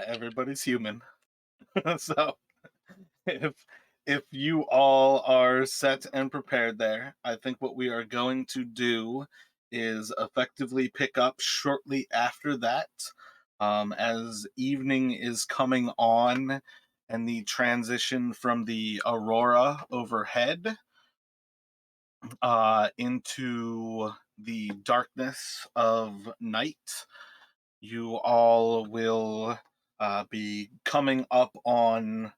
Everybody's human. So if you all are set and prepared there, I think what we are going to do is effectively pick up shortly after that, as evening is coming on and the transition from the aurora overhead into the darkness of night. You all will be coming up on,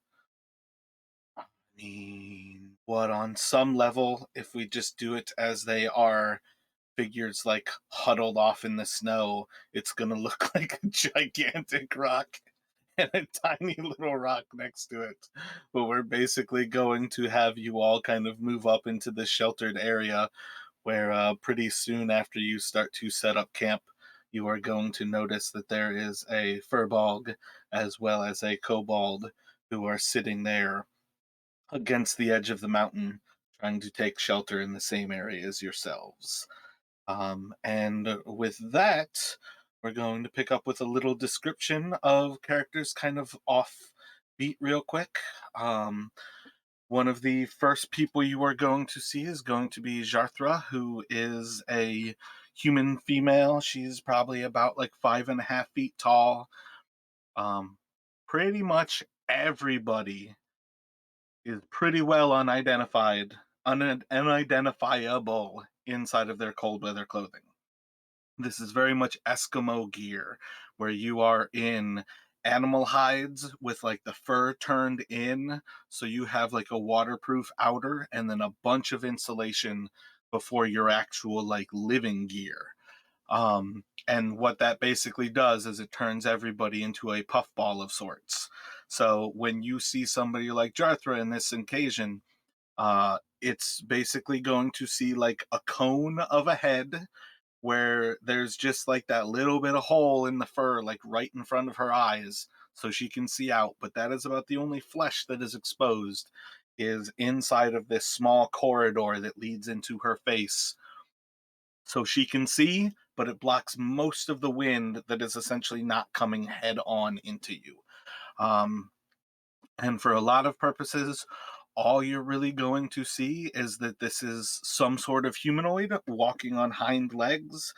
I mean, what, on some level, if we just do it as they are figures like huddled off in the snow, it's going to look like a gigantic rock and a tiny little rock next to it. But we're basically going to have you all kind of move up into the sheltered area where pretty soon after you start to set up camp, you are going to notice that there is a furbog as well as a kobold who are sitting there against the edge of the mountain, trying to take shelter in the same area as yourselves. And with that, we're going to pick up with a little description of characters kind of off beat real quick. One of the first people you are going to see is going to be Jarthra, who is a human female. She's probably about like 5.5 feet tall. Um, Pretty much everybody is pretty well unidentifiable inside of their cold weather clothing. This is very much Eskimo gear, where you are in animal hides with like the fur turned in, so you have like a waterproof outer and then a bunch of insulation before your actual like living gear. And what that basically does is it turns everybody into a puffball of sorts. So when you see somebody like Jarthra in this occasion, it's basically going to see like a cone of a head where there's just like that little bit of hole in the fur, like right in front of her eyes, so she can see out. But that is about the only flesh that is exposed, is inside of this small corridor that leads into her face. So she can see, but it blocks most of the wind that is essentially not coming head on into you. Um, and for a lot of purposes, all you're really going to see is that this is some sort of humanoid walking on hind legs.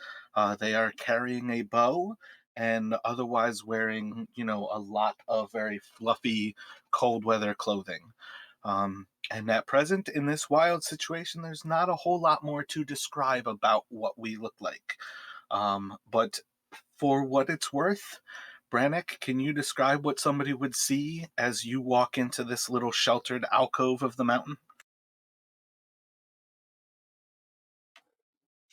They are carrying a bow and otherwise wearing, a lot of very fluffy cold weather clothing. And at present, in this wild situation, there's not a whole lot more to describe about what we look like. But for what it's worth, Brannick, can you describe what somebody would see as you walk into this little sheltered alcove of the mountain?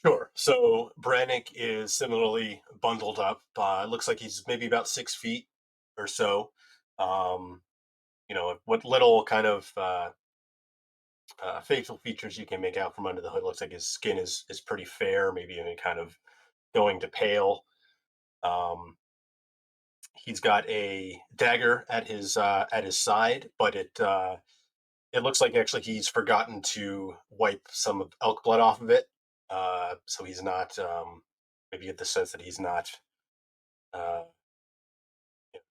Sure. So Brannick is similarly bundled up. Looks like he's maybe about 6 feet or so. Um, what little kind of facial features you can make out from under the hood. Looks like his skin is pretty fair, maybe even kind of going to pale. Um, he's got a dagger at his side, but it looks like actually he's forgotten to wipe some of elk blood off of it. So he's not. Maybe get the sense that he's not uh,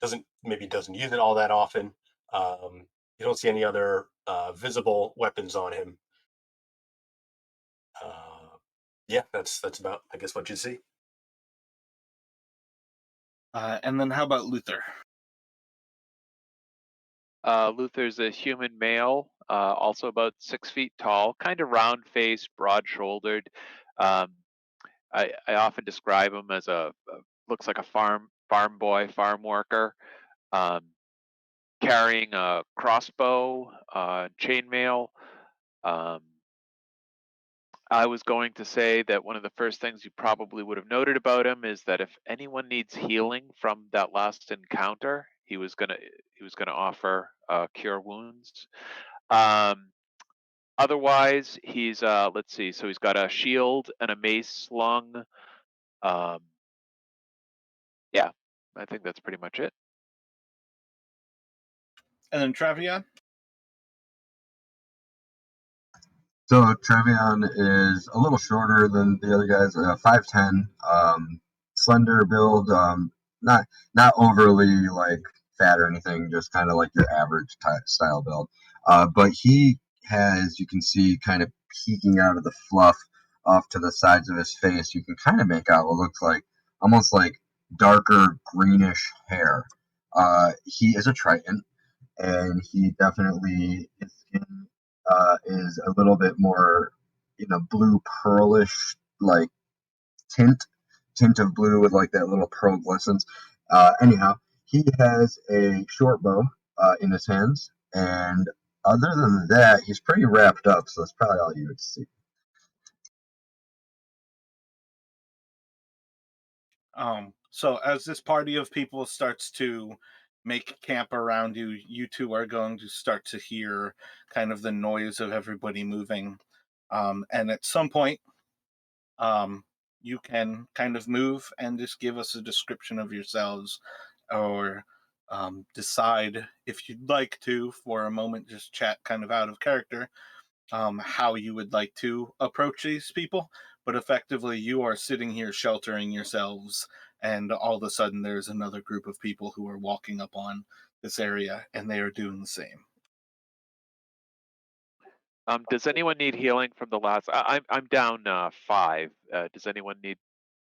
doesn't use it all that often. You don't see any other visible weapons on him. Uh, yeah, that's about I guess what you see. And then how about Luther? Luther's a human male, also about 6 feet tall, kind of round faced, broad shouldered. Um, I often describe him as looks like a farm boy, farm worker, um, carrying a crossbow, chainmail. Um, I was going to say that one of the first things you probably would have noted about him is that if anyone needs healing from that last encounter, he was gonna offer cure wounds. Um, Otherwise, he's let's see. So he's got a shield and a mace slung. Um, yeah, I think that's pretty much it. And then Travion? So Trevion is a little shorter than the other guys, 5'10", slender build, not not overly like fat or anything, just kind of like your average style build. But he has, you can see, kind of peeking out of the fluff off to the sides of his face. You can kind of make out what looks like almost like darker greenish hair. He is a Triton, and he definitely his skin is a little bit more, blue pearlish like tint tint of blue with like that little pearl glistens. Anyhow, he has a short bow in his hands, and other than that, he's pretty wrapped up. So that's probably all you would see. So as this party of people starts to make camp around you, you two are going to start to hear kind of the noise of everybody moving. And at some point, um, you can kind of move and just give us a description of yourselves, or decide if you'd like to, for a moment, just chat kind of out of character, how you would like to approach these people. But effectively, you are sitting here sheltering yourselves, and all of a sudden, there's another group of people who are walking up on this area, and they are doing the same. Does anyone need healing from the last? I'm down 5. Does anyone need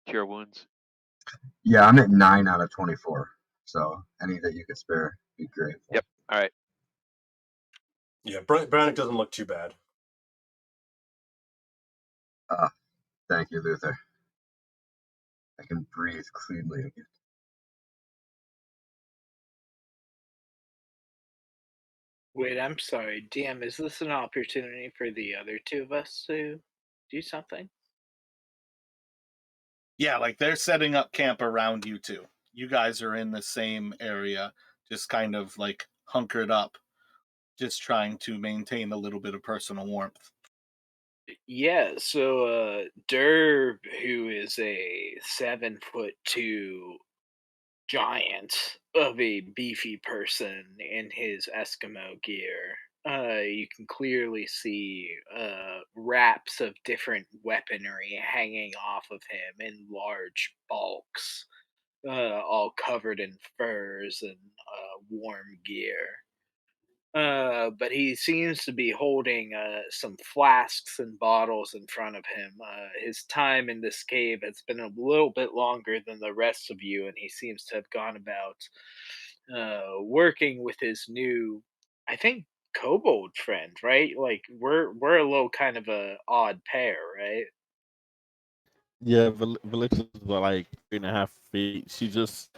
cure wounds? Yeah, I'm at 9 out of 24. So any that you could spare, be great. Yep. All right. Yeah, Brannick doesn't look too bad. Uh, Thank you, Luther. I can breathe cleanly again. Wait, I'm sorry, DM. Is this an opportunity for the other two of us to do something? Yeah, like they're setting up camp around you too. You guys are in the same area, just kind of like hunkered up, just trying to maintain a little bit of personal warmth. Yeah, so Derb, who is a 7'2" giant of a beefy person in his Eskimo gear, you can clearly see wraps of different weaponry hanging off of him in large bulks, all covered in furs and warm gear. But he seems to be holding some flasks and bottles in front of him. His time in this cave has been a little bit longer than the rest of you, and he seems to have gone about working with his new, I think, kobold friend. Right? Like we're a little kind of a odd pair, right? Yeah, Valixsys is like 3.5 feet. She just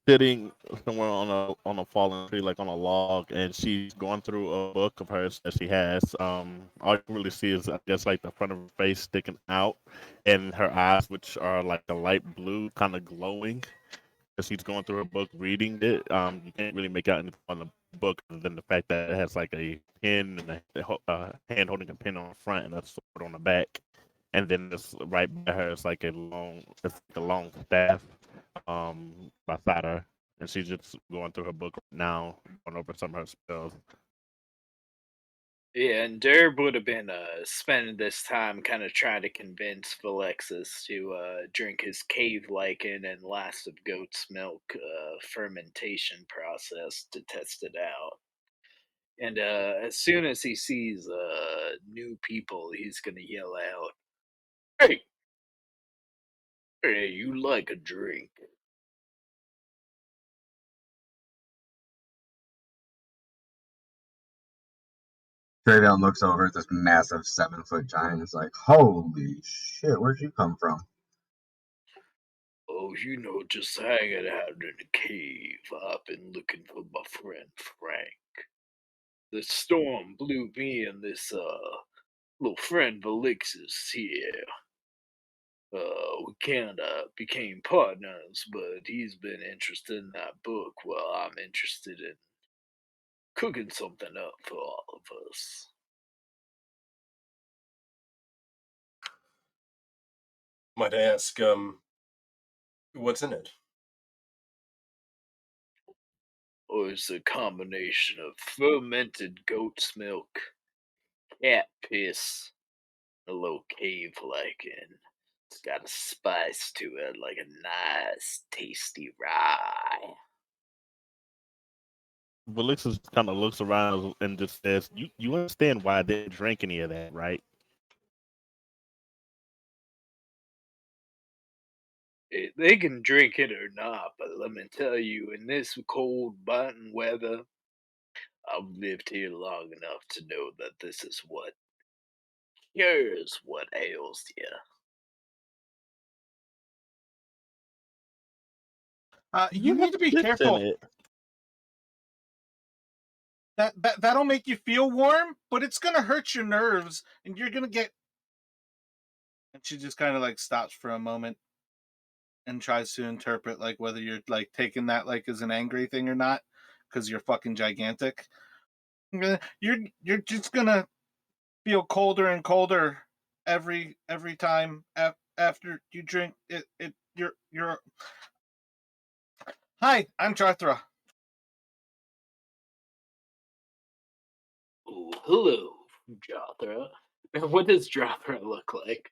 sitting somewhere on a fallen tree, like on a log, and she's going through a book of hers that she has. All you can really see is, I guess, like the front of her face sticking out, and her eyes, which are like a light blue, kind of glowing. As she's going through her book, reading it, you can't really make out anything on the book other than the fact that it has like a pen and a hand holding a pen on the front and a sword on the back. And then it's right by her. It's like a long staff beside her, and she's just going through her book right now, going over some of her spells. Yeah, and Derb would have been spending this time kind of trying to convince Valexis to drink his cave lichen and last of goat's milk fermentation process to test it out. And as soon as he sees new people, he's gonna yell out, "Hey, hey, you like a drink?" Travion looks over at this massive 7 foot giant. And is like, "Holy shit! Where'd you come from?" "Oh, just hanging out in the cave. I've been looking for my friend Frank. The storm blew me and this little friend Valixsys here. We kinda became partners, but he's been interested in that book while I'm interested in cooking something up for all of us." Might I ask, what's in it? Or it's a combination of fermented goat's milk, cat piss, a little cave lichen. It's got a spice to it, like a nice, tasty rye. Valixsys kind of looks around and just says, "You understand why I didn't drink any of that, right?" They can drink it or not, but let me tell you, in this cold, biting weather, I've lived here long enough to know that this is what cures what ails you. You You need have to be dips in careful. it. That'll make you feel warm, but it's gonna hurt your nerves, and you're gonna get. And she just kind of like stops for a moment and tries to interpret like whether you're like taking that like as an angry thing or not, because you're fucking gigantic. You're just gonna feel colder and colder every time after you drink it. You're. Hi, I'm Charthra. Oh, hello, Jothra. What does Jothra look like?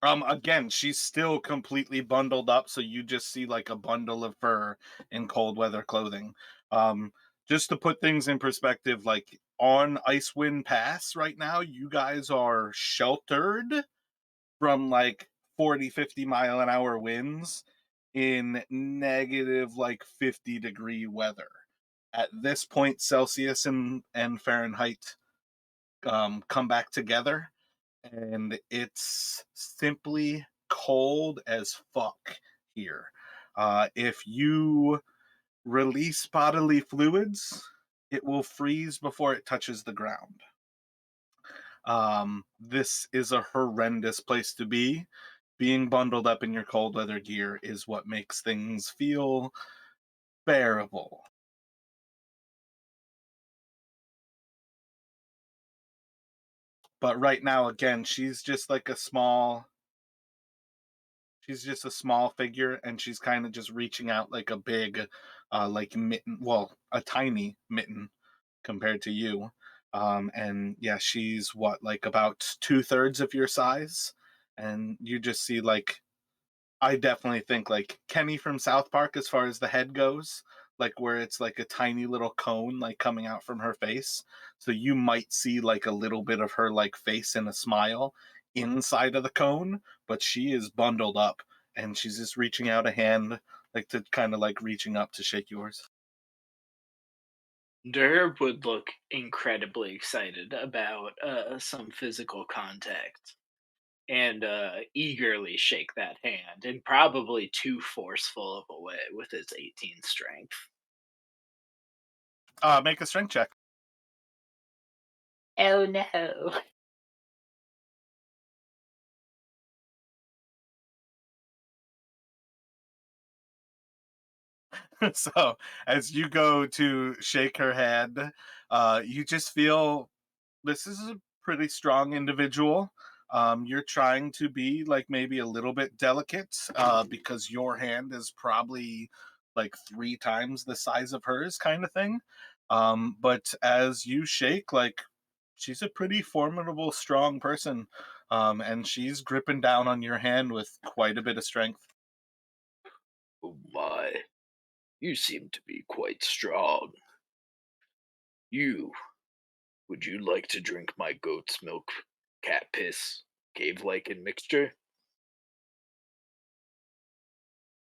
Again, she's still completely bundled up, so you just see like a bundle of fur in cold weather clothing. Um, just to put things in perspective, like on Icewind Pass right now, you guys are sheltered from like 40, 50 mile an hour winds in negative like 50-degree weather. At this point, Celsius and Fahrenheit come back together, and it's simply cold as fuck here. If you release bodily fluids, it will freeze before it touches the ground. This is a horrendous place to be. Being bundled up in your cold weather gear is what makes things feel bearable. But right now, again, she's just a small figure, and she's kind of just reaching out like a big like mitten, well, a tiny mitten compared to you. And yeah, she's what, like about 2/3 of your size, and you just see like, I definitely think like Kenny from South Park as far as the head goes, like where it's like a tiny little cone like coming out from her face. So you might see like a little bit of her like face and a smile inside of the cone, but she is bundled up, and she's just reaching out a hand like to kind of like reaching up to shake yours. Derb would look incredibly excited about some physical contact and eagerly shake that hand, and probably too forceful of a way with his 18 strength. Make a strength check. Oh no. So as you go to shake her hand, you just feel this is a pretty strong individual. You're trying to be like maybe a little bit delicate because your hand is probably like 3 times the size of hers, kind of thing. But as you shake, like she's a pretty formidable, strong person, and she's gripping down on your hand with quite a bit of strength. Oh my. You seem to be quite strong. You, would you like to drink my goat's milk, cat piss, cave lichen mixture?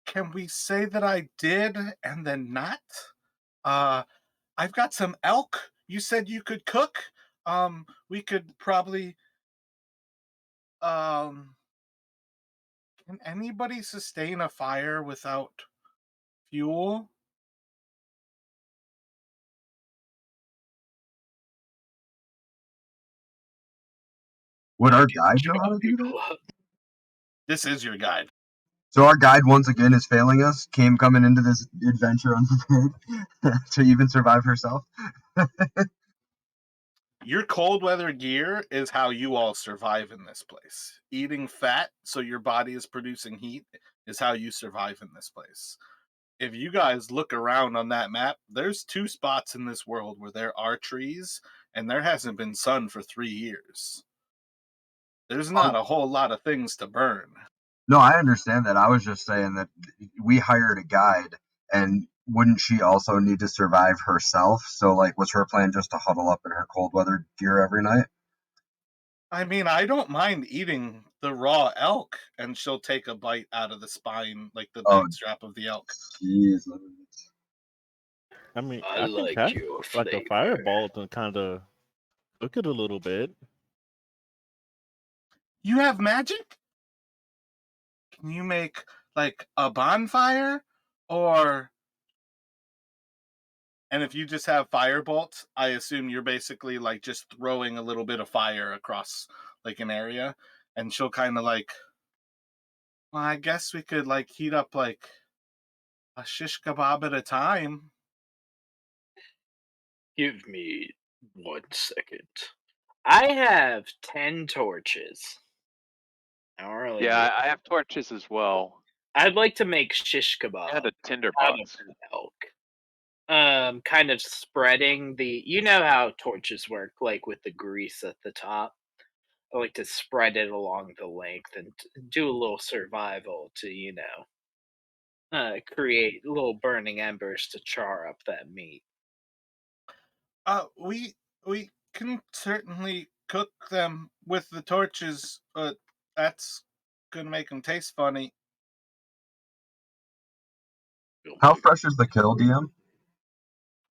Can we say that I did and then not? Uh, I've got some elk. You said you could cook. We could probably. Um, can anybody sustain a fire without fuel? Would our Good guide know how job, to do that? This is your guide. So our guide once again is failing us. Came coming into this adventure unprepared to even survive herself. Your cold weather gear is how you all survive in this place. Eating fat so your body is producing heat is how you survive in this place. If you guys look around on that map, there's 2 spots in this world where there are trees, and there hasn't been sun for 3 years. There's not a whole lot of things to burn. No, I understand that. I was just saying that we hired a guide, and wouldn't she also need to survive herself? So, like, was her plan just to huddle up in her cold weather gear every night? I mean, I don't mind eating the raw elk, and she'll take a bite out of the spine, like the Oh, backstrap of the elk. jeez. I mean, I I can like catch your like a flavor. firebolt and kind of cook it a little bit. You have magic? Can you make like a bonfire? Or and if you just have fire bolts, I assume you're basically like just throwing a little bit of fire across like an area, and she'll kind of like, well, I guess we could like heat up like a shish kebab at a time. Give me 1 second. I have 10 torches. I don't really Yeah, need. I have torches as well, I'd like to make shish kebab and a out of tinderbox. an elk. Kind of spreading the. You know how torches work, like with the grease at the top. I like to spread it along the length and do a little survival to, create little burning embers to char up that meat. We can certainly cook them with the torches, but that's gonna make them taste funny. How fresh is the kill, DM?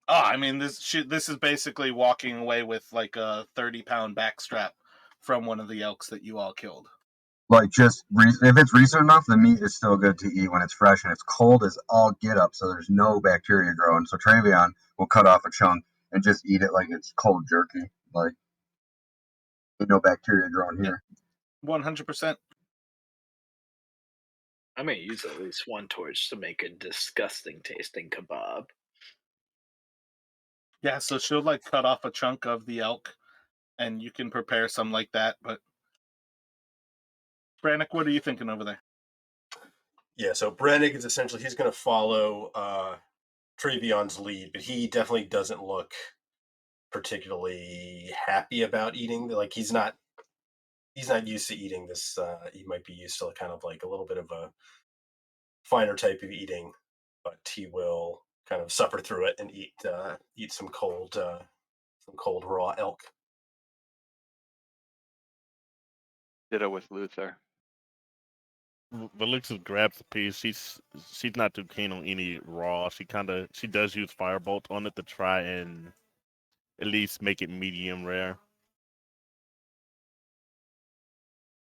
Oh, I mean, this is basically walking away with like a 30-pound backstrap from one of the elks that you all killed. Like, just if it's recent enough, the meat is still good to eat when it's fresh, and it's cold as all get up, so there's no bacteria growing. So Travion will cut off a chunk and just eat it like it's cold jerky. Like, ain't no bacteria growing Yeah, here. 100%. I'm gonna use at least 1 torch to make a disgusting tasting kebab. Yeah, so she'll like cut off a chunk of the elk, and you can prepare some like that. But Brannick, what are you thinking over there? Yeah, so Brannig is essentially he's going to follow Travion's lead, but he definitely doesn't look particularly happy about eating. Like he's not used to eating this. He might be used to kind of like a little bit of a finer type of eating, but he will kind of suffer through it and eat some cold raw elk. Ditto with Luther. Valixsys grabs the piece. She's not too keen on any raw. She does use firebolt on it to try and at least make it medium rare.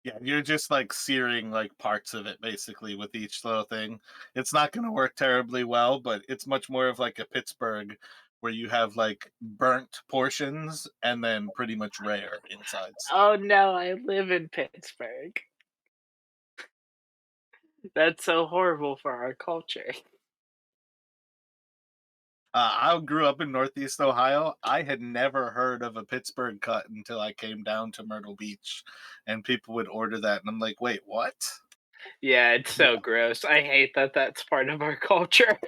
Yeah, you're just like searing like parts of it basically with each little thing. It's not going to work terribly well, but it's much more of like a Pittsburgh where you have like burnt portions and then pretty much rare insides. Oh no, I live in Pittsburgh. That's so horrible for our culture. I grew up in Northeast Ohio. I had never heard of a Pittsburgh cut until I came down to Myrtle Beach, and people would order that, and I'm like, wait, what? Yeah, it's so gross. I hate that that's part of our culture.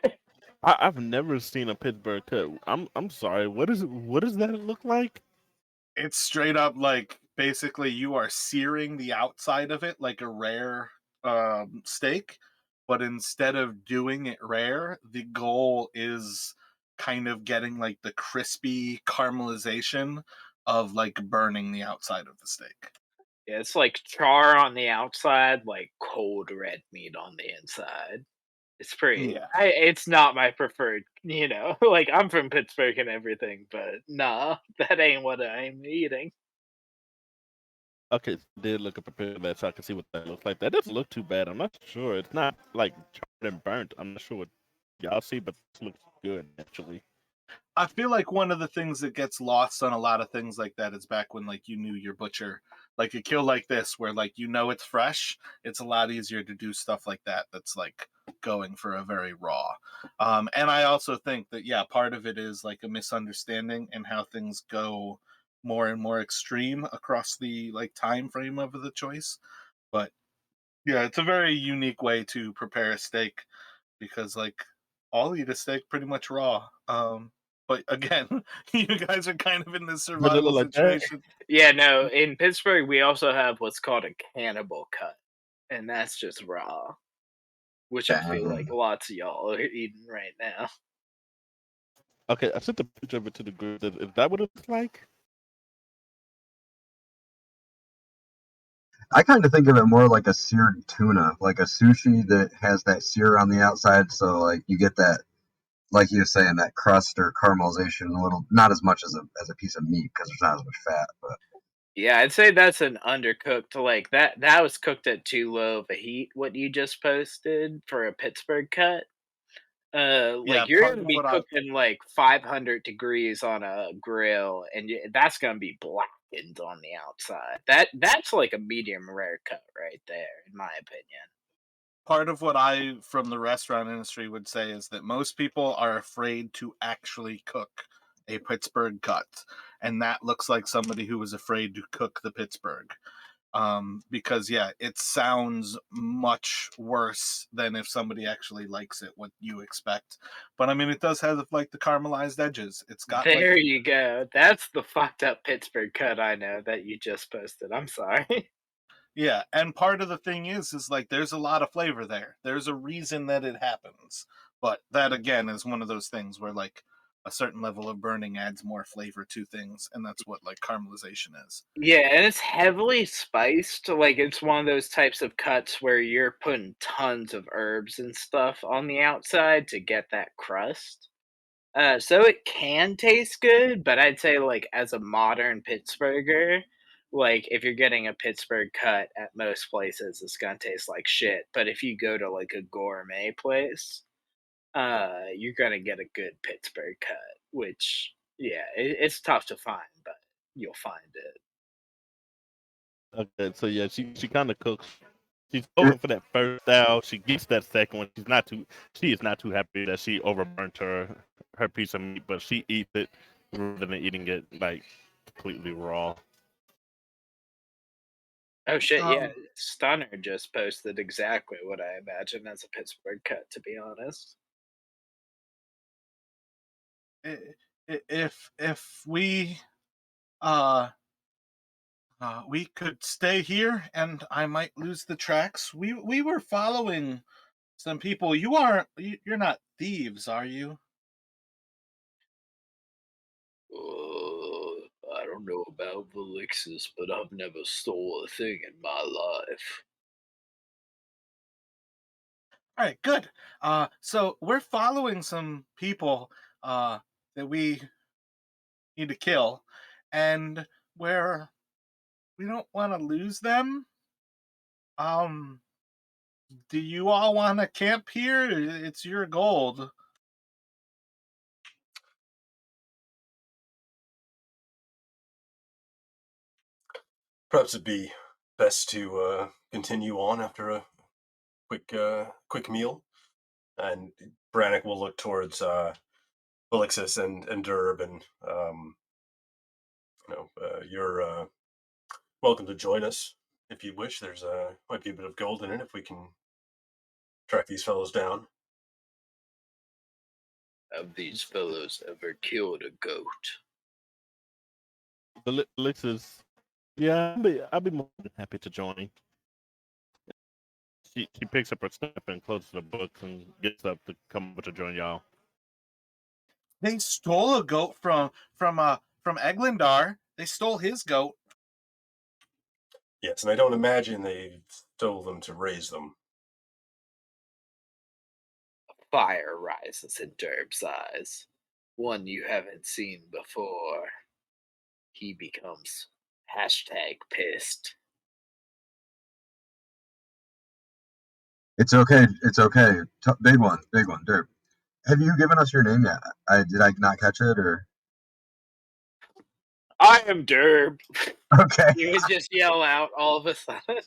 I've never seen a Pittsburgh cut. I'm sorry. What does that look like? It's straight up like basically you are searing the outside of it like a rare steak, but instead of doing it rare, the goal is kind of getting like the crispy caramelization of like burning the outside of the steak. Yeah, it's like char on the outside, like cold red meat on the inside. It's pretty. Yeah. It's not my preferred. Like I'm from Pittsburgh and everything, but nah, that ain't what I'm eating. Okay, so I did look up a picture of that so I can see what that looks like. That doesn't look too bad. I'm not sure. It's not like charred and burnt. I'm not sure what y'all see, but this looks good actually. I feel like one of the things that gets lost on a lot of things like that is back when like you knew your butcher. Like a kill like this where like you know it's fresh, it's a lot easier to do stuff like that that's like going for a very raw. And I also think that yeah, part of it is like a misunderstanding and how things go more and more extreme across the like time frame of the choice. But yeah, it's a very unique way to prepare a steak because like I'll eat a steak pretty much raw. But again, you guys are kind of in this Does it survival look like that? situation. Yeah, no. In Pittsburgh, we also have what's called a cannibal cut, and that's just raw, which I feel like Dang. lots of y'all are eating right now. Okay, I sent the picture of it to the group. Is that what it looks like? I kind of think of it more like a seared tuna, like a sushi that has that sear on the outside. So like you get that, like you were saying, that crust or caramelization, a little, not as much as a piece of meat because there's not as much fat. But Yeah, I'd say that's an undercooked. Like that was cooked at too low of a heat. What you just posted for a Pittsburgh cut. Yeah, Like you're part gonna of be what I cooking like 500 degrees on a grill, and that's gonna be blackened on the outside. That's like a medium rare cut right there, in my opinion. part of what I from the restaurant industry would say is that most people are afraid to actually cook a Pittsburgh cut, and that looks like somebody who was afraid to cook the Pittsburgh. Because yeah, it sounds much worse than if somebody actually likes it, what you expect. But I mean, it does have like the caramelized edges. It's got like There you go. That's the fucked up Pittsburgh cut I know that you just posted. I'm sorry. yeah, and part of the thing is like there's a lot of flavor there. There's a reason that it happens. But that again is one of those things where like a certain level of burning adds more flavor to things, and that's what like caramelization is. Yeah, and it's heavily spiced. Like it's one of those types of cuts where you're putting tons of herbs and stuff on the outside to get that crust. So it can taste good, but I'd say like as a modern Pittsburgher, like if you're getting a Pittsburgh cut at most places, it's gonna taste like shit. But if you go to like a gourmet place, you're gonna get a good Pittsburgh cut, which yeah, it's tough to find, but you'll find it. Okay, so yeah, she kind of cooks. She's going for that first style. She gets that second one. She is not too happy that she overburnt her piece of meat, but she eats it rather than eating it like completely raw. Oh shit, yeah. Um, Stunner just posted exactly what I imagine as a Pittsburgh cut, to be honest. if uh we could stay here and I might lose the tracks. We were following some people. You're not thieves, are you? I don't know about Valixsys, but I've never stole a thing in my life. All right, good. So we're following some people that we need to kill, and where we don't want to lose them. Um, do you all want to camp here? It's your gold. Perhaps it'd be best to continue on after a quick meal, and Brannick will look towards Valixsys and Durb, and you're welcome to join us if you wish. There's might be a bit of gold in it if we can track these fellows down. Have these fellows ever killed a goat? Alexis, yeah, I'd be more than happy to join. She picks up her stuff and closes the books and gets up to come over to join y'all. They stole a goat from Eglindar. They stole his goat. Yes, and I don't imagine they stole them to raise them. Fire rises in Derb's eyes. One you haven't seen before. He becomes hashtag pissed. It's okay. It's okay. Big one. Big one. Derp. Have you given us your name yet? Did I not catch it or? I am Derb. Okay. You would just yell out all of a sudden.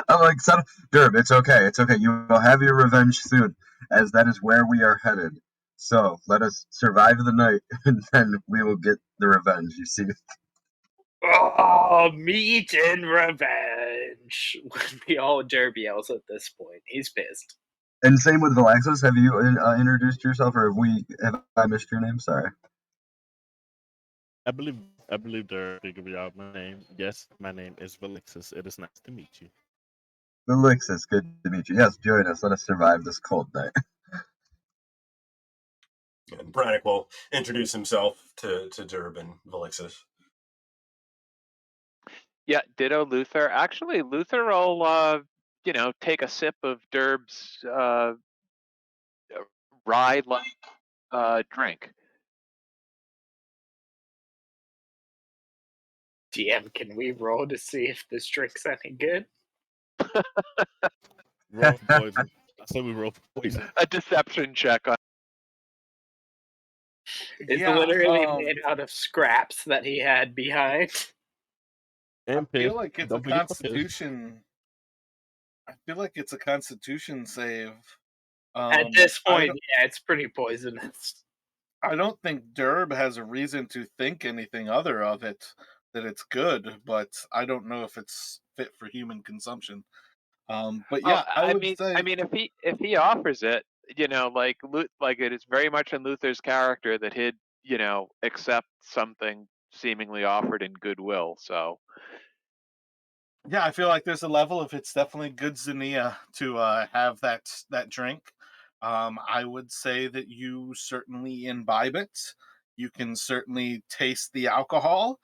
I'm like, son, Derb. It's okay. It's okay. You will have your revenge soon, as that is where we are headed. So let us survive the night, and then we will get the revenge. You see? Oh, meat and revenge. We all Derb yells at this point. He's pissed. And same with Valixsys. Have you introduced yourself, or have I missed your name? Sorry. I believe they're figuring out my name. Yes, my name is Valixsys. It is nice to meet you. Valixsys, good to meet you. Yes, join us. Let us survive this cold night. And Brannick will introduce himself to Durb and Valixsys. Yeah, ditto Luther. Actually, Luther will, take a sip of Durb's rye-like drink. DM, can we roll to see if this drink's any good? Roll for poison. I said we roll for poison. A deception check on. It's Yeah, literally made out of scraps that he had behind. And I feel piss. like it's a Don't forget the piss. Constitution. I feel like it's a Constitution save. At this point, yeah, it's pretty poisonous. I don't think Durb has a reason to think anything other of it, that it's good, but I don't know if it's fit for human consumption. But yeah, I would say, I mean, if he offers it, like it is very much in Luther's character that he'd, accept something seemingly offered in goodwill. So yeah, I feel like there's a level if it's definitely good Xenia to have that drink. I would say that you certainly imbibe it. You can certainly taste the alcohol.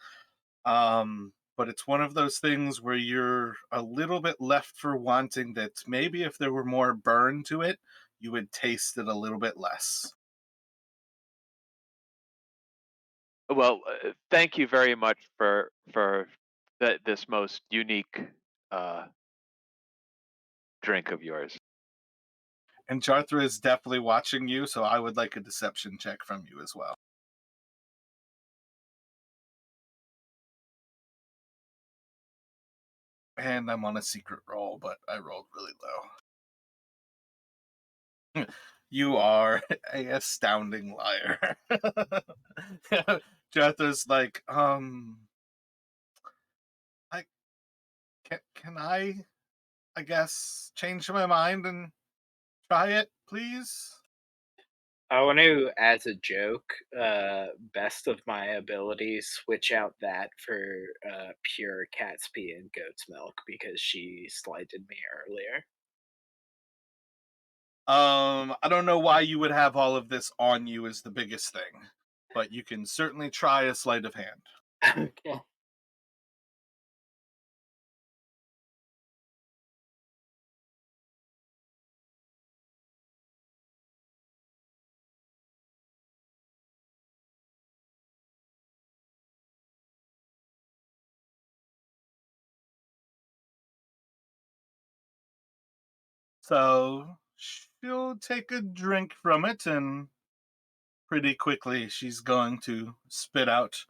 But it's one of those things where you're a little bit left for wanting, that maybe if there were more burn to it, you would taste it a little bit less. well, thank you very much for this most unique drink of yours. And Jarthra is definitely watching you, so I would like a deception check from you as well. And I'm on a secret roll, but I rolled really low. You are a astounding liar. Jarthra's like, can I guess, change my mind and try it, please? I want to, as a joke, best of my abilities, switch out that for pure cat's pee and goat's milk because she slighted me earlier. I don't know why you would have all of this on you is the biggest thing, but you can certainly try a sleight of hand. Okay. So she'll take a drink from it, and pretty quickly she's going to spit out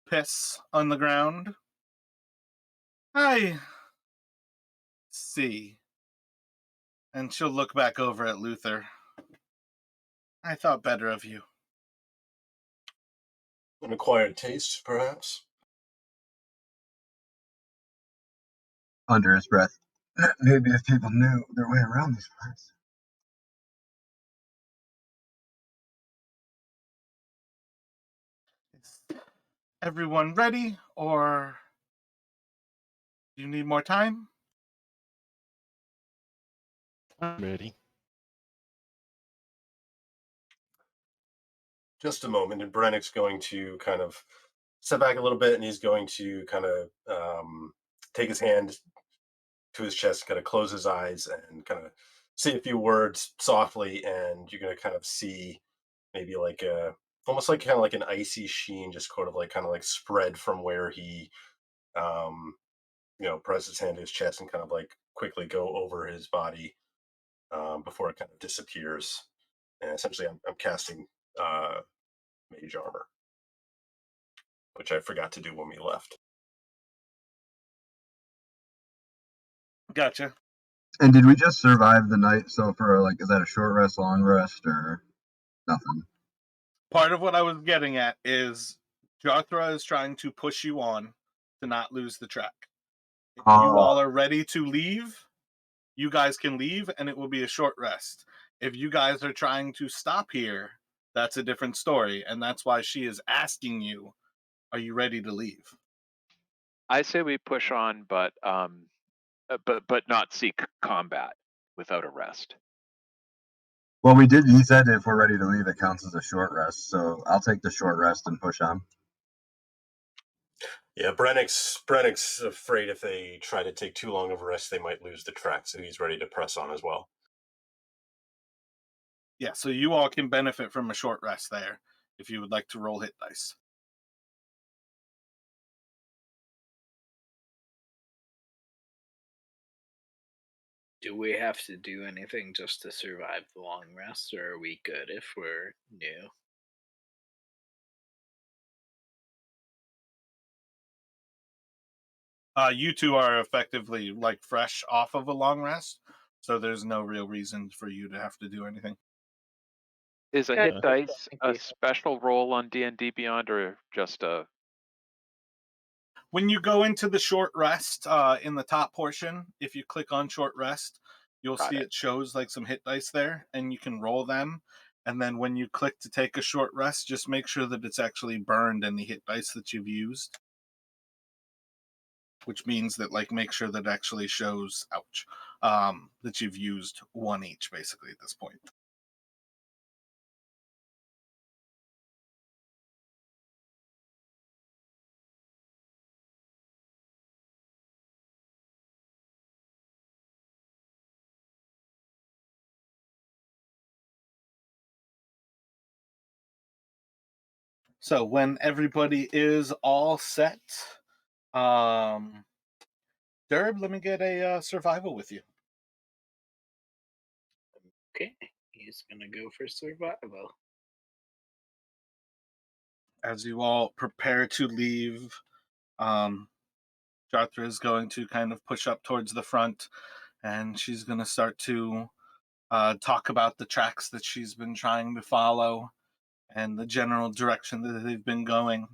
piss on the ground. I see. And she'll look back over at Luther. I thought better of you. An acquired taste, perhaps? Under his breath. Maybe if people knew their way around these parts. Is everyone ready, or do you need more time? I'm ready. Just a moment, and Brennick's going to kind of step back a little bit, and he's going to kind of take his hand to his chest, kind of close his eyes, and kind of say a few words softly, and you're going to kind of see maybe like a almost like kind of like an icy sheen, just kind of like spread from where he press his hand to his chest and kind of like quickly go over his body before it kind of disappears. And essentially, I'm casting mage armor, which I forgot to do when we left. Gotcha. And did we just survive the night so far? Like, is that a short rest, long rest, or nothing? Part of what I was getting at is Jarthra is trying to push you on to not lose the track. If you all are ready to leave, you guys can leave and it will be a short rest. If you guys are trying to stop here, that's a different story. And that's why she is asking you, are you ready to leave? I say we push on, but not seek combat without a rest. Well, we did. He said if we're ready to leave, it counts as a short rest. So I'll take the short rest and push on. Yeah, Brennick's afraid if they try to take too long of a rest, they might lose the track, so he's ready to press on as well. Yeah, so you all can benefit from a short rest there if you would like to roll hit dice. Do we have to do anything just to survive the long rest, or are we good if we're new? You two are effectively like fresh off of a long rest, so there's no real reason for you to have to do anything. Is a Okay. hit dice Thank a you. special roll on D&D Beyond, or just a? When you go into the short rest in the top portion, if you click on short rest, you'll Got see it. it shows like some hit dice there, and you can roll them. And then when you click to take a short rest, just make sure that it's actually burned in the hit dice that you've used. Which means that like make sure that actually shows that you've used one each basically at this point. So when everybody is all set, Derb, let me get a survival with you. Okay, he's gonna go for survival. As you all prepare to leave, Jarthra is going to kind of push up towards the front, and she's going to start to talk about the tracks that she's been trying to follow and the general direction that they've been going.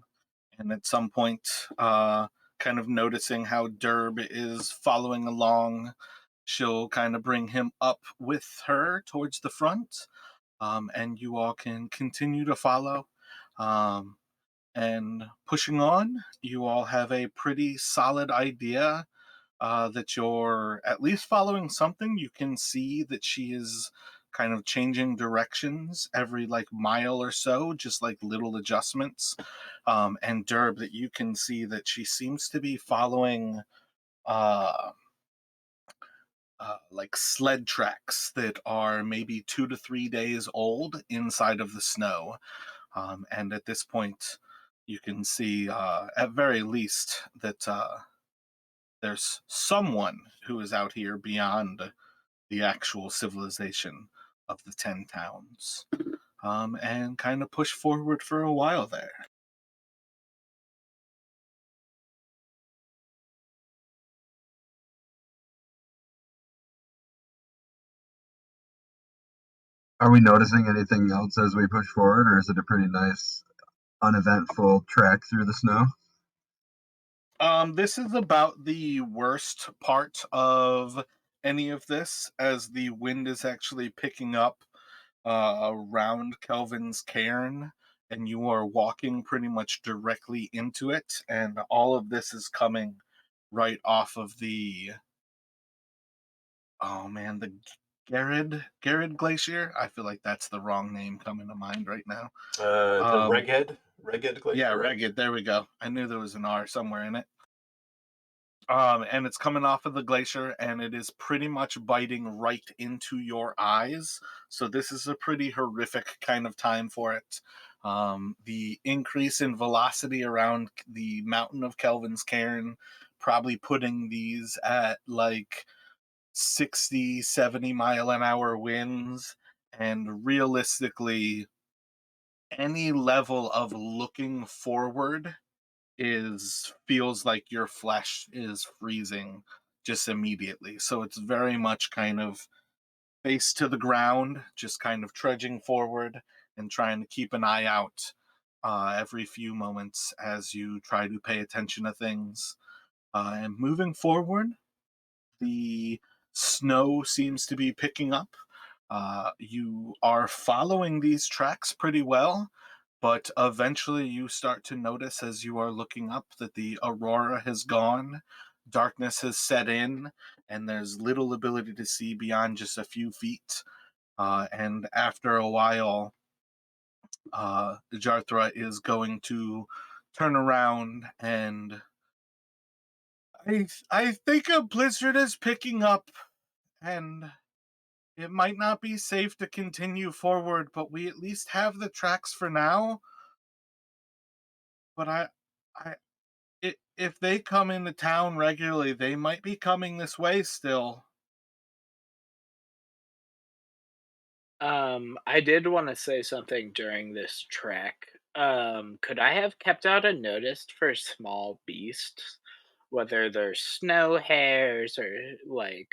And at some point, kind of noticing how Derb is following along, she'll kind of bring him up with her towards the front, and you all can continue to follow. And pushing on, you all have a pretty solid idea that you're at least following something. You can see that she is kind of changing directions every like mile or so, just like little adjustments. And Derb, that you can see that she seems to be following uh, like sled tracks that are maybe 2 to 3 days old inside of the snow. And at this point, you can see at very least that there's someone who is out here beyond the actual civilization of the 10 towns, and kind of push forward for a while there. Are we noticing anything else as we push forward, or is it a pretty nice, uneventful trek through the snow? This is about the worst part of any of this, as the wind is actually picking up around Kelvin's cairn, and you are walking pretty much directly into it, and all of this is coming right off of the the Garrod Glacier. I feel like that's the wrong name coming to mind right now. The Reghead Glacier. Yeah, right? Regid. There we go. I knew there was an R somewhere in it. And it's coming off of the glacier, and it is pretty much biting right into your eyes. So this is a pretty horrific kind of time for it. The increase in velocity around the mountain of Kelvin's Cairn, probably putting these at like 60, 70 mile an hour winds. And realistically, any level of looking forward is feels like your flesh is freezing just immediately. So it's very much kind of face to the ground, just kind of trudging forward and trying to keep an eye out every few moments as you try to pay attention to things. And moving forward, the snow seems to be picking up. You are following these tracks pretty well, but eventually you start to notice as you are looking up that the aurora has gone, darkness has set in, and there's little ability to see beyond just a few feet. And after a while, Jarthra is going to turn around and I think a blizzard is picking up, and it might not be safe to continue forward, but we at least have the tracks for now. But if they come into town regularly, they might be coming this way still. I did want to say something during this trek. Could I have kept out a notice for small beasts, whether they're snow hares or like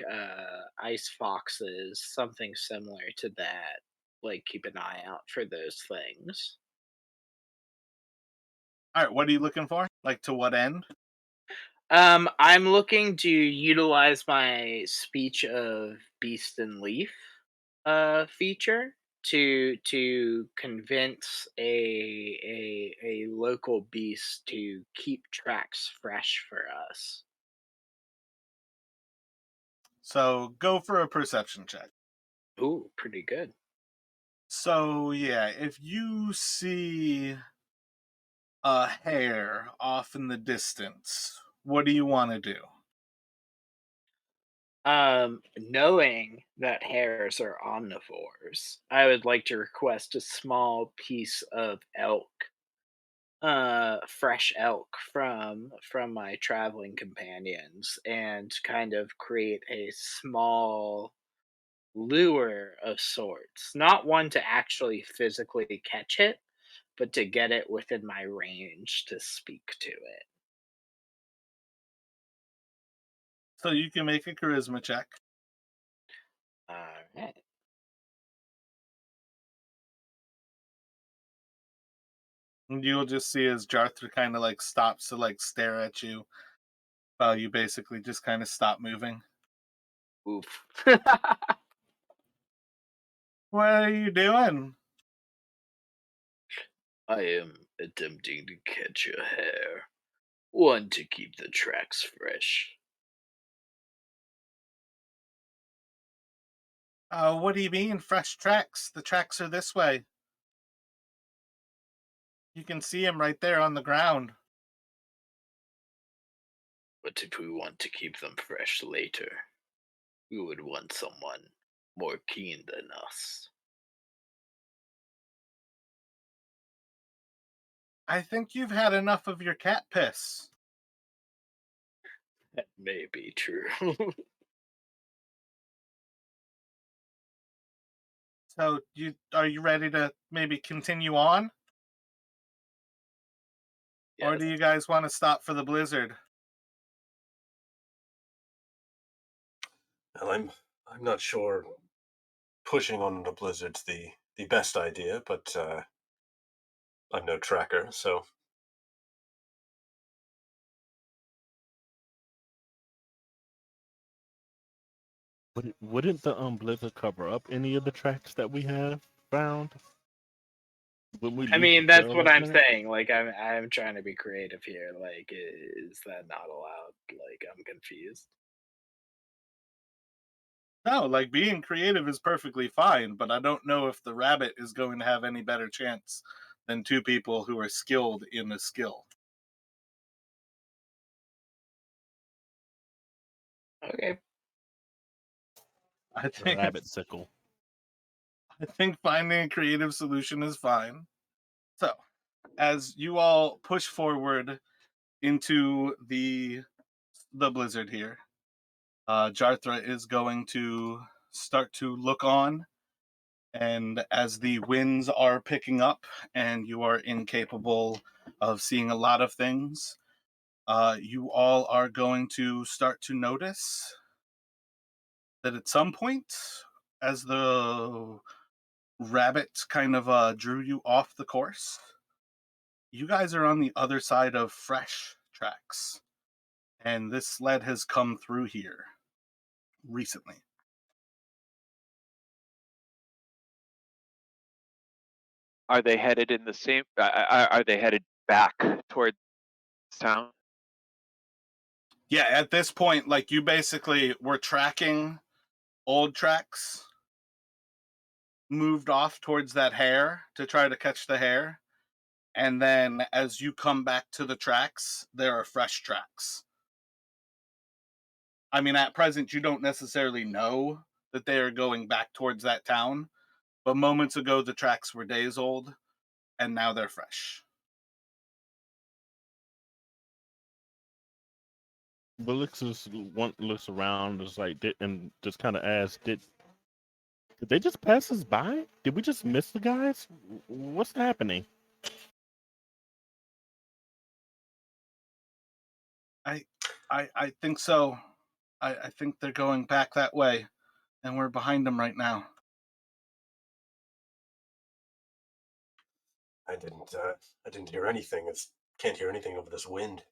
ice foxes, something similar to that? Like keep an eye out for those things. All right, what are you looking for? Like to what end? I'm looking to utilize my speech of beast and leaf feature to convince a local beast to keep tracks fresh for us. So go for a perception check. Ooh, pretty good. So yeah, if you see a hare off in the distance, what do you want to do? Knowing that hares are omnivores, I would like to request a small piece of elk, fresh elk from my traveling companions, and kind of create a small lure of sorts. Not one to actually physically catch it, but to get it within my range to speak to it. So you can make a charisma check. Alright. And you'll just see as Jarthra kind of like stops to like stare at you while you basically just kind of stop moving. Oof. What are you doing? I am attempting to catch a hare. One to keep the tracks fresh. What do you mean, fresh tracks? The tracks are this way. You can see them right there on the ground. But if we want to keep them fresh later, we would want someone more keen than us. I think you've had enough of your cat piss. That may be true. So are you ready to maybe continue on? Or do Yes. you guys want to stop for the blizzard? And I'm not sure pushing on the blizzard's the best idea, but I'm no tracker, so Wouldn't the blizzard cover up any of the tracks that we have found? When we I leave the mean, that's trail what like I'm that? saying. Like, I'm trying to be creative here. Like, is that not allowed? Like, I'm confused. No, like being creative is perfectly fine, but I don't know if the rabbit is going to have any better chance than two people who are skilled in a skill. Okay. I The think rabbit sickle. I think finding a creative solution is fine. So, as you all push forward into the blizzard here, Jarthra is going to start to look on, and as the winds are picking up and you are incapable of seeing a lot of things, you all are going to start to notice that at some point, as the rabbit kind of drew you off the course, you guys are on the other side of fresh tracks, and this sled has come through here. recently. Are they headed in the same? Are they headed back towards town? Yeah, at this point, like you basically were tracking old tracks, moved off towards that hare to try to catch the hare, and then as you come back to the tracks, there are fresh tracks. I mean, at present, you don't necessarily know that they are going back towards that town, but moments ago, the tracks were days old, and now they're fresh. Valixsys looks around, is like, and just kind of asks, did they just pass us by? Did we just miss the guys? What's happening? I think so. I think they're going back that way, and we're behind them right now. I didn't hear anything. Can't hear anything over this wind.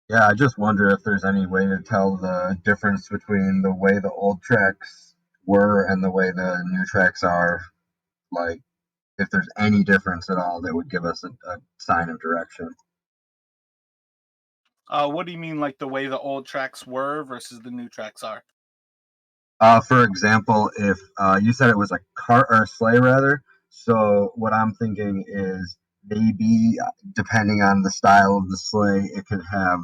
Yeah, I just wonder if there's any way to tell the difference between the way the old tracks were and the way the new tracks are. Like, if there's any difference at all that would give us a sign of direction. What do you mean, like the way the old tracks were versus the new tracks are? For example, if you said it was a cart or a sleigh, rather. So what I'm thinking is maybe depending on the style of the sleigh, it could have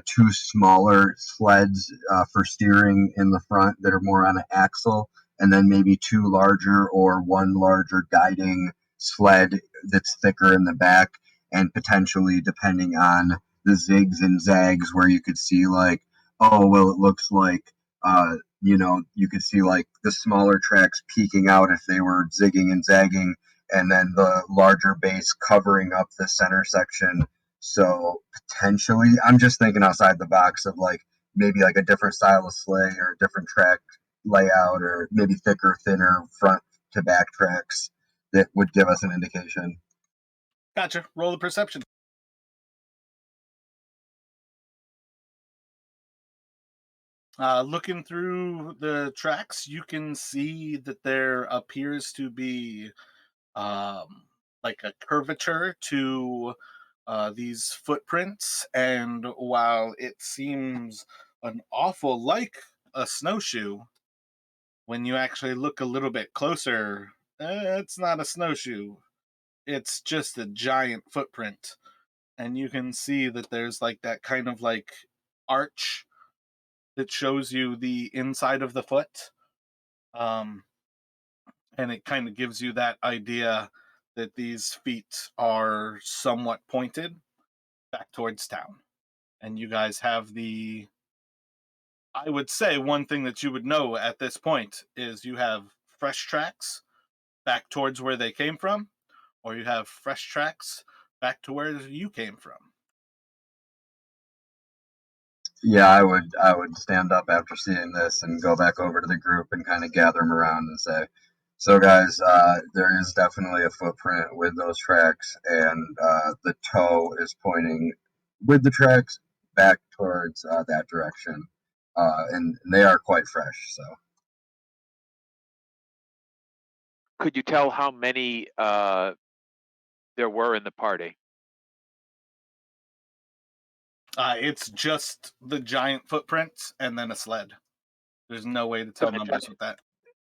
two smaller sleds for steering in the front that are more on an axle, and then maybe two larger or one larger guiding sled that's thicker in the back, and potentially depending on the zigs and zags, where you could see like, oh well, it looks like. You could see like the smaller tracks peeking out if they were zigging and zagging, and then the larger base covering up the center section. So potentially, I'm just thinking outside the box of like maybe like a different style of sleigh or a different track layout, or maybe thicker, thinner front to back tracks that would give us an indication. Gotcha. Roll the perception. Looking through the tracks, you can see that there appears to be like a curvature to these footprints, and while it seems an awful like a snowshoe, when you actually look a little bit closer, it's not a snowshoe. It's just a giant footprint, and you can see that there's like that kind of like arch that shows you the inside of the foot. Um, and it kind of gives you that idea that these feet are somewhat pointed back towards town. And you guys have I would say one thing that you would know at this point is you have fresh tracks back towards where they came from, or you have fresh tracks back to where you came from. Yeah, I would stand up after seeing this and go back over to the group and kind of gather them around and say, so guys, there is definitely a footprint with those tracks, and the toe is pointing with the tracks back towards that direction, and they are quite fresh. So Could you tell how many there were in the party? It's just the giant footprints and then a sled. There's no way to So tell the numbers with that.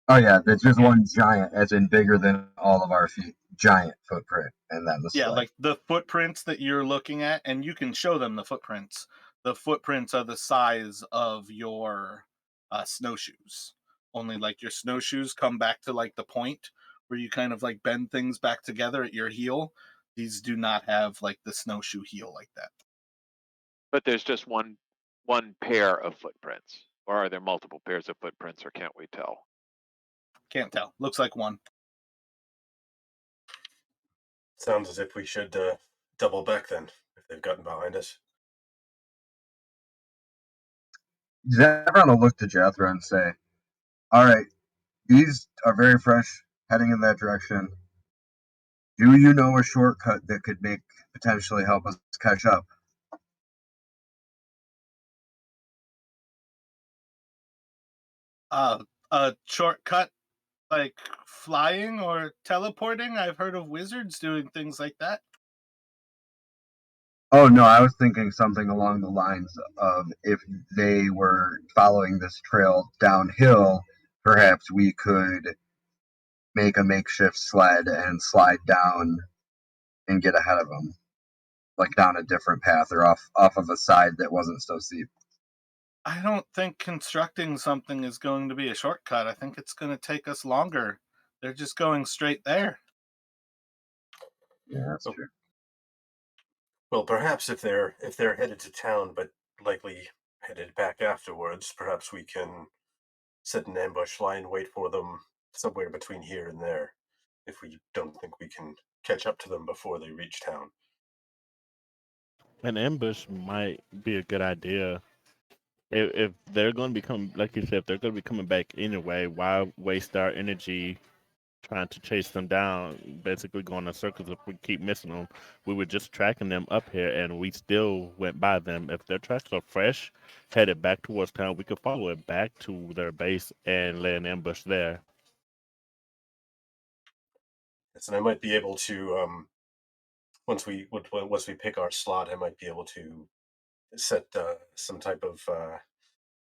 oh yeah, that's just one giant, as in bigger than all of our feet, giant footprint, and then the Yeah, sled. like the footprints that you're looking at, and you can show them the footprints. The footprints are the size of your snowshoes. Only like your snowshoes come back to like the point where you kind of like bend things back together at your heel. These do not have like the snowshoe heel like that. But there's just one pair of footprints, or are there multiple pairs of footprints, or can't we tell? Can't tell. Looks like one. Sounds as if we should double back then, if they've gotten behind us. Everyone will look to Jethro and say, "All right, these are very fresh, heading in that direction. Do you know a shortcut that could make potentially help us catch up?" A shortcut like flying or teleporting? I've heard of wizards doing things like that. Oh no, I was thinking something along the lines of if they were following this trail downhill, perhaps we could make a makeshift sled and slide down and get ahead of them, like down a different path or off of a side that wasn't so steep. I don't think constructing something is going to be a shortcut. I think it's going to take us longer. They're just going straight there. Yeah, that's Oh, true. well, perhaps if they're headed to town, but likely headed back afterwards, perhaps we can set an ambush line, wait for them somewhere between here and there, if we don't think we can catch up to them before they reach town. An ambush might be a good idea. If they're going to become, like you said, if they're going to be coming back anyway, why waste our energy trying to chase them down? Basically, going in circles. If we keep missing them, we were just tracking them up here, and we still went by them. If their tracks are fresh, headed back towards town, we could follow it back to their base and lay an ambush there. Yes, and I might be able to once we pick our slot, I might be able to set some type of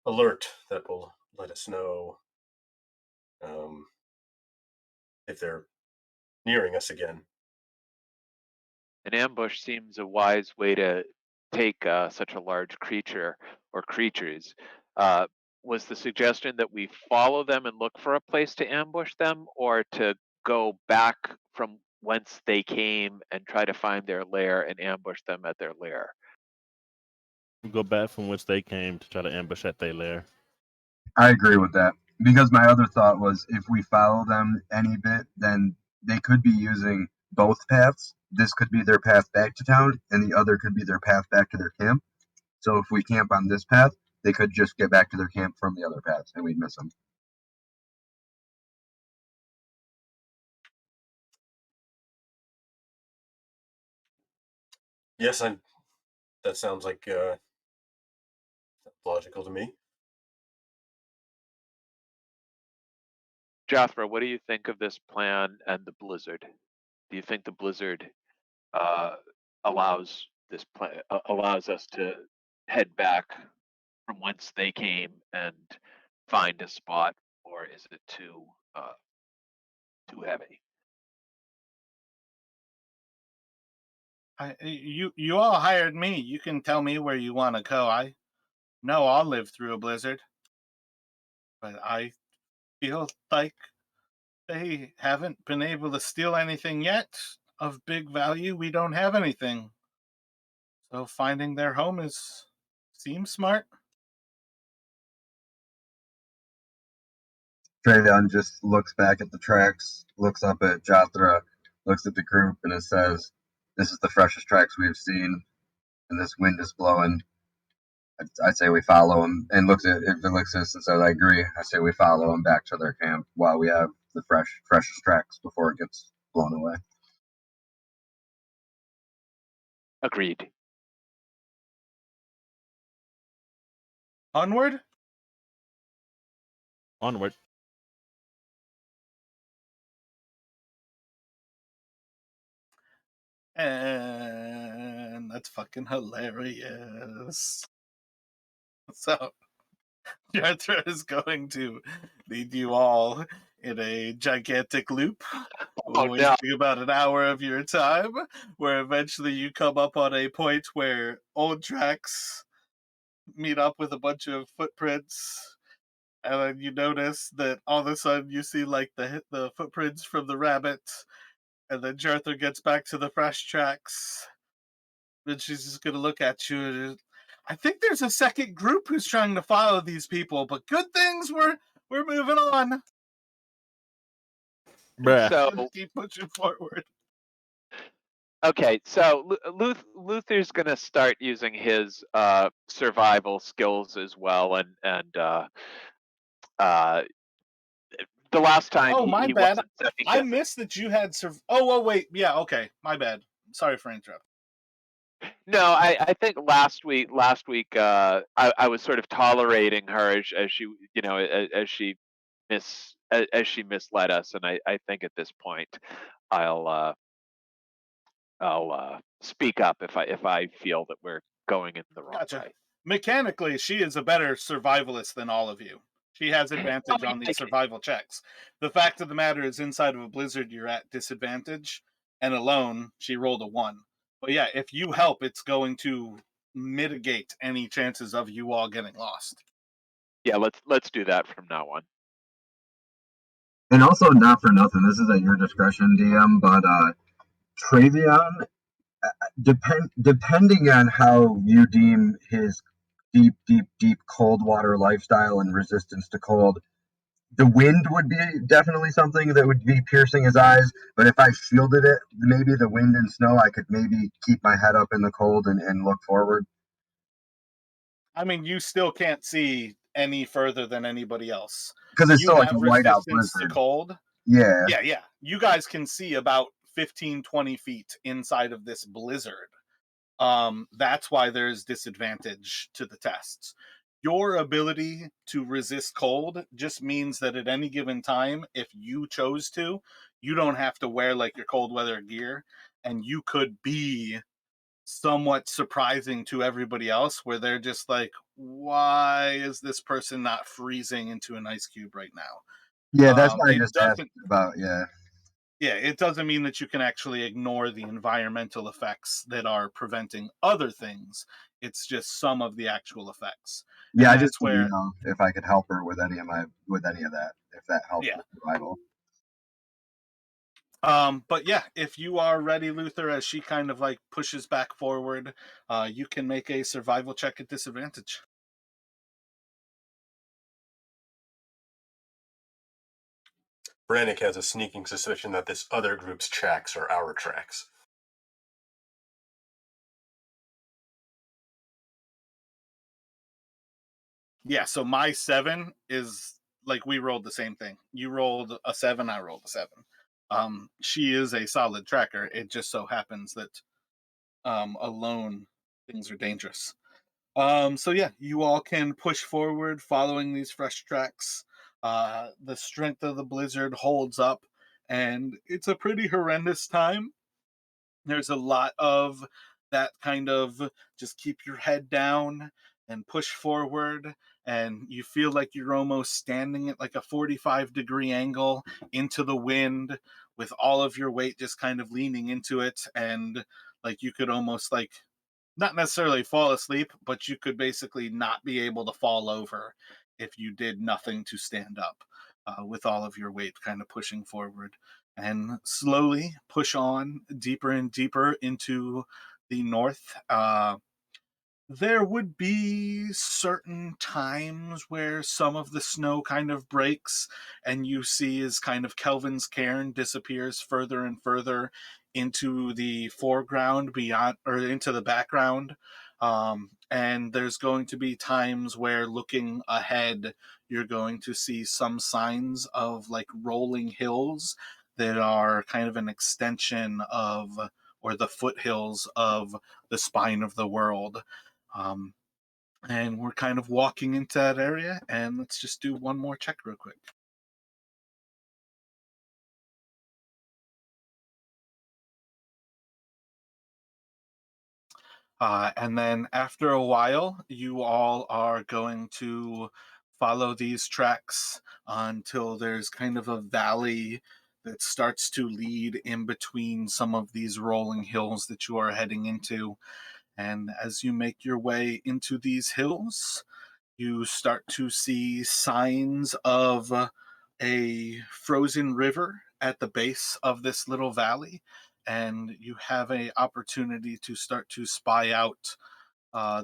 alert that will let us know um, if they're nearing us again. An ambush seems a wise way to take such a large creature or creatures. Uh, was the suggestion that we follow them and look for a place to ambush them, or to go back from whence they came and try to find their lair and ambush them at their lair? We go back from which they came to try to ambush at their lair. I agree with that because my other thought was if we follow them any bit, then they could be using both paths. This could be their path back to town, and the other could be their path back to their camp. So if we camp on this path, they could just get back to their camp from the other path, and we'd miss them. Yes, that sounds like logical to me. Jathra, what do you think of this plan and the blizzard? Do you think the blizzard uh, allows this plan allows us to head back from whence they came and find a spot, or is it too heavy? You all hired me. You can tell me where you want to go. I know I'll live through a blizzard, but I feel like they haven't been able to steal anything yet of big value. We don't have anything, so finding their home seems smart. Travion just looks back at the tracks, looks up at Jothra, looks at the group, and it says, "This is the freshest tracks we've seen, and this wind is blowing. I say we follow him." And looks at Valixsys and says, "I agree. I say we follow him back to their camp while we have the freshest tracks before it gets blown away." Agreed. Onward. Onward. And that's fucking hilarious. So, Yartra is going to lead you all in a gigantic loop, Oh no! wasting about an hour of your time, where eventually you come up on a point where old tracks meet up with a bunch of footprints, and then you notice that all of a sudden you see like the footprints from the rabbit, and then Jartha gets back to the fresh tracks, and she's just gonna look at you and I think there's a second group who's trying to follow these people, but good things we're moving on. Bruh. So Keep pushing forward. okay, so Luther's gonna start using his survival skills as well, and the last time Oh, my he bad. wasn't second I guessing. missed that you had oh wait, yeah, okay, my bad. Sorry for interrupting. No, I think last week I was sort of tolerating her as she as she misled us, and I think at this point I'll uh, I'll speak up if I feel that we're going in the wrong Gotcha. way. Mechanically, she is a better survivalist than all of you. She has Oh, advantage yeah, on these survival checks. The fact of the matter is, inside of a blizzard, you're at disadvantage, and alone, she rolled a 1. But yeah, if you help, it's going to mitigate any chances of you all getting lost. yeah, let's do that from now on. And also, not for nothing, this is at your discretion, DM, but Travion, depending on how you deem his deep, deep, deep cold water lifestyle and resistance to cold, the wind would be definitely something that would be piercing his eyes. But if I shielded it, maybe the wind and snow, I could maybe keep my head up in the cold and look forward. I mean, you still can't see any further than anybody else. Because it's You still like a have whiteout resistance to blizzard. cold. Yeah. Yeah, yeah. You guys can see about 15, 20 feet inside of this blizzard. That's why there's disadvantage to the tests. Your ability to resist cold just means that at any given time, if you chose to, you don't have to wear like your cold weather gear, and you could be somewhat surprising to everybody else where they're just like, why is this person not freezing into an ice cube right now? Yeah, that's why I It just asked doesn't about, yeah. Yeah, it doesn't mean that you can actually ignore the environmental effects that are preventing other things. It's just some of the actual effects. Yeah, And I just that's didn't where, know if I could help her with any of that, if that helped yeah. with survival. But yeah, if you are ready, Luther, as she kind of like pushes back forward, you can make a survival check at disadvantage. Brannick has a sneaking suspicion that this other group's tracks are our tracks. Yeah, so my 7 is like we rolled the same thing. You rolled a 7, I rolled a 7. She is a solid tracker. It just so happens that alone things are dangerous. So yeah, you all can push forward following these fresh tracks. The strength of the blizzard holds up, and it's a pretty horrendous time. There's a lot of that kind of just keep your head down and push forward, and you feel like you're almost standing at like a 45-degree angle into the wind with all of your weight just kind of leaning into it, and like you could almost like not necessarily fall asleep, but you could basically not be able to fall over if you did nothing to stand up, with all of your weight kind of pushing forward, and slowly push on deeper and deeper into the north. There would be certain times where some of the snow kind of breaks, and you see as kind of Kelvin's cairn disappears further and further into the foreground beyond or into the background. And there's going to be times where looking ahead, you're going to see some signs of like rolling hills that are kind of an extension of or the foothills of the spine of the world. um, and we're kind of walking into that area, and let's just do one more check real quick. And then after a while, you all are going to follow these tracks until there's kind of a valley that starts to lead in between some of these rolling hills that you are heading into. And as you make your way into these hills, you start to see signs of a frozen river at the base of this little valley, and you have a opportunity to start to spy out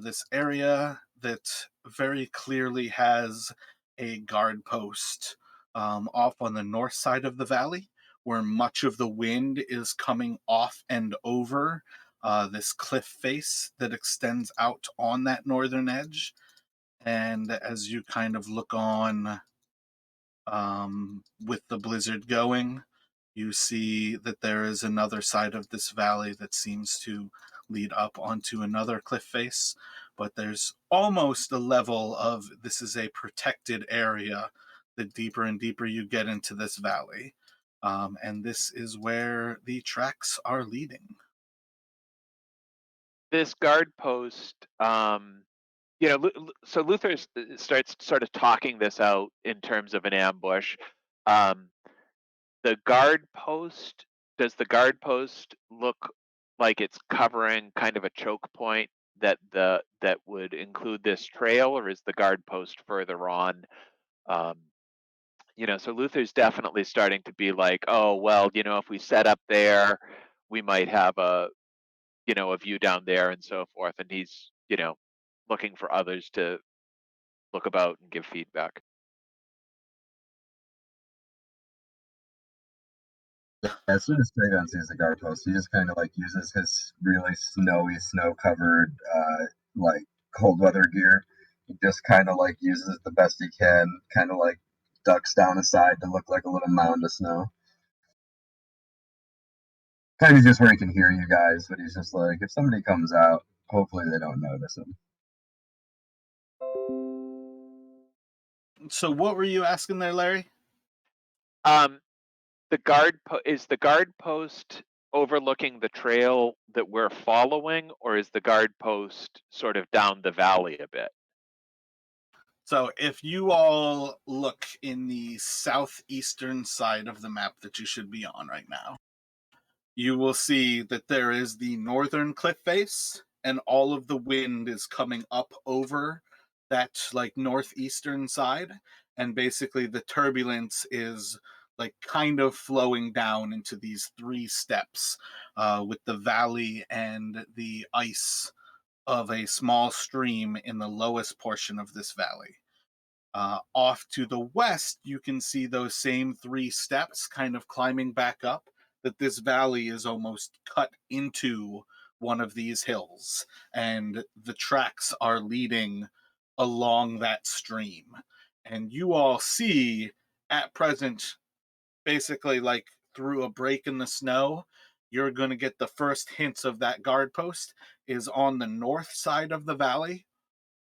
this area that very clearly has a guard post off on the north side of the valley, where much of the wind is coming off and over this cliff face that extends out on that northern edge. And as you kind of look on, with the blizzard going, you see that there is another side of this valley that seems to lead up onto another cliff face, but there's almost a level of this is a protected area the deeper and deeper you get into this valley. And this is where the tracks are leading. This guard post, so Luther starts sort of talking this out in terms of an ambush. The guard post, does the guard post look like it's covering kind of a choke point that would include this trail, or is the guard post further on? So Luther's definitely starting to be like, oh well, if we set up there, we might have a view down there and so forth, and he's looking for others to look about and give feedback. As soon as Trayvon sees the guard post, he just kind of like uses his really snowy, snow-covered, like cold weather gear. He just kind of like uses it the best he can, kind of like ducks down aside to look like a little mound of snow. Kind of just where he can hear you guys, but he's just like, if somebody comes out, hopefully they don't notice him. So what were you asking there, Larry? Is the guard post overlooking the trail that we're following, or is the guard post sort of down the valley a bit? So if you all look in the southeastern side of the map that you should be on right now, you will see that there is the northern cliff face, and all of the wind is coming up over that like northeastern side, and basically the turbulence is like kind of flowing down into these three steps, with the valley and the ice of a small stream in the lowest portion of this valley. Off to the west, you can see those same three steps kind of climbing back up, that this valley is almost cut into one of these hills, and the tracks are leading along that stream. And you all see at present, basically like through a break in the snow, you're going to get the first hints of that guard post is on the north side of the valley,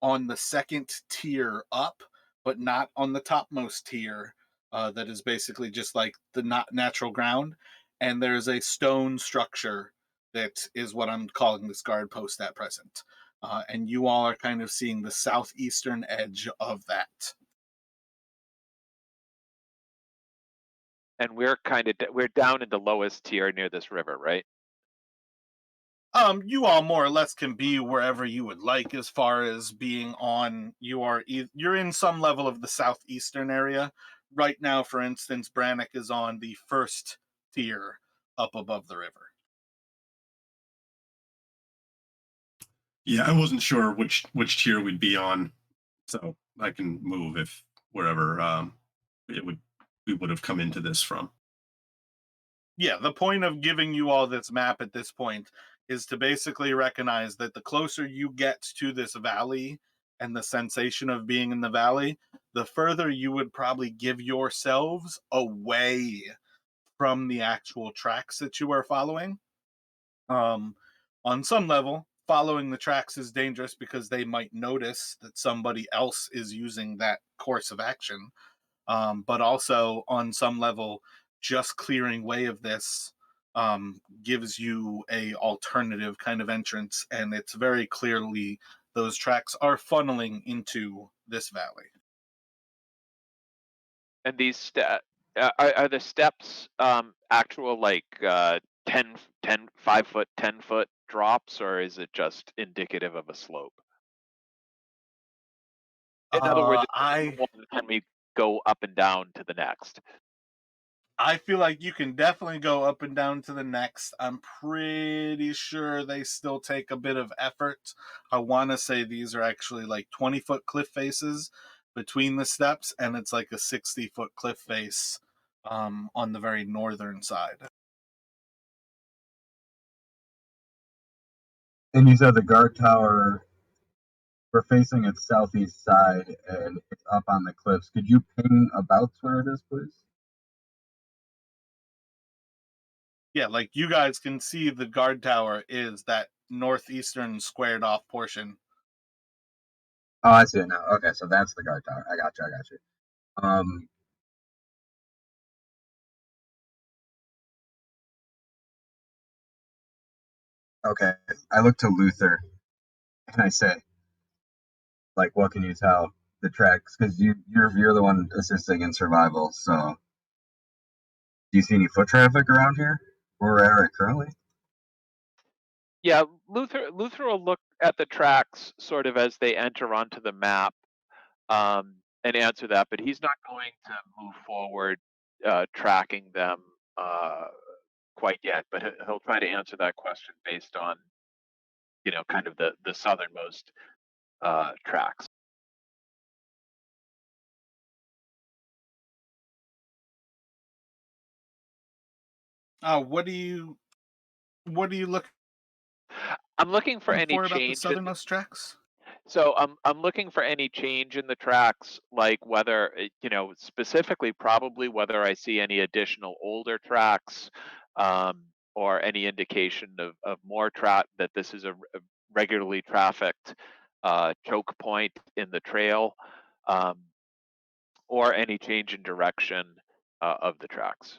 on the second tier up, but not on the topmost tier. That is basically just like the not natural ground. And there's a stone structure that is what I'm calling this guard post at present. And you all are kind of seeing the southeastern edge of that. And we're down in the lowest tier near this river, right? You all more or less can be wherever you would like as far as being on. You're in some level of the southeastern area right now. For instance, Brannick is on the first tier up above the river. Yeah, I wasn't sure which tier we'd be on, so I can move if wherever we would have come into this from. Yeah, the point of giving you all this map at this point is to basically recognize that the closer you get to this valley and the sensation of being in the valley, the further you would probably give yourselves away from the actual tracks that you are following. On some level, following the tracks is dangerous because they might notice that somebody else is using that course of action. But also on some level, just clearing way of this gives you a alternative kind of entrance, and it's very clearly those tracks are funneling into this valley. And these are the steps actual like 5 foot, 10 foot drops, or is it just indicative of a slope? In other words, can we go up and down to the next? I feel like you can definitely go up and down to the next. I'm pretty sure they still take a bit of effort. I want to say these are actually like 20-foot cliff faces between the steps, and it's like a 60-foot cliff face on the very northern side. And you said the guard tower, we're facing its southeast side and it's up on the cliffs. Could you ping about where it is, please? Yeah, like you guys can see the guard tower is that northeastern squared off portion. Oh, I see it now. Okay, so that's the guard tower. I got you. Okay, I look to Luther and I say, like, what can you tell the tracks? Because you're the one assisting in survival. So, do you see any foot traffic around here where we're at currently? Yeah, Luther will look at the tracks sort of as they enter onto the map, and answer that, but he's not going to move forward tracking them quite yet. But he'll try to answer that question based on, kind of the southernmost tracks. What do you look I'm looking for any for about the change in southernmost tracks? So I'm looking for any change in the tracks, like whether, specifically probably whether I see any additional older tracks, or any indication of more that this is a regularly trafficked choke point in the trail, um, or any change in direction of the tracks.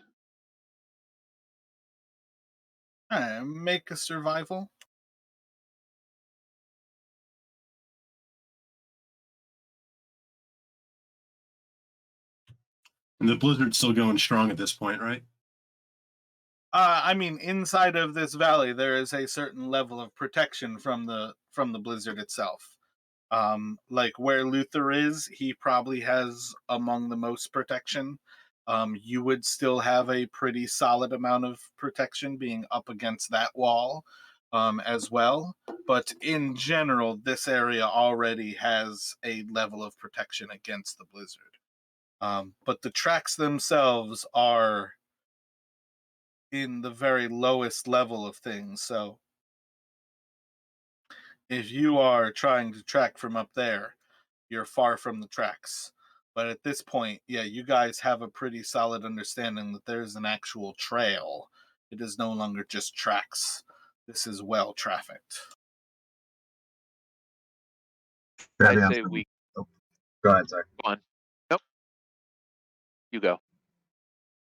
Make a survival. And the blizzard's still going strong at this point, right? I mean, inside of this valley, there is a certain level of protection from the blizzard itself. Like where Luther is, he probably has among the most protection. You would still have a pretty solid amount of protection being up against that wall, as well. But in general, this area already has a level of protection against the blizzard. But the tracks themselves are in the very lowest level of things. So if you are trying to track from up there, you're far from the tracks. But at this point, yeah, you guys have a pretty solid understanding that there's an actual trail. It is no longer just tracks. This is well trafficked. I'd say we Oh, go ahead, sorry. go on. Nope, you go.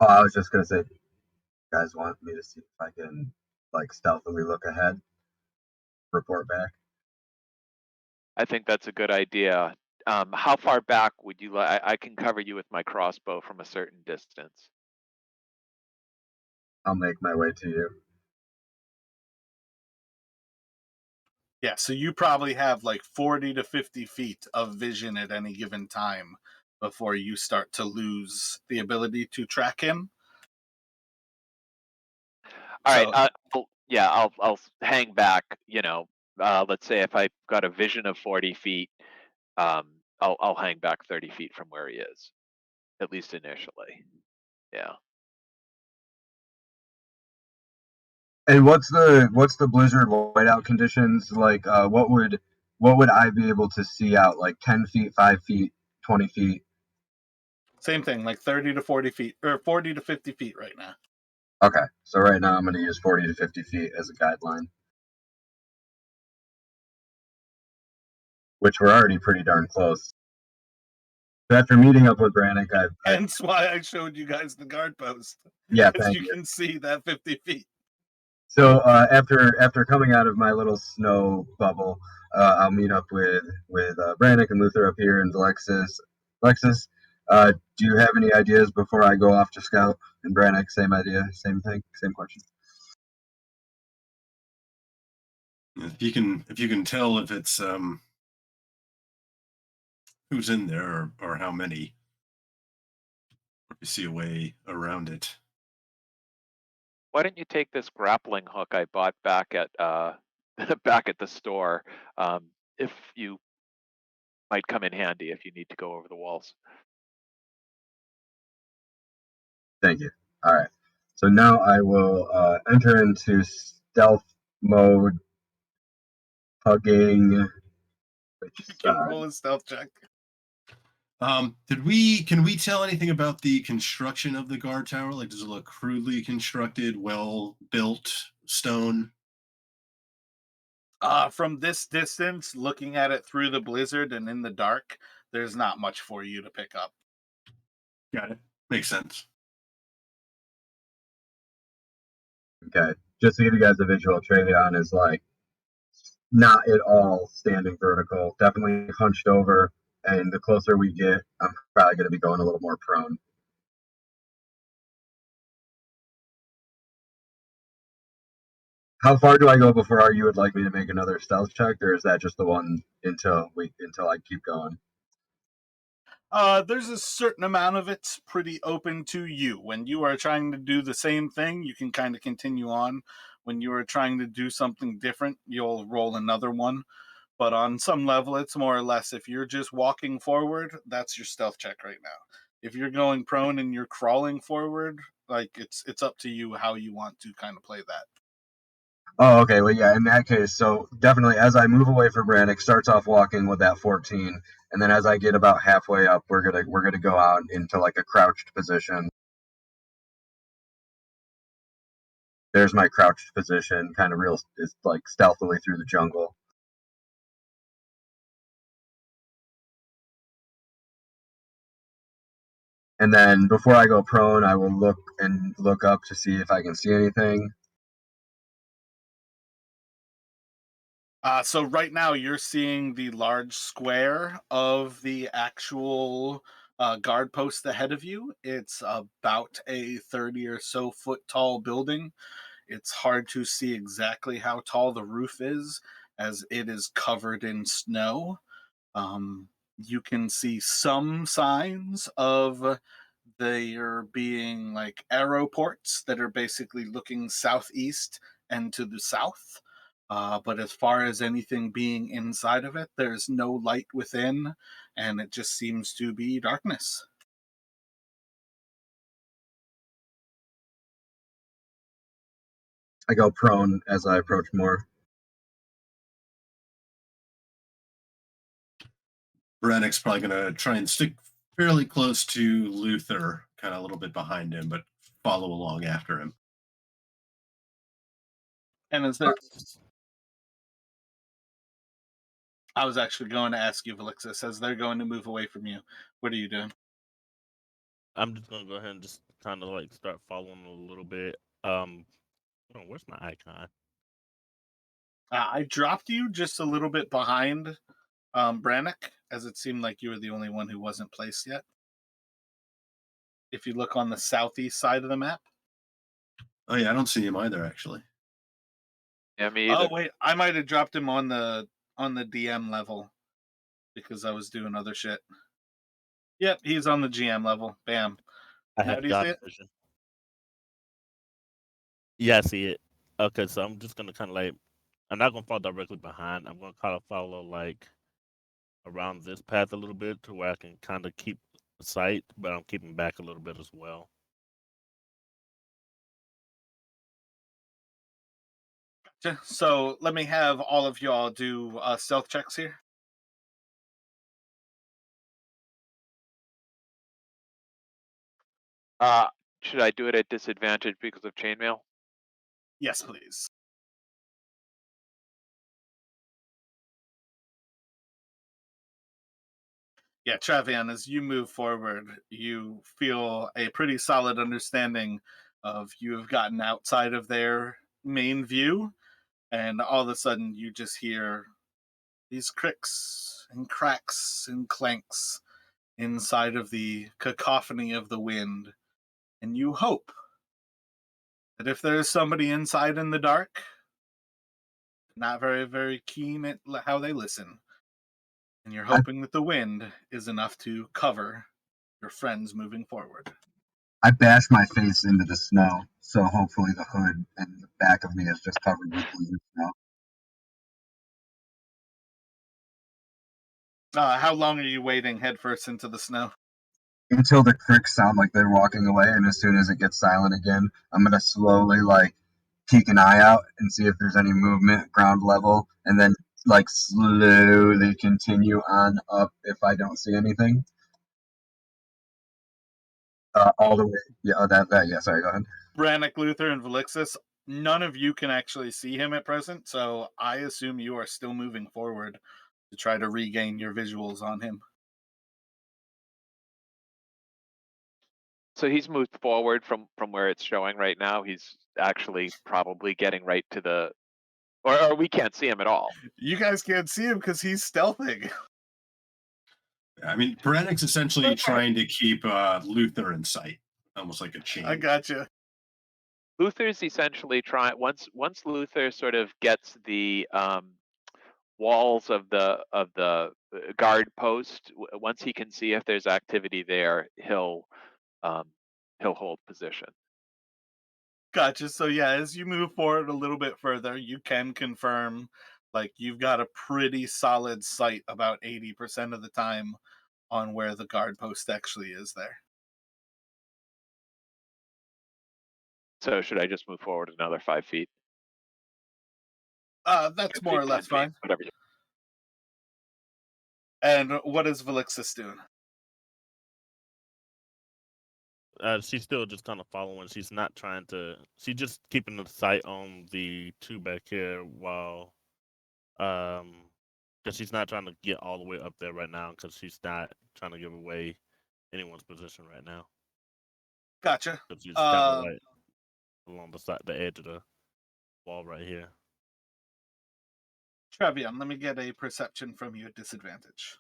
Oh, I was just gonna say, you guys want me to see if I can like stealthily look ahead, report back. I think that's a good idea. How far back would you like? I can cover you with my crossbow from a certain distance. I'll make my way to you. Yeah, so you probably have like 40 to 50 feet of vision at any given time before you start to lose the ability to track him. All right. So I'll hang back. Let's say if I got a vision of 40 feet, I'll hang back 30 feet from where he is, at least initially. Yeah. And what's the blizzard whiteout conditions like? What would I be able to see out? Like 10 feet, 5 feet, 20 feet? same thing, like 30 to 40 feet, or 40 to 50 feet right now. Okay, so right now I'm going to use 40 to 50 feet as a guideline, which we're already pretty darn close. So after meeting up with Brannick, Hence why I showed you guys the guard post. Yeah, Because thank you you. can see that 50 feet. So after coming out of my little snow bubble, I'll meet up with Brannick and Luther up here in Valixsys. Alexis, do you have any ideas before I go off to scout? And Brannick, same idea, same thing, same question. If you can tell if it's who's in there or how many, or you see a way around it. Why don't you take this grappling hook I bought back at back at the store? If you might come in handy if you need to go over the walls. Thank you. All right. So now I will enter into stealth mode, hugging. Which You can roll a stealth check. Can we tell anything about the construction of the guard tower? Like, does it look crudely constructed, well built stone? From this distance, looking at it through the blizzard and in the dark, there's not much for you to pick up. Got it. Makes sense. Okay, just to give you guys a visual, Travion is like not at all standing vertical, definitely hunched over. And the closer we get, I'm probably going to be going a little more prone. How far do I go before you would like me to make another stealth check, or is that just the one until I keep going? There's a certain amount of it's pretty open to you. When you are trying to do the same thing, you can kind of continue on. When you are trying to do something different, you'll roll another one. But on some level, it's more or less if you're just walking forward, that's your stealth check right now. If you're going prone and you're crawling forward, like it's up to you how you want to kind of play that. Oh, okay. Well, yeah. In that case, so definitely, as I move away from Brannick, starts off walking with that 14, and then as I get about halfway up, we're gonna go out into like a crouched position. There's my crouched position, kind of real, it's like stealthily through the jungle. And then before I go prone, I will look up to see if I can see anything. So right now you're seeing the large square of the actual guard post ahead of you. It's about a 30 or so foot tall building. It's hard to see exactly how tall the roof is as it is covered in snow. You can see some signs of there being like arrow ports that are basically looking southeast and to the south. But as far as anything being inside of it, there's no light within, and it just seems to be darkness. I go prone as I approach more. Brannick's probably going to try and stick fairly close to Luther, kind of a little bit behind him, but follow along after him. And is there? I was actually going to ask you, Valixsys, as they're going to move away from you. What are you doing? I'm just gonna go ahead and just kind of like start following a little bit. Hold on, where's my icon? I dropped you just a little bit behind Brannick, as it seemed like you were the only one who wasn't placed yet. If you look on the southeast side of the map. Oh yeah, I don't see him either, actually. Yeah, me Oh either. wait, I might have dropped him on the DM level because I was doing other shit. Yep, he's on the GM level. Bam. I Now have do you see God it? vision. Yeah, I see it. Okay, so I'm just gonna kind of like, I'm not gonna fall directly behind. I'm gonna kind of follow like around this path a little bit to where I can kind of keep sight, but I'm keeping back a little bit as well. So let me have all of y'all do stealth checks here. Should I do it at disadvantage because of chainmail? Yes, please. Yeah, Travian, as you move forward, you feel a pretty solid understanding of you have gotten outside of their main view, and all of a sudden you just hear these cricks and cracks and clanks inside of the cacophony of the wind. And you hope that if there's somebody inside in the dark, not very, very keen at how they listen, and you're I, hoping that the wind is enough to cover your friends moving forward. I bash my face into the snow, so hopefully the hood and the back of me is just covered with blizzard snow. How long are you wading headfirst into the snow? Until the cricks sound like they're walking away, and as soon as it gets silent again, I'm gonna slowly like peek an eye out and see if there's any movement ground level, and then like slowly continue on up if I don't see anything. All the way, yeah, that, yeah. Sorry, go ahead. Brannick, Luther, and Valixsys, none of you can actually see him at present, so I assume you are still moving forward to try to regain your visuals on him. So he's moved forward from where it's showing right now. He's actually probably getting right to the, or we can't see him at all. You guys can't see him because he's stealthing. I mean, Braddock's essentially trying to keep Luther in sight, almost like a chain. I gotcha. Luther's essentially trying, once Luther sort of gets the walls of the guard post, once he can see if there's activity there, he'll hold position. Gotcha. So yeah, as you move forward a little bit further, you can confirm like you've got a pretty solid sight about 80% of the time on where the guard post actually is there. So should I just move forward another 5 feet? That's 10 more feet, or less 10 feet, fine. whatever. And what is Valixsys doing? She's still just kind of following. She's not trying to. She's just keeping the sight on the two back here while, because she's not trying to get all the way up there right now. Because she's not trying to give away anyone's position right now. Gotcha. Because she's kind of right along the side, the edge of the wall right here. Trevion, let me get a perception from you at disadvantage.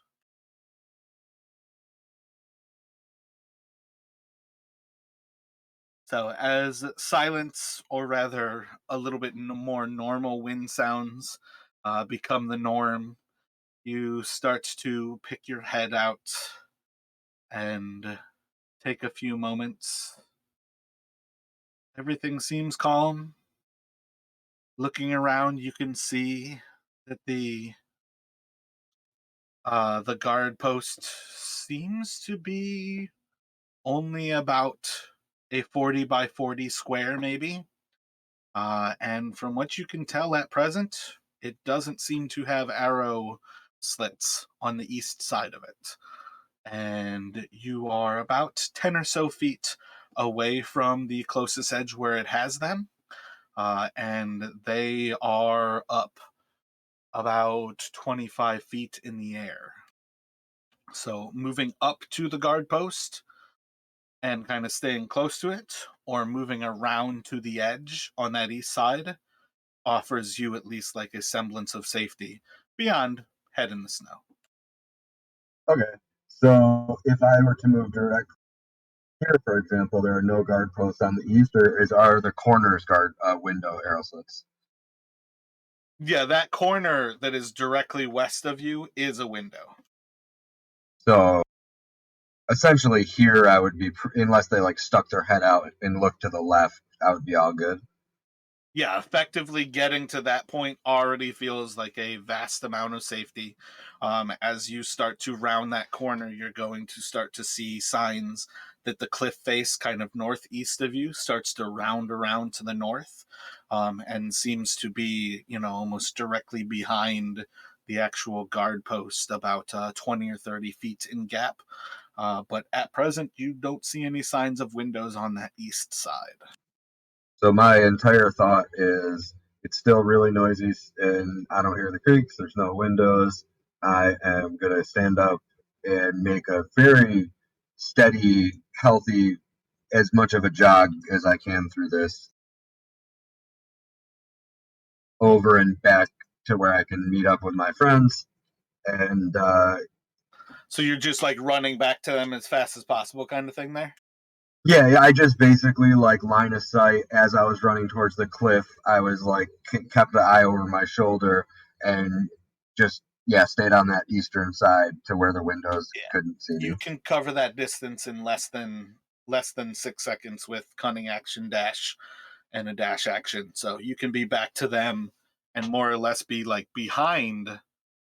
So as silence, or rather a little bit more normal wind sounds become the norm, you start to pick your head out and take a few moments. Everything seems calm. Looking around, you can see that the guard post seems to be only about a 40 by 40 square, maybe. And from what you can tell at present, it doesn't seem to have arrow slits on the east side of it. And you are about 10 or so feet away from the closest edge where it has them. And they are up about 25 feet in the air. So moving up to the guard post and kind of staying close to it, or moving around to the edge on that east side, offers you at least like a semblance of safety beyond head in the snow. Okay, so if I were to move direct here, for example, there are no guard posts on the east, or are the corners guard window arrow slits? Yeah, that corner that is directly west of you is a window. So essentially here I would be, unless they like stuck their head out and looked to the left, I would be all good. Yeah, effectively getting to that point already feels like a vast amount of safety. As you start to round that corner, you're going to start to see signs that the cliff face kind of northeast of you starts to round around to the north, and seems to be, almost directly behind the actual guard post, about 20 or 30 feet in gap. But at present, you don't see any signs of windows on that east side. So my entire thought is it's still really noisy and I don't hear the creaks, there's no windows. I am going to stand up and make a very steady, healthy, as much of a jog as I can through this, over and back to where I can meet up with my friends. And So you're just like running back to them as fast as possible kind of thing there? yeah, I just basically like line of sight as I was running towards the cliff. I was like kept the eye over my shoulder and just stayed on that eastern side to where the windows couldn't see me. You can cover that distance in less than 6 seconds with cunning action dash and a dash action. So you can be back to them and more or less be like behind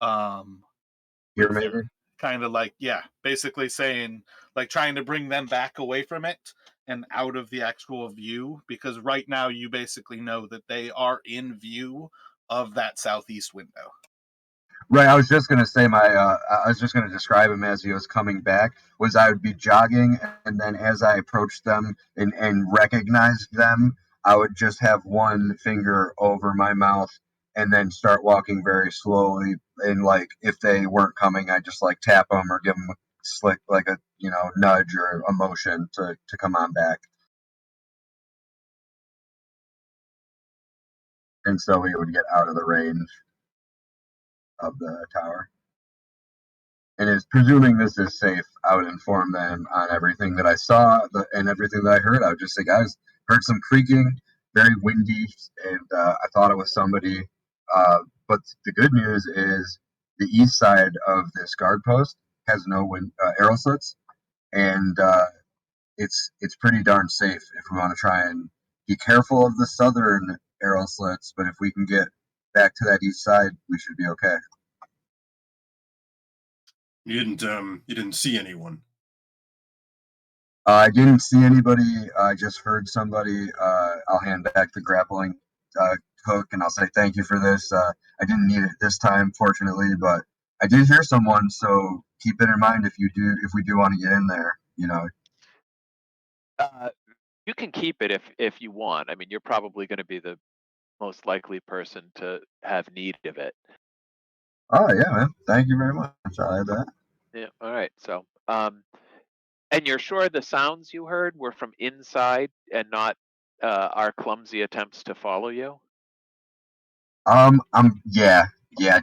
Here maybe? kind of like, basically saying like trying to bring them back away from it and out of the actual view, because right now you basically know that they are in view of that southeast window. Right, I was just gonna say I was just gonna describe him as he was coming back. Was I would be jogging, and then as I approached them and recognized them, I would just have one finger over my mouth and then start walking very slowly. And like if they weren't coming, I just like tap them or give them a slick like a nudge or a motion to come on back. And so we would get out of the range of the tower. And is presuming this is safe, I would inform them on everything that I saw and everything that I heard. I would just say, guys, heard some creaking, very windy, and I thought it was somebody. But the good news is the east side of this guard post has no arrow slits, and it's pretty darn safe if we want to try and be careful of the southern arrow slits. But if we can get back to that east side, we should be okay. You didn't see anyone. I didn't see anybody. I just heard somebody. I'll hand back the grappling hook and I'll say thank you for this. I didn't need it this time, fortunately, but I did hear someone. So keep it in mind if we do want to get in there. You can keep it if you want. I mean, you're probably going to be the most likely person to have need of it. Oh yeah, man. Thank you very much. I had that. Yeah. All right. So, and you're sure the sounds you heard were from inside and not our clumsy attempts to follow you? Yeah,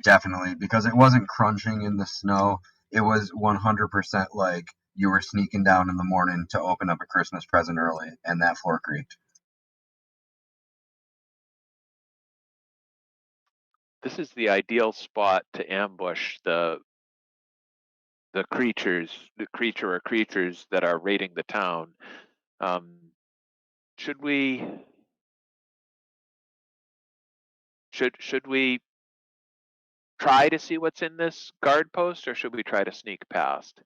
definitely because it wasn't crunching in the snow. It was 100% like you were sneaking down in the morning to open up a Christmas present early, and that floor creaked. This is the ideal spot to ambush the creature or creatures that are raiding the town. Should we try to see what's in this guard post, or should we try to sneak past?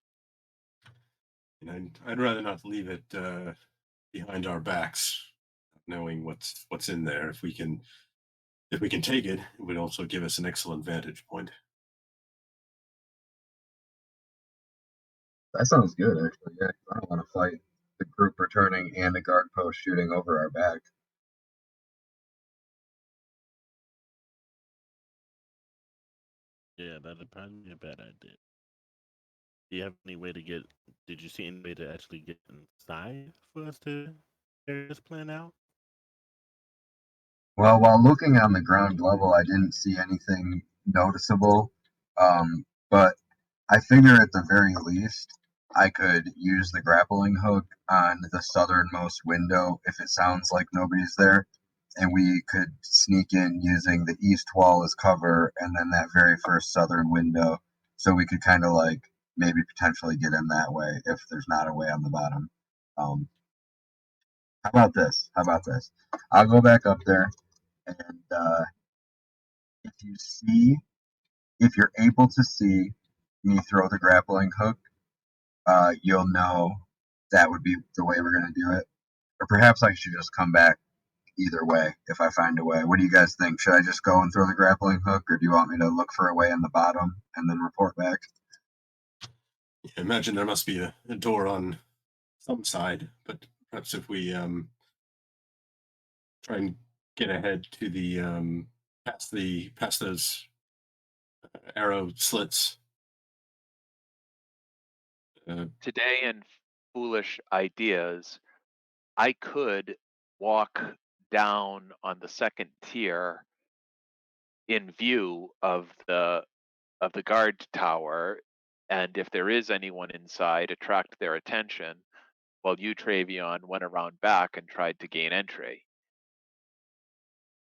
And I'd rather not leave it behind our backs, knowing what's in there. If we can take it, it would also give us an excellent vantage point. That sounds good, actually. Yeah, I don't want to fight the group returning and a guard post shooting over our back. Yeah, that'd probably be a bad idea. Do you have any way to get? Did you see any way to actually get inside for us to carry this plan out? Well, while looking on the ground level, I didn't see anything noticeable. But I figure at the very least, I could use the grappling hook on the southernmost window if it sounds like nobody's there. And we could sneak in using the east wall as cover and then that very first southern window. So we could kind of like maybe potentially get in that way if there's not a way on the bottom. Um, how about this? How about this? I'll go back up there and if you see, if you're able to see me throw the grappling hook, you'll know that would be the way we're going to do it. Or perhaps I should just come back either way if I find a way. What do you guys think? Should I just go and throw the grappling hook, or do you want me to look for a way on the bottom and then report back? I imagine there must be a door on some side, but perhaps if we try and get ahead to the past those arrow slits. Today in foolish ideas, I could walk down on the second tier in view of the guard tower, and if there is anyone inside, attract their attention, while you, Travion, went around back and tried to gain entry.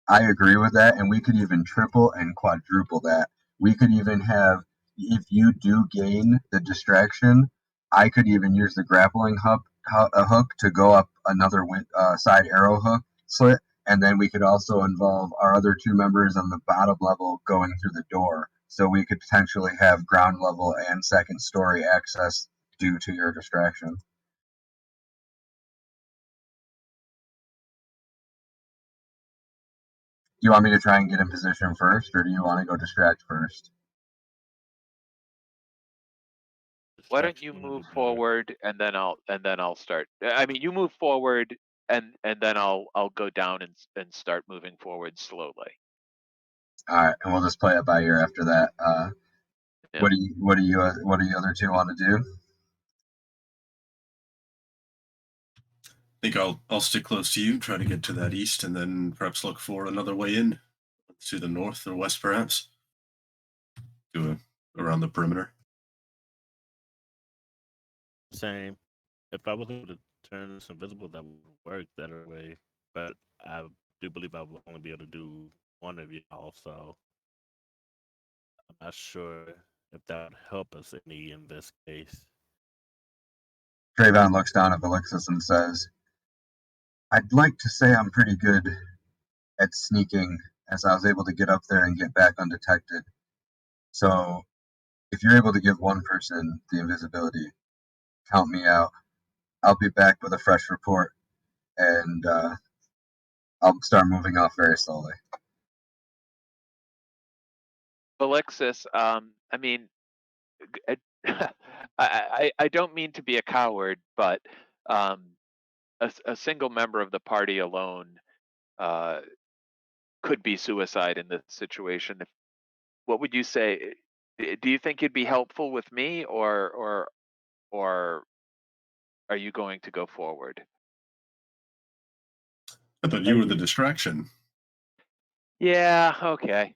I agree with that, and we could even triple and quadruple that. We could even have, if you do gain the distraction, I could even use the grappling hook to go up another side arrow hook slit, and then we could also involve our other two members on the bottom level going through the door. So we could potentially have ground level and second story access due to your distraction. Do you want me to try and get in position first, or do you want to go distract first? Why don't you move forward and then I'll start. I mean, you move forward and then I'll go down and start moving forward slowly. All right, and we'll just play it by ear after that. Yeah. What do you other two want to do? I think I'll stick close to you, try to get to that east, and then perhaps look for another way in to the north or west, perhaps, around the perimeter. Same. If I was able to turn this invisible, that would work better way. But I do believe I will only be able to do one of y'all, so I'm not sure if that would help us any in this case. Trayvon looks down at Valixsys and says, "I'd like to say I'm pretty good at sneaking, as I was able to get up there and get back undetected. So if you're able to give one person the invisibility, count me out. I'll be back with a fresh report, and I'll start moving off very slowly." Valixsys, I mean, I don't mean to be a coward, but a single member of the party alone could be suicide in this situation. What would you say? Do you think you'd be helpful with me, or are you going to go forward? I thought you were the distraction. Yeah. Okay.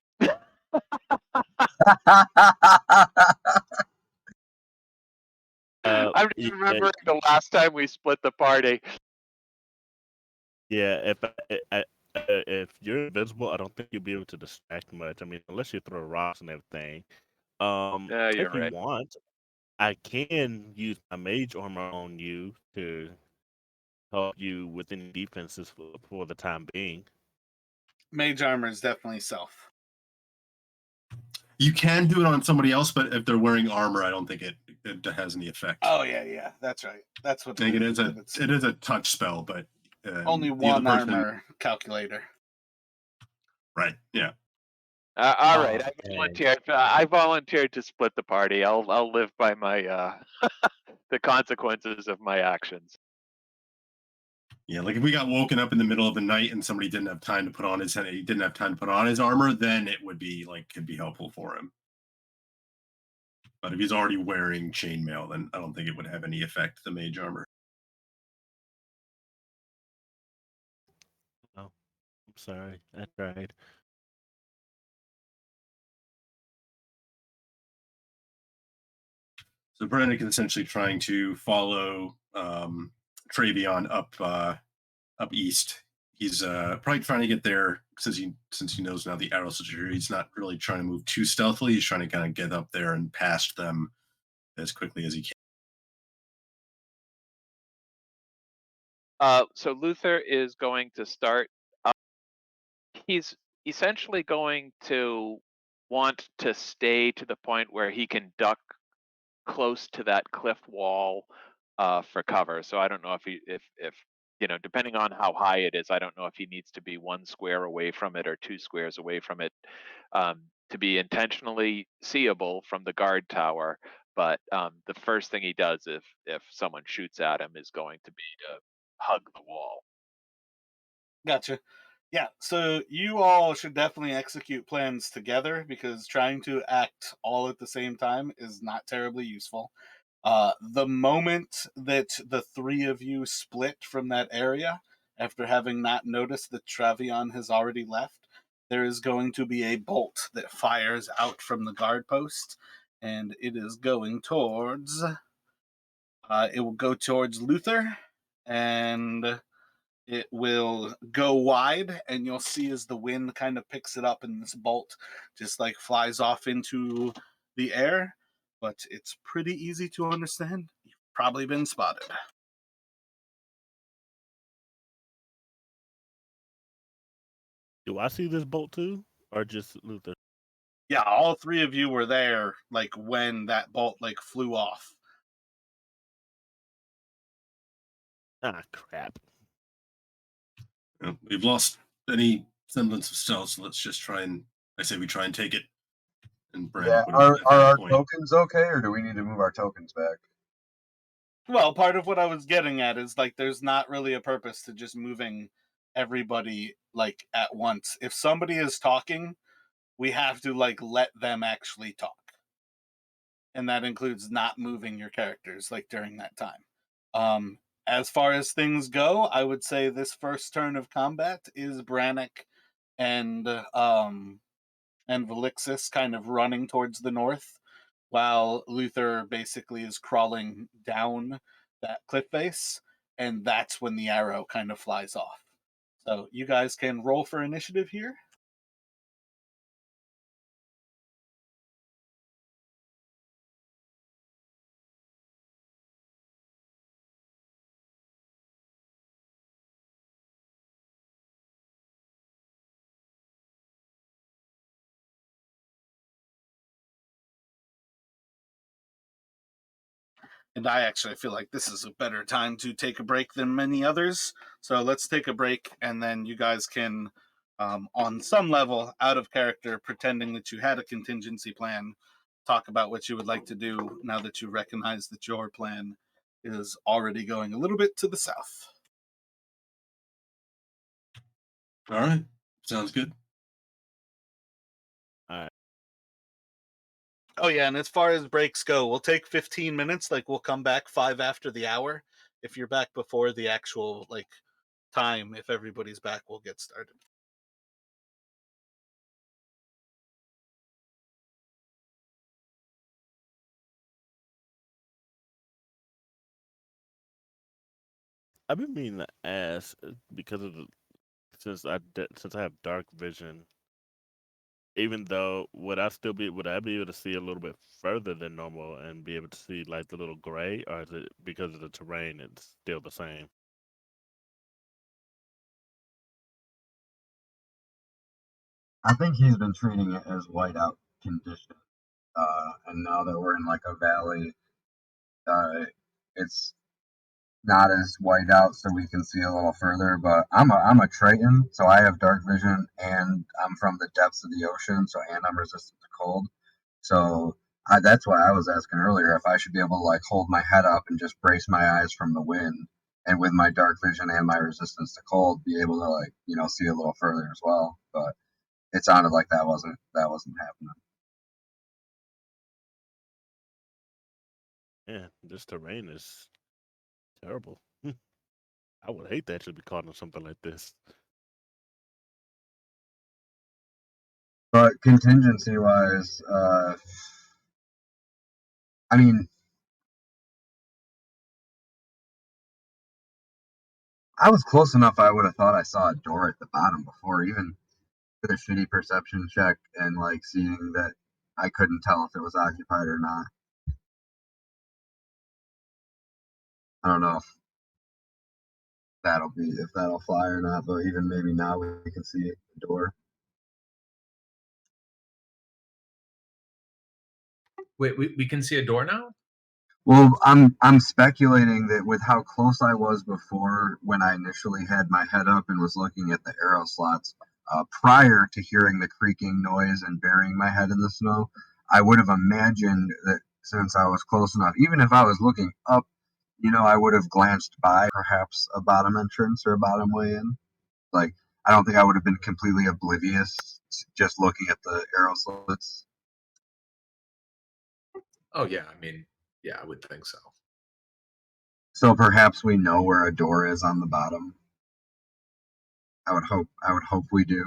I'm just remembering the last time we split the party. Yeah, if you're invisible, I don't think you'll be able to distract much. I mean, unless you throw rocks and everything. Yeah, you're If you right. want, I can use my mage armor on you to help you with any defenses for the time being. Mage armor is definitely self. You can do it on somebody else, but if they're wearing armor, I don't think it has any effect. Oh yeah, that's right. That's what I think it is a touch spell, but only one armor calculator. Right. Yeah. All right. I volunteered to split the party. I'll live by my the consequences of my actions. Yeah, like if we got woken up in the middle of the night and somebody didn't have time to put on his armor, then it would be could be helpful for him. But if he's already wearing chainmail, then I don't think it would have any effect, the mage armor. Oh, I'm sorry. I tried. So Brennick is essentially trying to follow Travion up east. He's probably trying to get there since he knows now the arrows are here. He's not really trying to move too stealthily. He's trying to kind of get up there and past them as quickly as he can. So Luther is going to start. He's essentially going to want to stay to the point where he can duck close to that cliff wall for cover. So I don't know if depending on how high it is, I don't know if he needs to be 1 square away from it or 2 squares away from it to be intentionally seeable from the guard tower. But the first thing he does if someone shoots at him is going to be to hug the wall. Gotcha. Yeah, so you all should definitely execute plans together because trying to act all at the same time is not terribly useful. The moment that the three of you split from that area, after having not noticed that Travion has already left, there is going to be a bolt that fires out from the guard post, and it is going towards. It will go towards Luther, and it will go wide, and you'll see as the wind kind of picks it up, and this bolt just flies off into the air. But it's pretty easy to understand. You've probably been spotted. Do I see this bolt too, or just Luther? Yeah, all three of you were there, when that bolt flew off. Ah, crap. We've lost any semblance of stealth, so let's just try and take it. And Brandon Yeah, would are at that our point. tokens okay, or do we need to move our tokens back? Well, part of what I was getting at is like there's not really a purpose to just moving everybody like at once. If somebody is talking, we have to like let them actually talk. And that includes not moving your characters like during that time. As far as things go, I would say this first turn of combat is Brannick and Valixsys kind of running towards the north, while Luther basically is crawling down that cliff face, and that's when the arrow kind of flies off. So you guys can roll for initiative here. And I actually feel like this is a better time to take a break than many others. So let's take a break, and then you guys can, on some level, out of character, pretending that you had a contingency plan, talk about what you would like to do now that you recognize that your plan is already going a little bit to the south. All right. Sounds good. All right. Oh yeah, and as far as breaks go, we'll take 15 minutes. Like we'll come back 5 after the hour. If you're back before the actual like time, if everybody's back, we'll get started. I've been meaning to ask because of since I have dark vision. Even though would I be able to see a little bit further than normal and be able to see like the little gray, or is it because of the terrain it's still the same? I think he's been treating it as whiteout condition. And now that we're in like a valley, it's not as white out, so we can see a little further. But I'm a Triton, so I have dark vision, and I'm from the depths of the ocean, and I'm resistant to cold. So that's why I was asking earlier if I should be able to like hold my head up and just brace my eyes from the wind, and with my dark vision and my resistance to cold, be able to like see a little further as well. But it sounded like that wasn't happening. Yeah, this terrain is terrible. I would hate to actually be caught in something like this. But contingency wise, I mean, I was close enough. I would have thought I saw a door at the bottom before, even with a shitty perception check and like seeing that I couldn't tell if it was occupied or not. I don't know if that'll fly or not, but even maybe now we can see the door. Wait, we can see a door now? Well, I'm speculating that with how close I was before when I initially had my head up and was looking at the arrow slots, prior to hearing the creaking noise and burying my head in the snow, I would have imagined that since I was close enough, even if I was looking up, I would have glanced by perhaps a bottom entrance or a bottom way in. Like, I don't think I would have been completely oblivious just looking at the arrow slits. Oh yeah, I mean, yeah, I would think so. So perhaps we know where a door is on the bottom. I would hope we do.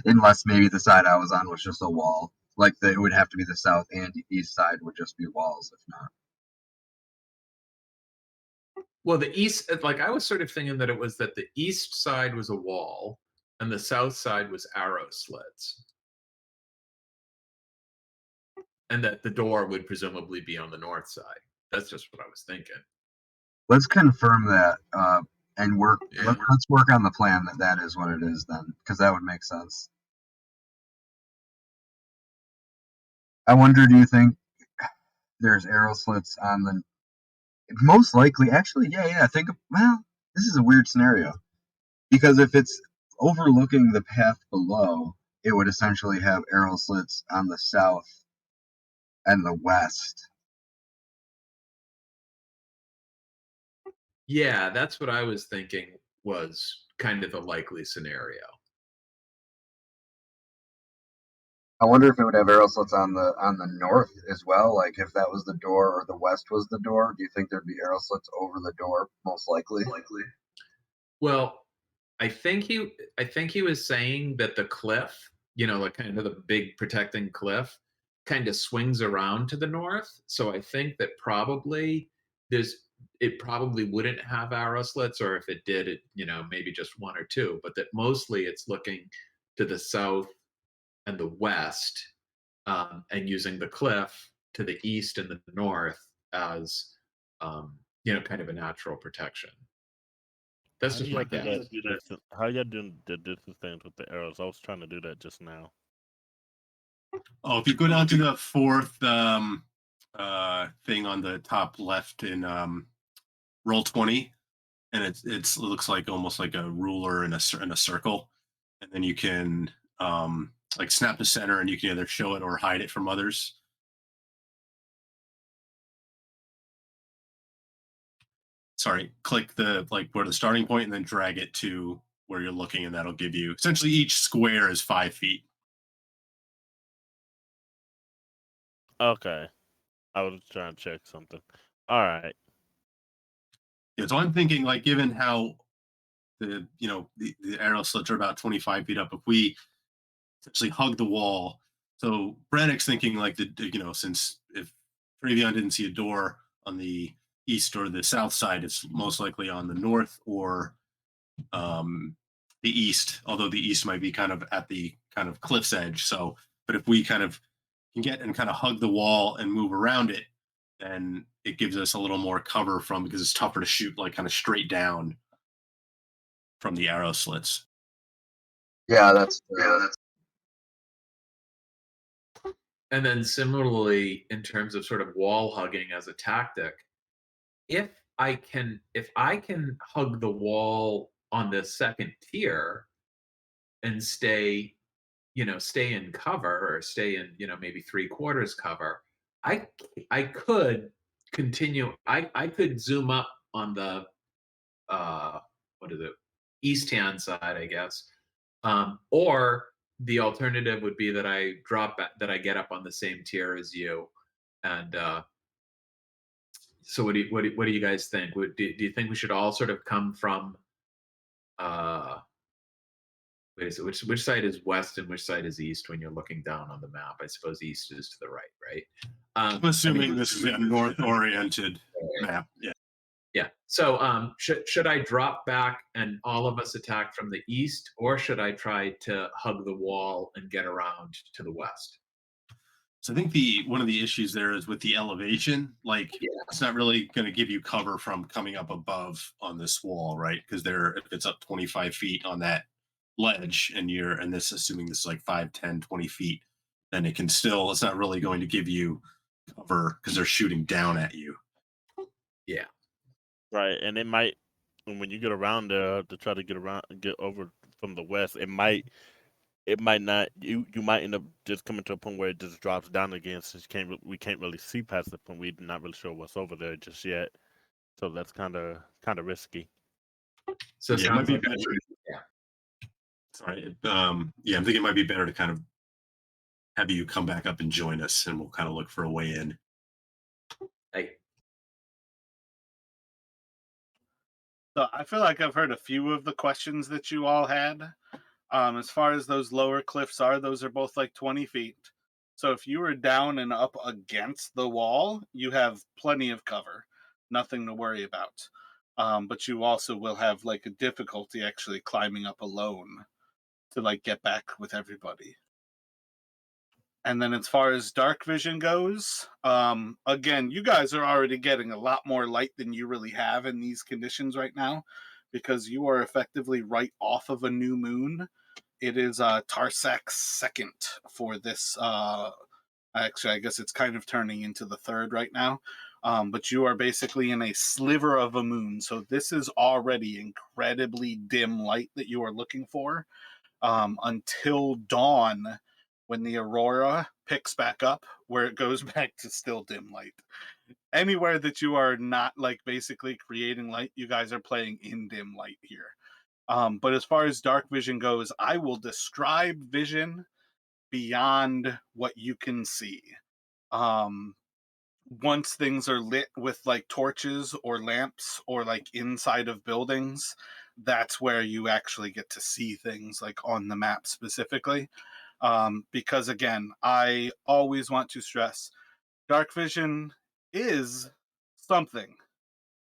Unless maybe the side I was on was just a wall. Like it would have to be the south and east side would just be walls, if not. Well, the east, like I was sort of thinking that it was that the east side was a wall and the south side was arrow slits. And that the door would presumably be on the north side. That's just what I was thinking. Let's confirm that and work. Yeah. Let's work on the plan that is what it is then, because that would make sense. I wonder, do you think there's arrow slits on the most likely? Actually, yeah. Well, this is a weird scenario because if it's overlooking the path below, it would essentially have arrow slits on the south and the west. Yeah, that's what I was thinking was kind of the likely scenario. I wonder if it would have arrow slits on the north as well. Like if that was the door or the west was the door. Do you think there'd be arrow slits over the door? Most likely. Well, I think he was saying that the cliff, like kind of the big protecting cliff, kind of swings around to the north. So I think that it probably wouldn't have arrow slits, or if it did, it maybe just one or two, but that mostly it's looking to the south and the west, and using the cliff to the east and the north as kind of a natural protection. That's How do just my y'all do guess. that? How y'all doing the distance things with the arrows? I was trying to do that just now. Oh, if you go down to the fourth thing on the top left in roll 20, and it looks like almost like a ruler in a circle, and then you can like snap the center, and you can either show it or hide it from others. Sorry, click the where the starting point, and then drag it to where you're looking, and that'll give you essentially each square is 5 feet. Okay. I was trying to check something. All right. Yeah, so I'm thinking, like, given how the arrow slits are about 25 feet up, if we essentially hug the wall. So Brannick's thinking like since if Travion didn't see a door on the east or the south side, it's most likely on the north or the east, although the east might be kind of at the kind of cliff's edge. So, but if we kind of can get and kind of hug the wall and move around it, then it gives us a little more cover from, because it's tougher to shoot like kind of straight down from the arrow slits. Yeah, that's And then similarly, in terms of sort of wall hugging as a tactic, if I can hug the wall on the second tier and stay in cover, or stay in, maybe 3/4 cover, I could continue. I could zoom up on the what is it, east hand side, I guess. Or the alternative would be that I get up on the same tier as you. And so what do you guys think? Do you think we should all sort of come from uh wait a second, which side is west and which side is east when you're looking down on the map? I suppose east is to the right? I'm assuming this is a north-oriented map. Yeah. Yeah. So should I drop back and all of us attack from the east, or should I try to hug the wall and get around to the west? So I think one of the issues there is with the elevation. Like, it's not really going to give you cover from coming up above on this wall, right? Because if it's up 25 feet on that ledge, and this, assuming this is like 5, 10, 20 feet, then it's not really going to give you cover because they're shooting down at you. Yeah. Right, and it might, when you get around there to try to get over from the west, it might not. You might end up just coming to a point where it just drops down again, since we can't really see past the point. We're not really sure what's over there just yet, so that's kind of risky. So yeah, it might be like, better. yeah. Sorry. I'm thinking it might be better to kind of have you come back up and join us, and we'll kind of look for a way in. So I feel like I've heard a few of the questions that you all had. As far as those lower cliffs are, those are both like 20 feet. So if you were down and up against the wall, you have plenty of cover. Nothing to worry about. But you also will have like a difficulty actually climbing up alone to like get back with everybody. And then as far as dark vision goes, again, you guys are already getting a lot more light than you really have in these conditions right now, because you are effectively right off of a new moon. It is Tarsak's second for this. Actually, I guess it's kind of turning into the third right now. But you are basically in a sliver of a moon. So this is already incredibly dim light that you are looking for, until dawn, when the aurora picks back up, where it goes back to still dim light. Anywhere that you are not like basically creating light, you guys are playing in dim light here. But as far as dark vision goes, I will describe vision beyond what you can see. Um, Once things are lit with like torches or lamps or like inside of buildings, that's where you actually get to see things like on the map specifically. Because again, I always want to stress dark vision is something,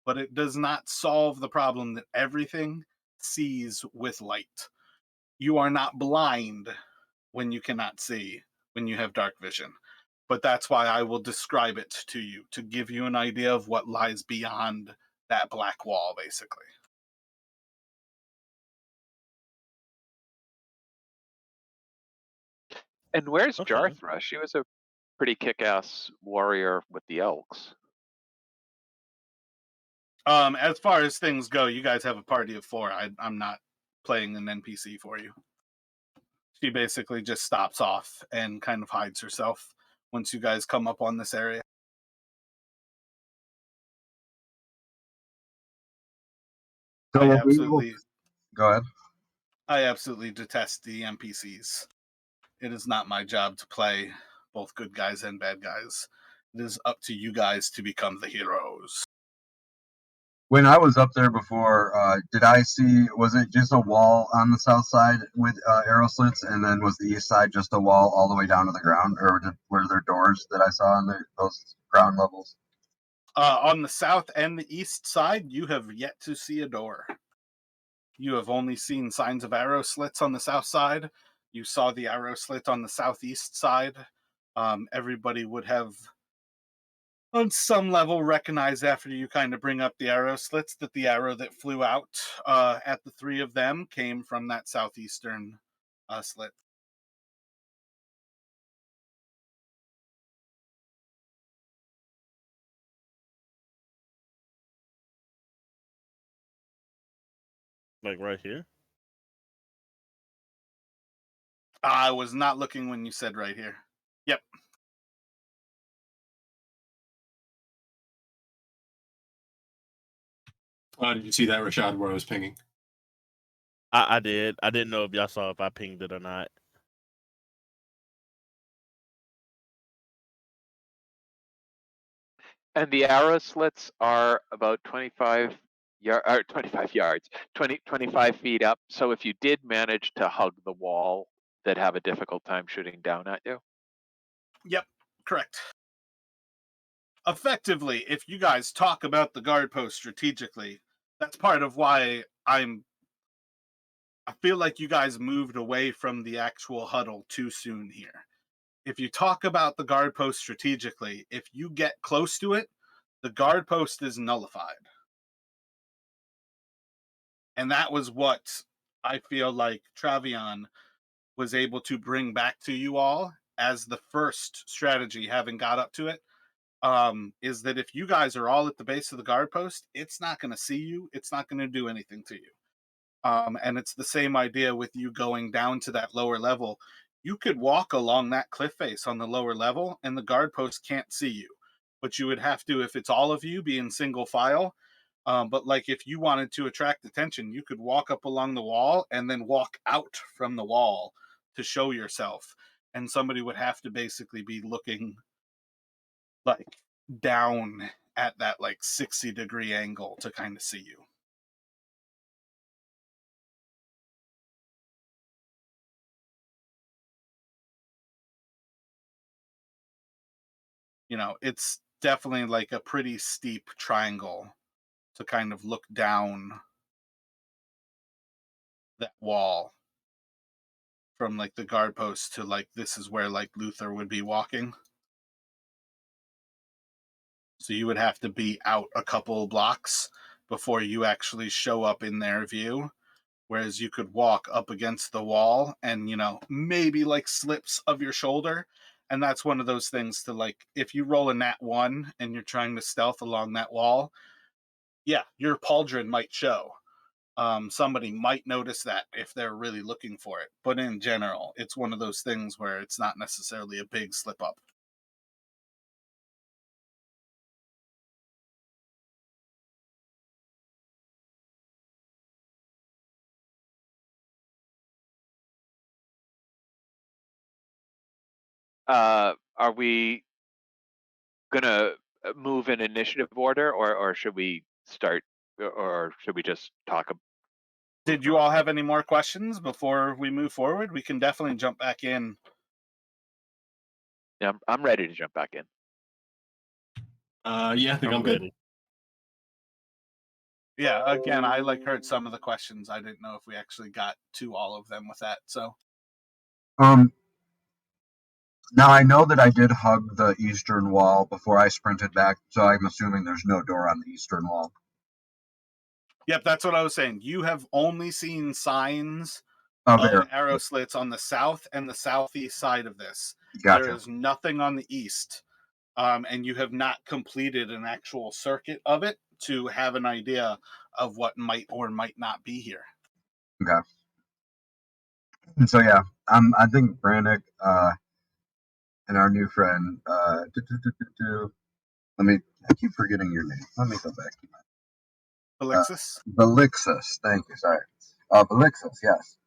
but it does not solve the problem that everything sees with light. You are not blind when you cannot see, when you have dark vision. But that's why I will describe it to you, to give you an idea of what lies beyond that black wall, basically. And where's Okay. Jarthra? She was a pretty kick-ass warrior with the Elks. As far as things go, you guys have a party of 4. I'm not playing an NPC for you. She basically just stops off and kind of hides herself once you guys come up on this area. So I we will absolutely, go ahead. I absolutely detest the NPCs. It is not my job to play both good guys and bad guys. It is up to you guys to become the heroes. When I was up there before, did I see? Was it just a wall on the south side with arrow slits, and then was the east side just a wall all the way down to the ground, or were there doors that I saw on those ground levels? On the south and the east side, you have yet to see a door. You have only seen signs of arrow slits on the south side. You saw the arrow slit on the southeast side. Everybody would have, on some level, recognized after you kind of bring up the arrow slits that the arrow that flew out at the 3 of them came from that southeastern slit. Like right here. I was not looking when you said right here. Yep. Did you see that, Rashad, where I was pinging? I did. I didn't know if y'all saw if I pinged it or not. And the arrow slits are about 25 yards, 25 feet up. So if you did manage to hug the wall, they'd have a difficult time shooting down at you. Yep. Correct. Effectively, if you guys talk about the guard post strategically, that's part of why I feel like you guys moved away from the actual huddle too soon here. If you talk about the guard post strategically, if you get close to it, the guard post is nullified. And that was what I feel like Travion was able to bring back to you all as the first strategy, having got up to it. Is that if you guys are all at the base of the guard post, it's not going to see you. It's not going to do anything to you. And it's the same idea with you going down to that lower level. You could walk along that cliff face on the lower level, and the guard post can't see you. But you would have to, if it's all of you, be in single file. But like if you wanted to attract attention, you could walk up along the wall and then walk out from the wall to show yourself. And somebody would have to basically be looking like down at that like 60-degree angle to kind of see you. You know, it's definitely like a pretty steep triangle to kind of look down that wall from like the guard post to like this is where like Luther would be walking. So you would have to be out a couple blocks before you actually show up in their view. Whereas you could walk up against the wall and, you know, maybe like slips of your shoulder. And that's one of those things to like, if you roll a nat 1 and you're trying to stealth along that wall, yeah, your pauldron might show. Somebody might notice that if they're really looking for it. But in general, it's one of those things where it's not necessarily a big slip up. are we gonna move in initiative order, or should we start, or should we just talk? Did you all have any more questions before we move forward? We can definitely jump back in. Yeah, I'm ready to jump back in. Yeah, I think I'm good. Yeah, again, I heard some of the questions. I didn't know if we actually got to all of them with that. So Now I know that I did hug the eastern wall before I sprinted back, so I'm assuming there's no door on the eastern wall. Yep, that's what I was saying. You have only seen signs Of of arrow. arrow slits on the south and the southeast side of this. There Gotcha. is nothing on the east. And you have not completed an actual circuit of it to have an idea of what might or might not be here. Okay. And so yeah, I think Brannick and our new friend I keep forgetting your name. Let me go back to Valixsys? Valixsys. Thank you. Sorry. Valixsys, yes.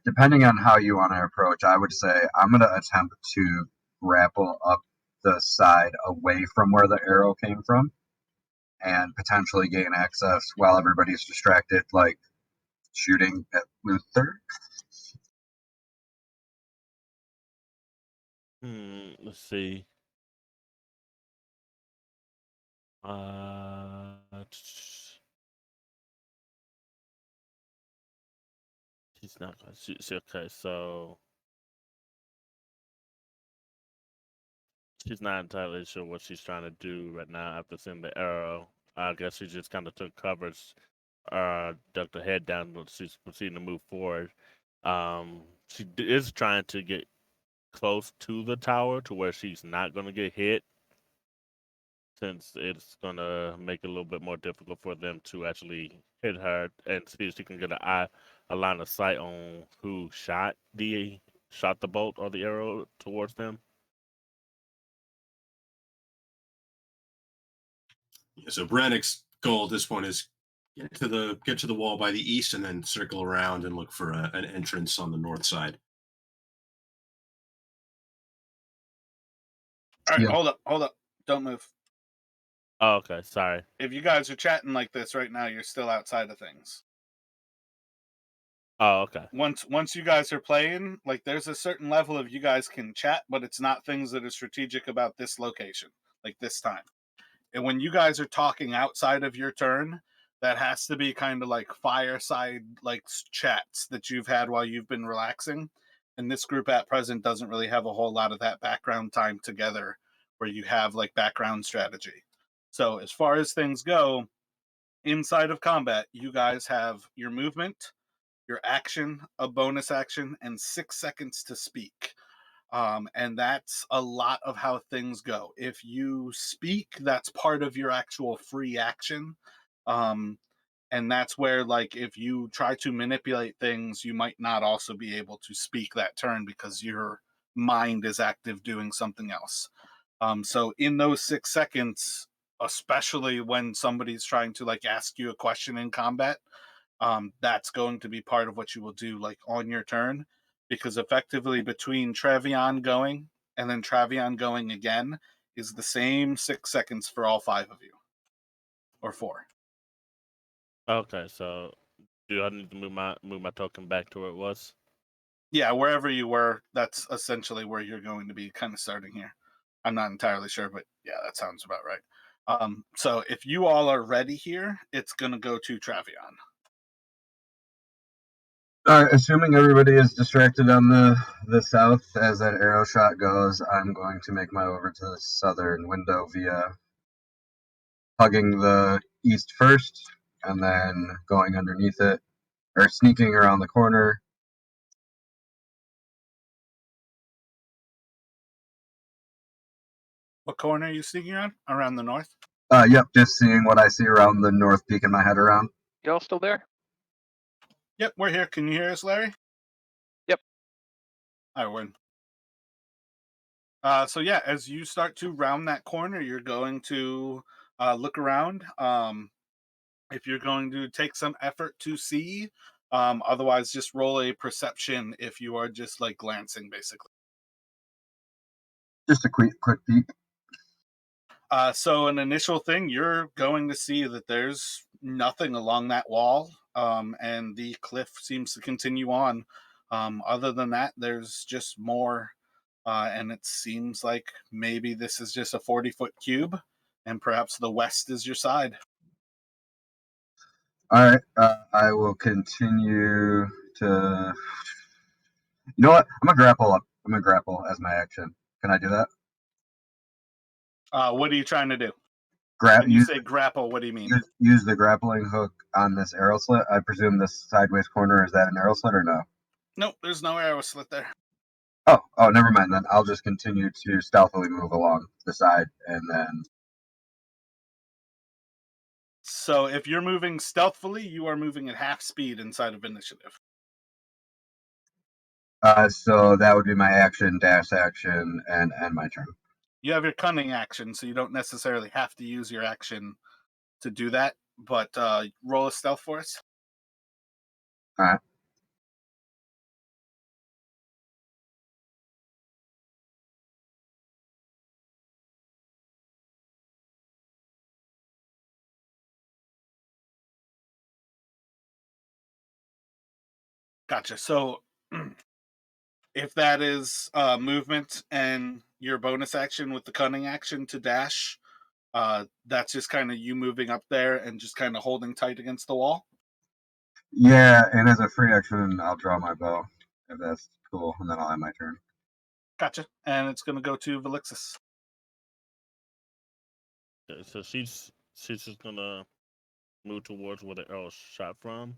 Depending on how you want to approach, I would say I'm going to attempt to grapple up the side away from where the arrow came from and potentially gain access while everybody's distracted, like shooting at Luther. Let's see. Uh, She's not gonna shoot. Okay, so she's not entirely sure what she's trying to do right now after seeing the arrow. I guess she just kind of took covers, ducked her head down, but she's proceeding to move forward. She is trying to get close to the tower to where she's not going to get hit, since it's going to make it a little bit more difficult for them to actually hit her, and see if she can get a line of sight on who shot the bolt or the arrow towards them. Yeah, so Brannick's goal at this point is get to the wall by the east and then circle around and look for an entrance on the north side. All right, Yeah. hold up. Don't move. Oh, okay, sorry. If you guys are chatting like this right now, you're still outside of things. Oh, okay. Once you guys are playing, like there's a certain level of you guys can chat, but it's not things that are strategic about this location, like this time. And when you guys are talking outside of your turn, that has to be kind of like fireside like chats that you've had while you've been relaxing. And this group at present doesn't really have a whole lot of that background time together where you have like background strategy. So as far as things go, inside of combat, you guys have your movement, your action, a bonus action, and 6 seconds to speak. And that's a lot of how things go. If you speak, that's part of your actual free action. Um, and that's where, like, if you try to manipulate things, you might not also be able to speak that turn because your mind is active doing something else. So in those 6 seconds, especially when somebody's trying to like ask you a question in combat, that's going to be part of what you will do like on your turn, because effectively between Travion going and then Travion going again is the same 6 seconds for all 5 of you, or 4. Okay, so do I need to move my token back to where it was? Yeah, wherever you were, that's essentially where you're going to be kind of starting here. I'm not entirely sure, but yeah, that sounds about right. So if you all are ready here, it's going to go to Travion. Assuming everybody is distracted on the south as that arrow shot goes, I'm going to make my way over to the southern window via hugging the east first, and then going underneath it, or sneaking around the corner. What corner are you sneaking around? Around the north? Yep, just seeing what I see around the north, peeking my head around. Y'all still there? Yep, we're here. Can you hear us, Larry? Yep. All right, we're in. So yeah, as you start to round that corner, you're going to look around. If you're going to take some effort to see, otherwise just roll a perception if you are just like glancing, basically. Just a quick peek. So an initial thing, you're going to see that there's nothing along that wall, and the cliff seems to continue on. Other than that, there's just more, and it seems like maybe this is just a 40-foot cube, and perhaps the west is your side. All right, I will continue to. You know what? I'm gonna grapple up. I'm gonna grapple as my action. Can I do that? What are you trying to do? Grab. When you say grapple, what do you mean? Use the grappling hook on this arrow slit. I presume this sideways corner is that an arrow slit or no? Nope, there's no arrow slit there. Oh, never mind then. I'll just continue to stealthily move along the side and then. So if you're moving stealthily, you are moving at half speed inside of initiative. So that would be my action, dash action, and end my turn. You have your cunning action, so you don't necessarily have to use your action to do that, but roll a stealth for us. All right. Gotcha. So if that is movement and your bonus action with the cunning action to dash, that's just kind of you moving up there and just kind of holding tight against the wall. Yeah, and as a free action, I'll draw my bow if that's cool, and then I'll end my turn. Gotcha. And it's going to go to Valixsys. Okay, so she's just gonna move towards where the arrow shot from.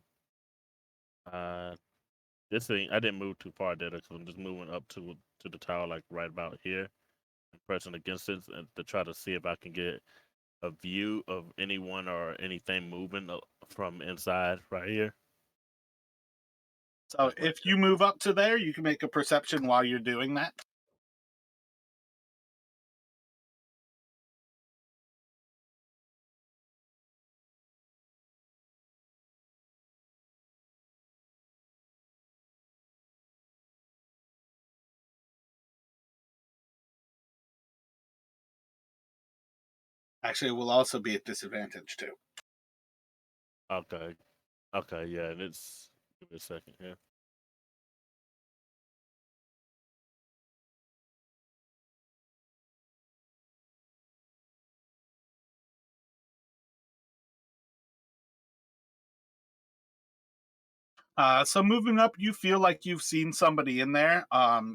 This thing I didn't move too far, did I? Because I'm just moving up to the tower, like right about here, and pressing against it and to try to see if I can get a view of anyone or anything moving from inside right here. So if you move up to there, you can make a perception while you're doing that. Actually, it will also be at disadvantage too. Okay. Okay, yeah, and it's give me a second here. So moving up, you feel like you've seen somebody in there.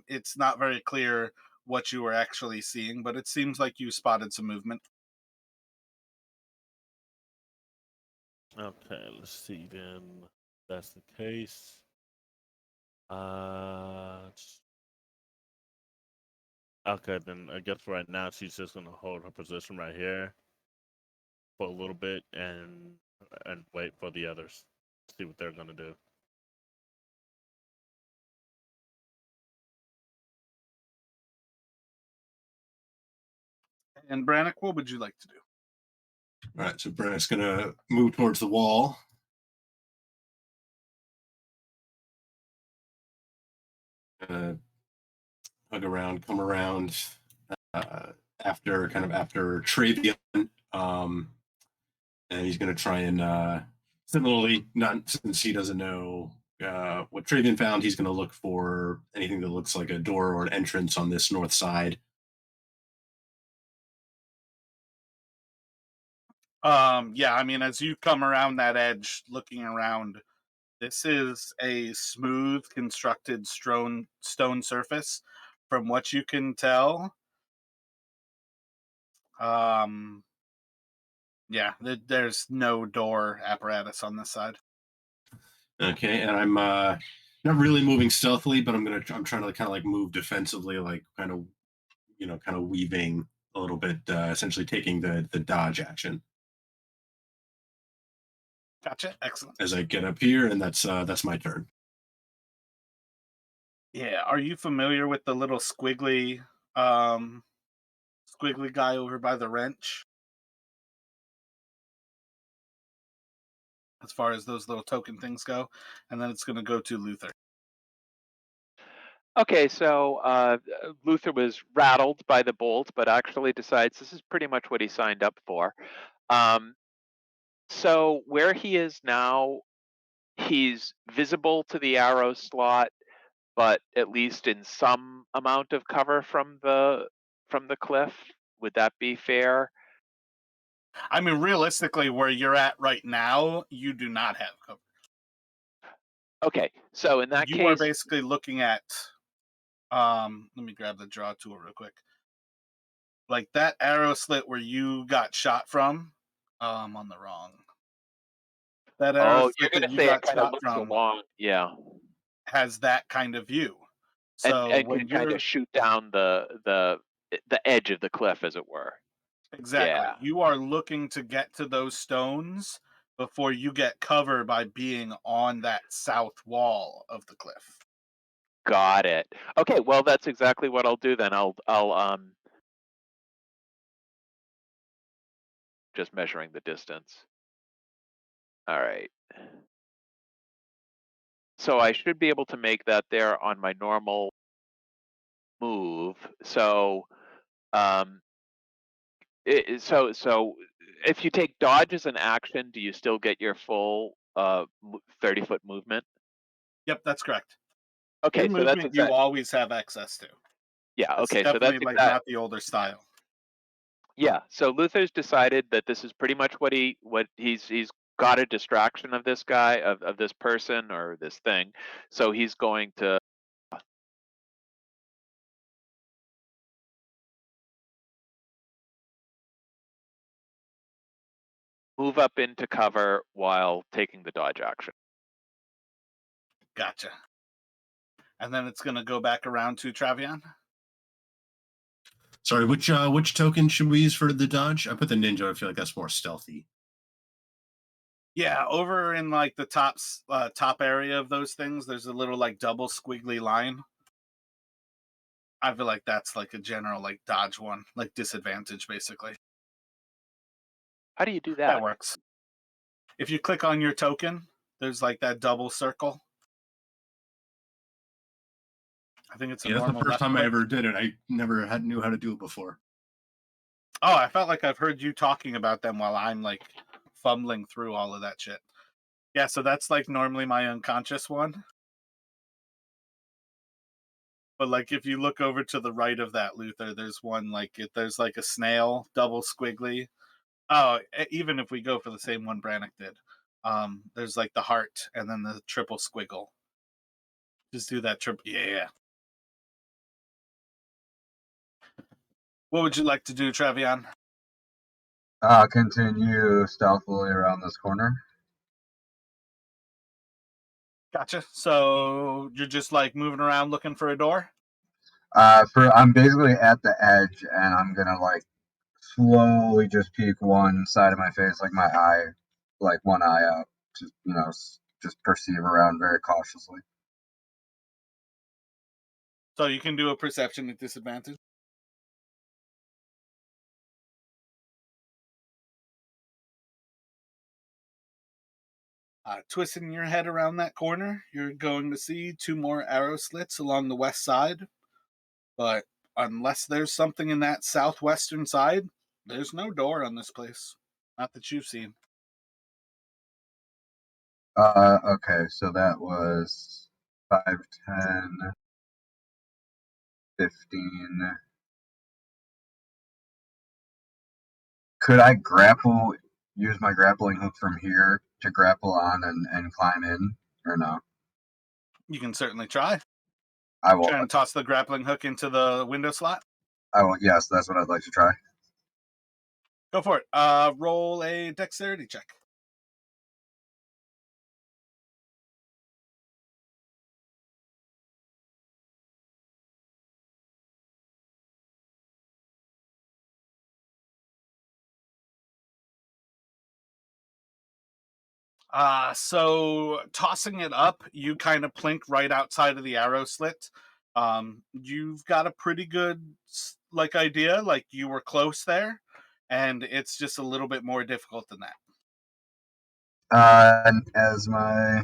It's not very clear what you were actually seeing, but it seems like you spotted some movement. Okay, let's see then. If that's the case. Uh, okay, then I guess right now she's just gonna hold her position right here for a little bit and wait for the others. See what they're gonna do. And Brannick, what would you like to do? All right, so Brannick's gonna move towards the wall. Hug around, come around after Travian, um, and he's going to try and similarly, not since he doesn't know what Travian found, he's going to look for anything that looks like a door or an entrance on this north side. Yeah, I mean, as you come around that edge, looking around, this is a smooth, constructed stone surface. From what you can tell, yeah, there's no door apparatus on this side. Okay, and I'm not really moving stealthily, but I'm trying to kind of like move defensively, like kind of weaving a little bit, essentially taking the dodge action. Gotcha. Excellent. As I get up here, and that's my turn. Yeah. Are you familiar with the little squiggly guy over by the wrench? As far as those little token things go, and then it's going to go to Luther. Okay, so Luther was rattled by the bolt, but actually decides this is pretty much what he signed up for. So where he is now, he's visible to the arrow slot, but at least in some amount of cover from the cliff. Would that be fair? I mean, realistically, where you're at right now, you do not have cover. Okay, so in that You are case, basically looking at. Let me grab the draw tool real quick. Like that arrow slit where you got shot from. On the wrong. That arrow oh, you're slit that gonna you say it got kind of shot looks from along, yeah, has that kind of view. and So when can kind you're of shoot down the edge of the cliff, as it were. exactly, Yeah, you are looking to get to those stones before you get cover by being on that south wall of the cliff. got it. Okay, well that's exactly what I'll do then. I'll just measuring the distance. All right. So I should be able to make that there on my normal move. So, so if you take dodge as an action, do you still get your full 30-foot movement? Yep, that's correct. Okay, Your so that's movement you exact. always have access to. Yeah. It's Okay, so that's definitely like exact. not the older style. Yeah. So Luther's decided that this is pretty much what he's got a distraction of this guy of this person or this thing. So he's going to move up into cover while taking the dodge action. Gotcha. And then it's going to go back around to Travion. Sorry, which token should we use for the dodge? I put the ninja. I feel like that's more stealthy. Yeah, over in like the top area of those things, there's a little like double squiggly line. I feel like that's like a general like dodge one, like disadvantage basically. How do you do That that? works. If you click on your token, there's like that double circle. I think it's a Yeah, that's the normal first left time I click. ever did it. I never knew how to do it before. Oh, I felt like I've heard you talking about them while I'm like fumbling through all of that shit. Yeah, so that's like normally my unconscious one. But like if you look over to the right of that, Luther, there's one like there's like a snail, double squiggly. Oh, even if we go for the same one Brannick did, there's like the heart and then the triple squiggle. Just do that triple. Yeah. What would you like to do, Travion? Continue stealthily around this corner. Gotcha. So you're just like moving around looking for a door? I'm basically at the edge, and I'm gonna like slowly just peek one side of my face, like my eye, like one eye out, to just perceive around very cautiously. So you can do a perception at disadvantage. Twisting your head around that corner, you're going to see two more arrow slits along the west side. But unless there's something in that southwestern side, there's no door on this place. Not that you've seen. Okay, so that was 5, 10, 15. Could I use my grappling hook from here to grapple on and climb in, or no? You can certainly try. I will. Trying to toss the grappling hook into the window slot. Yes, that's what I'd like to try. Go for it. Roll a dexterity check. So tossing it up, you kind of plink right outside of the arrow slit. You've got a pretty good like idea, like you were close there, and it's just a little bit more difficult than that. And as my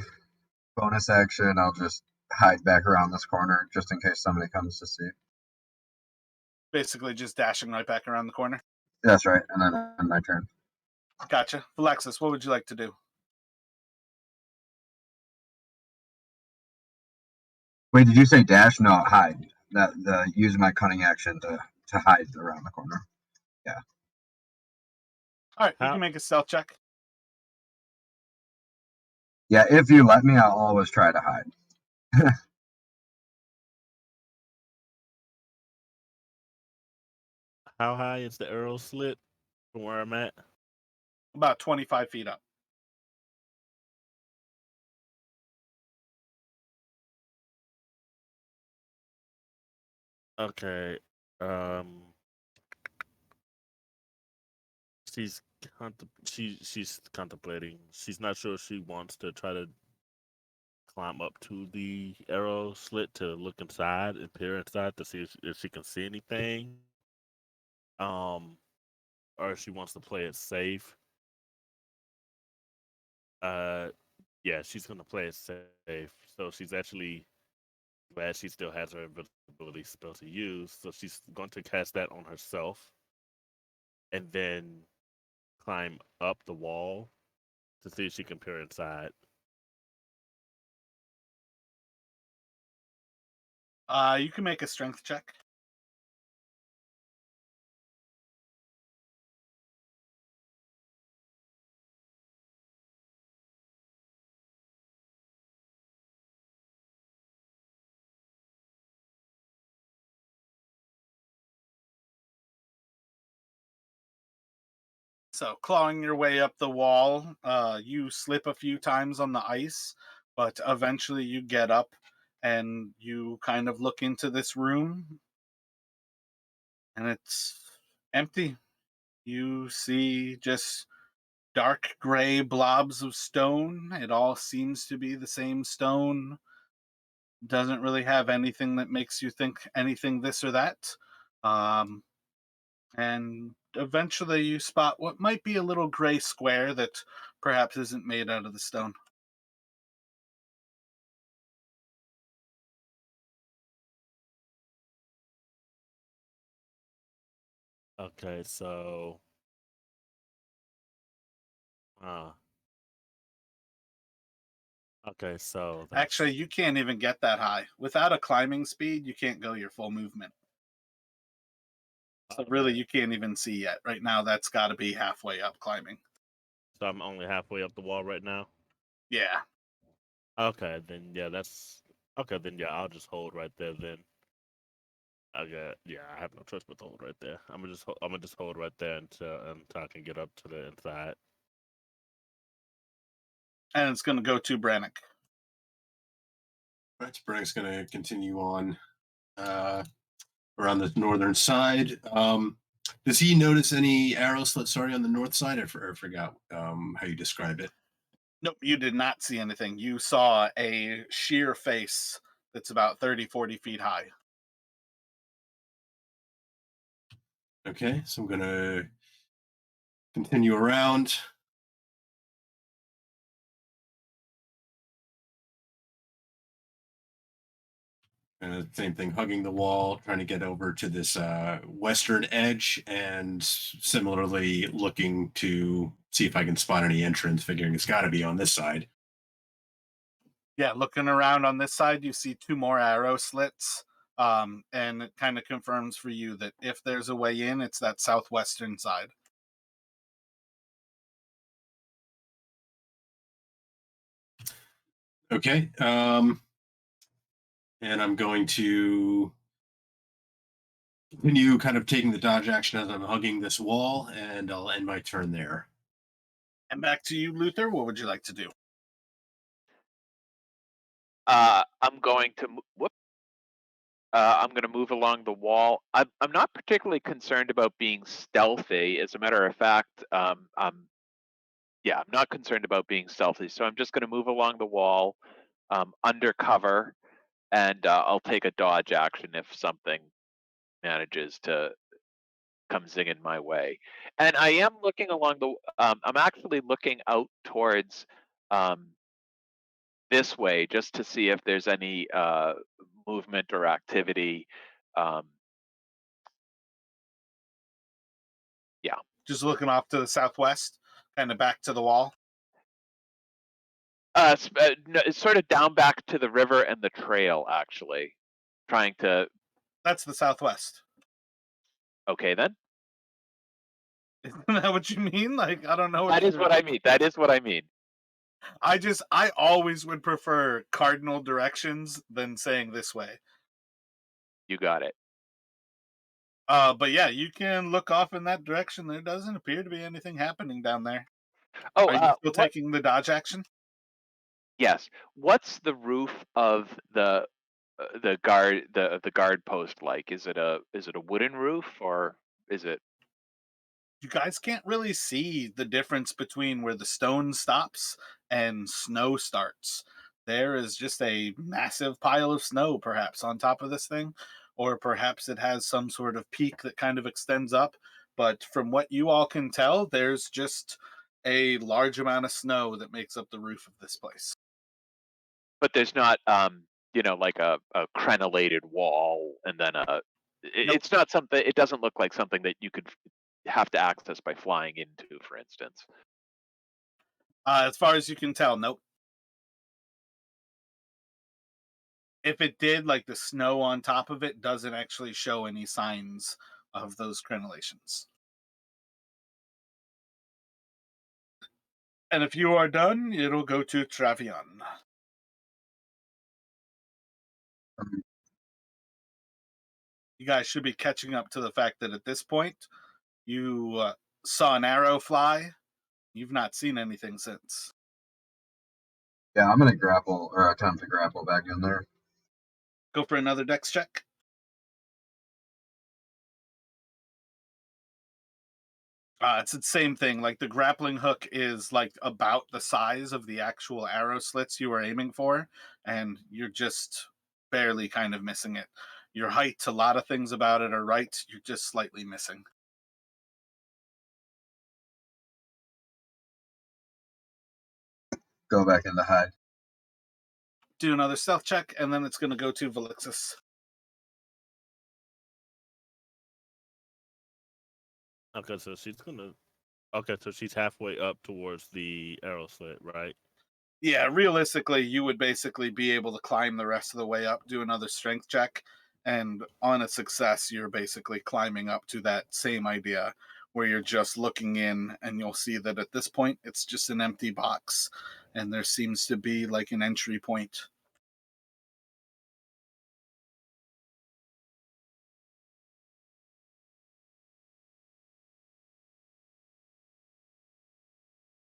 bonus action, I'll just hide back around this corner just in case somebody comes to see. Basically, just dashing right back around the corner. That's right, and then on my turn. Gotcha. Valixsys, what would you like to do? Wait, did you say dash? No, hide. The use my cunning action to hide around the corner. Yeah. All right, you How can make a stealth check. Yeah, if you let me, I'll always try to hide. how high is the arrow slit from where I'm at? About 25 feet up. Okay. Um, she's contemplating. She's not sure if she wants to try to climb up to the arrow slit to look inside and peer inside to see if she can see anything. Um, or if she wants to play it safe. Uh, yeah, she's gonna play it safe. So she's actually glad she still has her invisibility spell to use. So she's going to cast that on herself, and then climb up the wall to see if she can peer inside. You can make a strength check. So, clawing your way up the wall, you slip a few times on the ice, but eventually you get up and you kind of look into this room, and it's empty. You see just dark gray blobs of stone. It all seems to be the same stone. Doesn't really have anything that makes you think anything this or that. Um, and eventually you spot what might be a little gray square that perhaps isn't made out of the stone. Okay, so uh okay, so Actually, that's you can't even get that high. Without a climbing speed, you can't go your full movement. So really, okay. you can't even see yet. Right now, that's got to be halfway up climbing. So I'm only halfway up the wall right now. Yeah. Okay, then yeah, that's okay. Then yeah, I'll just hold right there. Then I have no choice but to hold right there. I'm gonna just hold right there until I can get up to the inside. And it's going to go to Brannick. Right, so Brennan's going to continue on around the northern side. Does he notice any arrow slits? Sorry, on the north side, I forgot how you describe it. Nope, you did not see anything. You saw a sheer face that's about 30, 40 feet high. Okay, so I'm going to continue around. Same thing, hugging the wall, trying to get over to this western edge, and similarly looking to see if I can spot any entrance, figuring it's got to be on this side. Yeah, looking around on this side, you see two more arrow slits. And it kind of confirms for you that if there's a way in, it's that southwestern side. Okay, and I'm going to continue kind of taking the dodge action as I'm hugging this wall, and I'll end my turn there. And back to you, Luther. What would you like to do? I'm going to whoop. I'm going to move along the wall. I'm not particularly concerned about being stealthy. As a matter of fact, I'm not concerned about being stealthy. So I'm just going to move along the wall, under cover, and I'll take a dodge action if something manages to come zinging my way. And I am looking along the. I'm actually looking out towards. Um, this way just to see if there's any movement or activity. Um, yeah. Just looking off to the southwest, kind of back to the wall. No, it's sort of down back to the river and the trail, actually. Trying to. That's the southwest. Okay, then. Isn't that what you mean? Like, I don't know what That is what I mean. That is what I mean. I always would prefer cardinal directions than saying this way. You got it. But yeah, you can look off in that direction. There doesn't appear to be anything happening down there. Oh, Are you still what? taking the dodge action? Yes. What's the roof of the guard post like? Is it a wooden roof or is it? You guys can't really see the difference between where the stone stops and snow starts. There is just a massive pile of snow, perhaps, on top of this thing, or perhaps it has some sort of peak that kind of extends up. But from what you all can tell, there's just a large amount of snow that makes up the roof of this place. But there's not like a crenellated wall and then Nope. it's not something. It doesn't look like something that you could have to access by flying into, for instance. As far as you can tell, nope. If it did, like the snow on top of it doesn't actually show any signs of those crenellations. And if you are done, it'll go to Travian. You guys should be catching up to the fact that at this point, you saw an arrow fly. You've not seen anything since. Yeah, I'm gonna grapple or attempt to grapple back in there. Go for another dex check. It's the same thing. Like the grappling hook is like about the size of the actual arrow slits you were aiming for, and you're just barely kind of missing it. Your height, a lot of things about it are right. You're just slightly missing. Go back into hide. Do another stealth check, and then it's going to go to Valixsys. Okay, so she's gonna. Okay, so she's halfway up towards the arrow slit, right? Yeah, realistically, you would basically be able to climb the rest of the way up, do another strength check, and on a success, you're basically climbing up to that same idea where you're just looking in, and you'll see that at this point, it's just an empty box, and there seems to be like an entry point.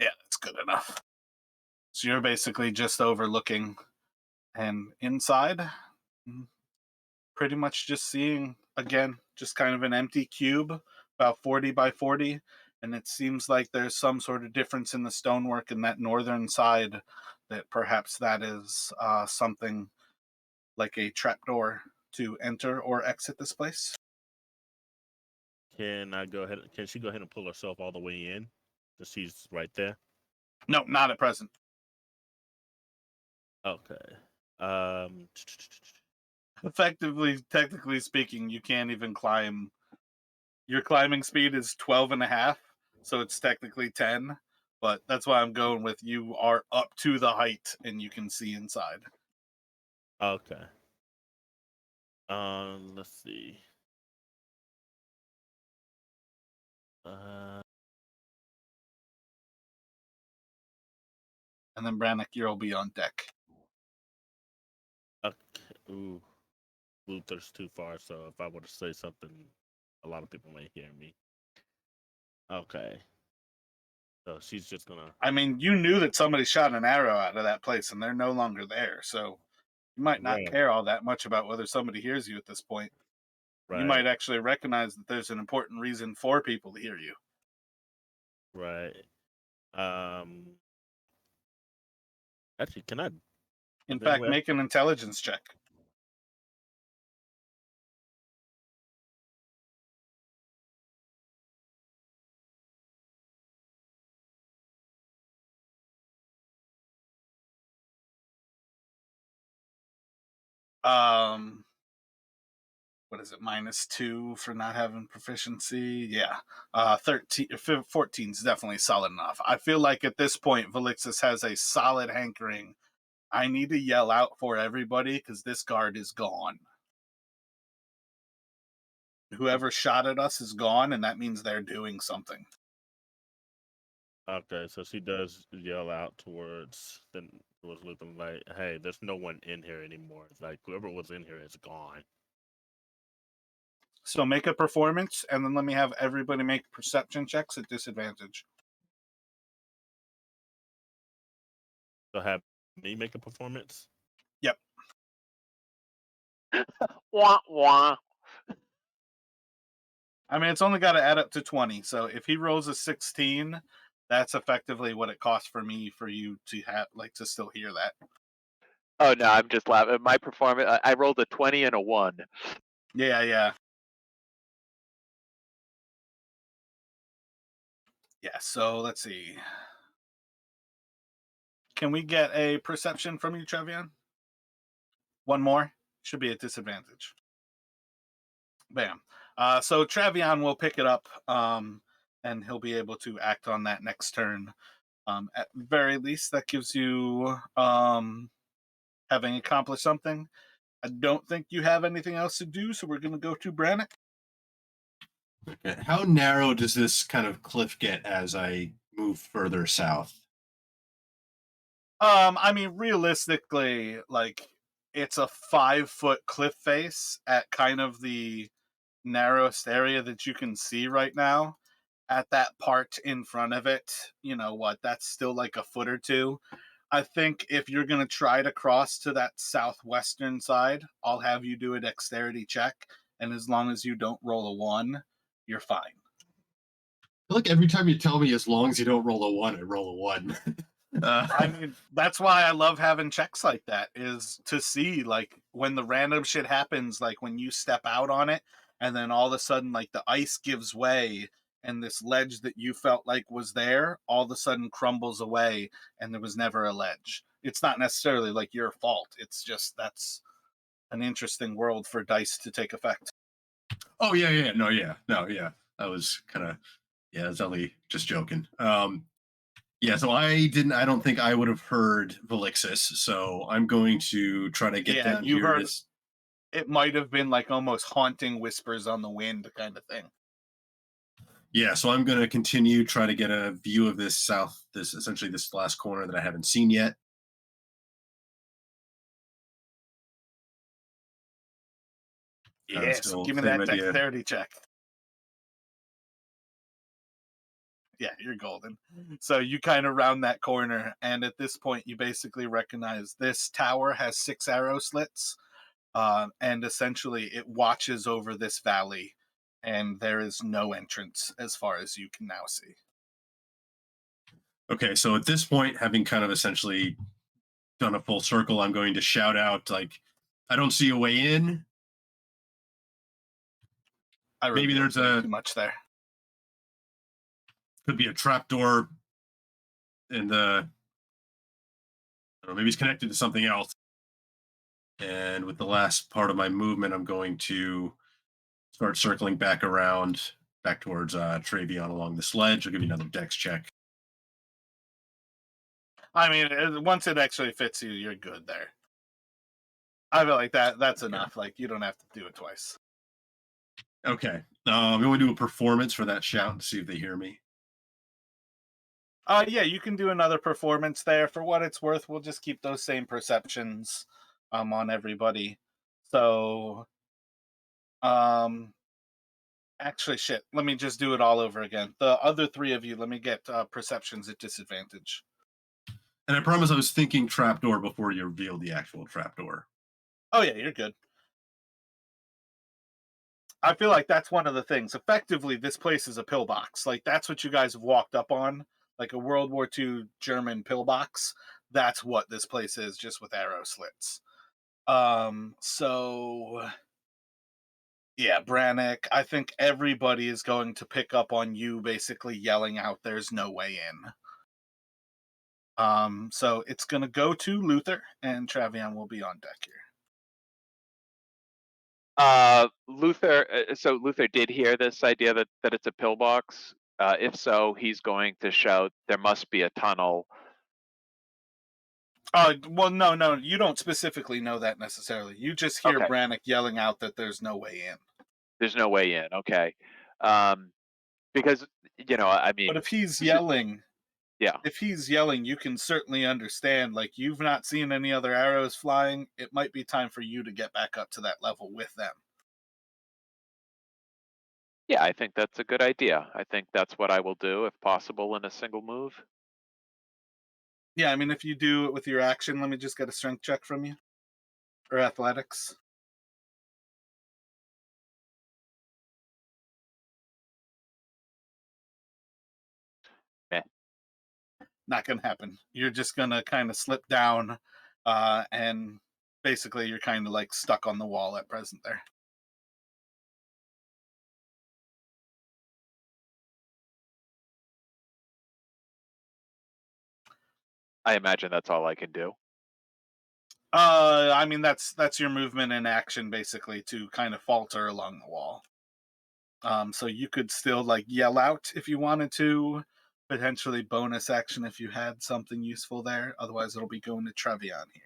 Yeah, that's good enough. So you're basically just overlooking, and inside, pretty much just seeing, again, just kind of an empty cube, about 40 by 40. And it seems like there's some sort of difference in the stonework in that northern side, that perhaps that is something like a trapdoor to enter or exit this place. Can I go ahead? Can she go ahead and pull herself all the way in? Cause she's right there. No, not at present. Okay. Effectively, technically speaking, you can't even climb. Your climbing speed is 12 and a half, so it's technically 10. But that's why I'm going with you are up to the height and you can see inside. Okay. Let's see. And then Brannick, you'll be on deck. Okay. Ooh, Luther's too far. So if I were to say something, a lot of people may hear me. Okay. So she's just gonna. I mean, you knew that somebody shot an arrow out of that place and they're no longer there. So you might not Right. care all that much about whether somebody hears you at this point. Right. You might actually recognize that there's an important reason for people to hear you. Right. Actually, can I? In fact, make an intelligence check. Um, what is it? -2 for not having proficiency. Yeah. 14 is definitely solid enough. I feel like at this point, Valixsys has a solid hankering. I need to yell out for everybody because this guard is gone. Whoever shot at us is gone, and that means they're doing something. Okay, so she does yell out towards Luther, like, "Hey, there's no one in here anymore. It's like whoever was in here is gone." So make a performance, and then let me have everybody make perception checks at disadvantage. So have me make a performance. Yep. Wah wah. I mean, it's only got to add up to 20. So if he rolls a 16, that's effectively what it costs for me for you to have to still hear that. Oh no, I'm just laughing. My performance. I rolled a 20 and a 1. Yeah, yeah. Yeah, so let's see. Can we get a perception from you, Trevian? One more? Should be at disadvantage. Bam. So Travion will pick it up, and he'll be able to act on that next turn. At very least, that gives you having accomplished something. I don't think you have anything else to do, so we're going to go to Brannick. Okay. How narrow does this kind of cliff get as I move further south? I mean, realistically, it's a 5-foot cliff face at kind of the narrowest area that you can see right now. At that part in front of it, that's still like a foot or two. I think if you're going to try to cross to that southwestern side, I'll have you do a dexterity check. And as long as you don't roll a 1, you're fine. I feel like every time you tell me as long as you don't roll a 1, I roll a 1. I mean, that's why I love having checks like that, is to see when the random shit happens, like when you step out on it and then all of a sudden the ice gives way and this ledge that you felt like was there all of a sudden crumbles away and there was never a ledge. It's not necessarily your fault. It's just that's an interesting world for dice to take effect. Oh yeah. No, yeah. I was kind of I was only just joking. Yeah, so I don't think I would have heard Valixsys, so I'm going to try to get Yeah, down you here. heard it might have been almost haunting whispers on the wind kind of thing. Yeah, so I'm going to continue try to get a view of this essentially this last corner that I haven't seen yet. Yes, Still give me same that idea. dexterity check. Yeah, you're golden. So you kind of round that corner, and at this point, you basically recognize this tower has 6 arrow slits, and essentially it watches over this valley, and there is no entrance as far as you can now see. Okay, so at this point, having kind of essentially done a full circle, I'm going to shout out I don't see a way in. I Maybe revealed there's way too much there. could be a trapdoor in the. I don't know, maybe it's connected to something else. And with the last part of my movement, I'm going to start circling back around, back towards Travion along this ledge. I'll give you another dex check. I mean, once it actually fits you, you're good there. I feel like that's Okay. enough. You don't have to do it twice. Okay. I'm going to do a performance for that shout to see if they hear me. Yeah, you can do another performance there. For what it's worth, we'll just keep those same perceptions on everybody. So actually shit, let me just do it all over again. The other 3 of you, let me get perceptions at disadvantage. And I promise I was thinking trapdoor before you revealed the actual trapdoor. Oh yeah, you're good. I feel like that's one of the things. Effectively, this place is a pillbox. That's what you guys have walked up on, like a World War II German pillbox. That's what this place is, just with arrow slits. So yeah, Brannick, I think everybody is going to pick up on you basically yelling out, "There's no way in." So it's going to go to Luther, and Travion will be on deck here. Luther. So Luther did hear this idea that it's a pillbox. If so, he's going to shout, "There must be a tunnel." Well, no, you don't specifically know that necessarily. You just hear Okay. Brannick yelling out that there's no way in. There's no way in. Okay. Because I mean, But if he's yelling, yeah. you can certainly understand. Like, you've not seen any other arrows flying. It might be time for you to get back up to that level with them. Yeah, I think that's a good idea. I think that's what I will do, if possible, in a single move. Yeah, I mean, if you do it with your action, let me just get a strength check from you. Or athletics. Eh. Not gonna happen. You're just gonna kind of slip down, and basically you're kind of like stuck on the wall at present there. I imagine that's all I can do. I mean, that's your movement and action basically, to kind of falter along the wall. So you could still like yell out if you wanted to, potentially bonus action if you had something useful there. Otherwise, it'll be going to Trevion here.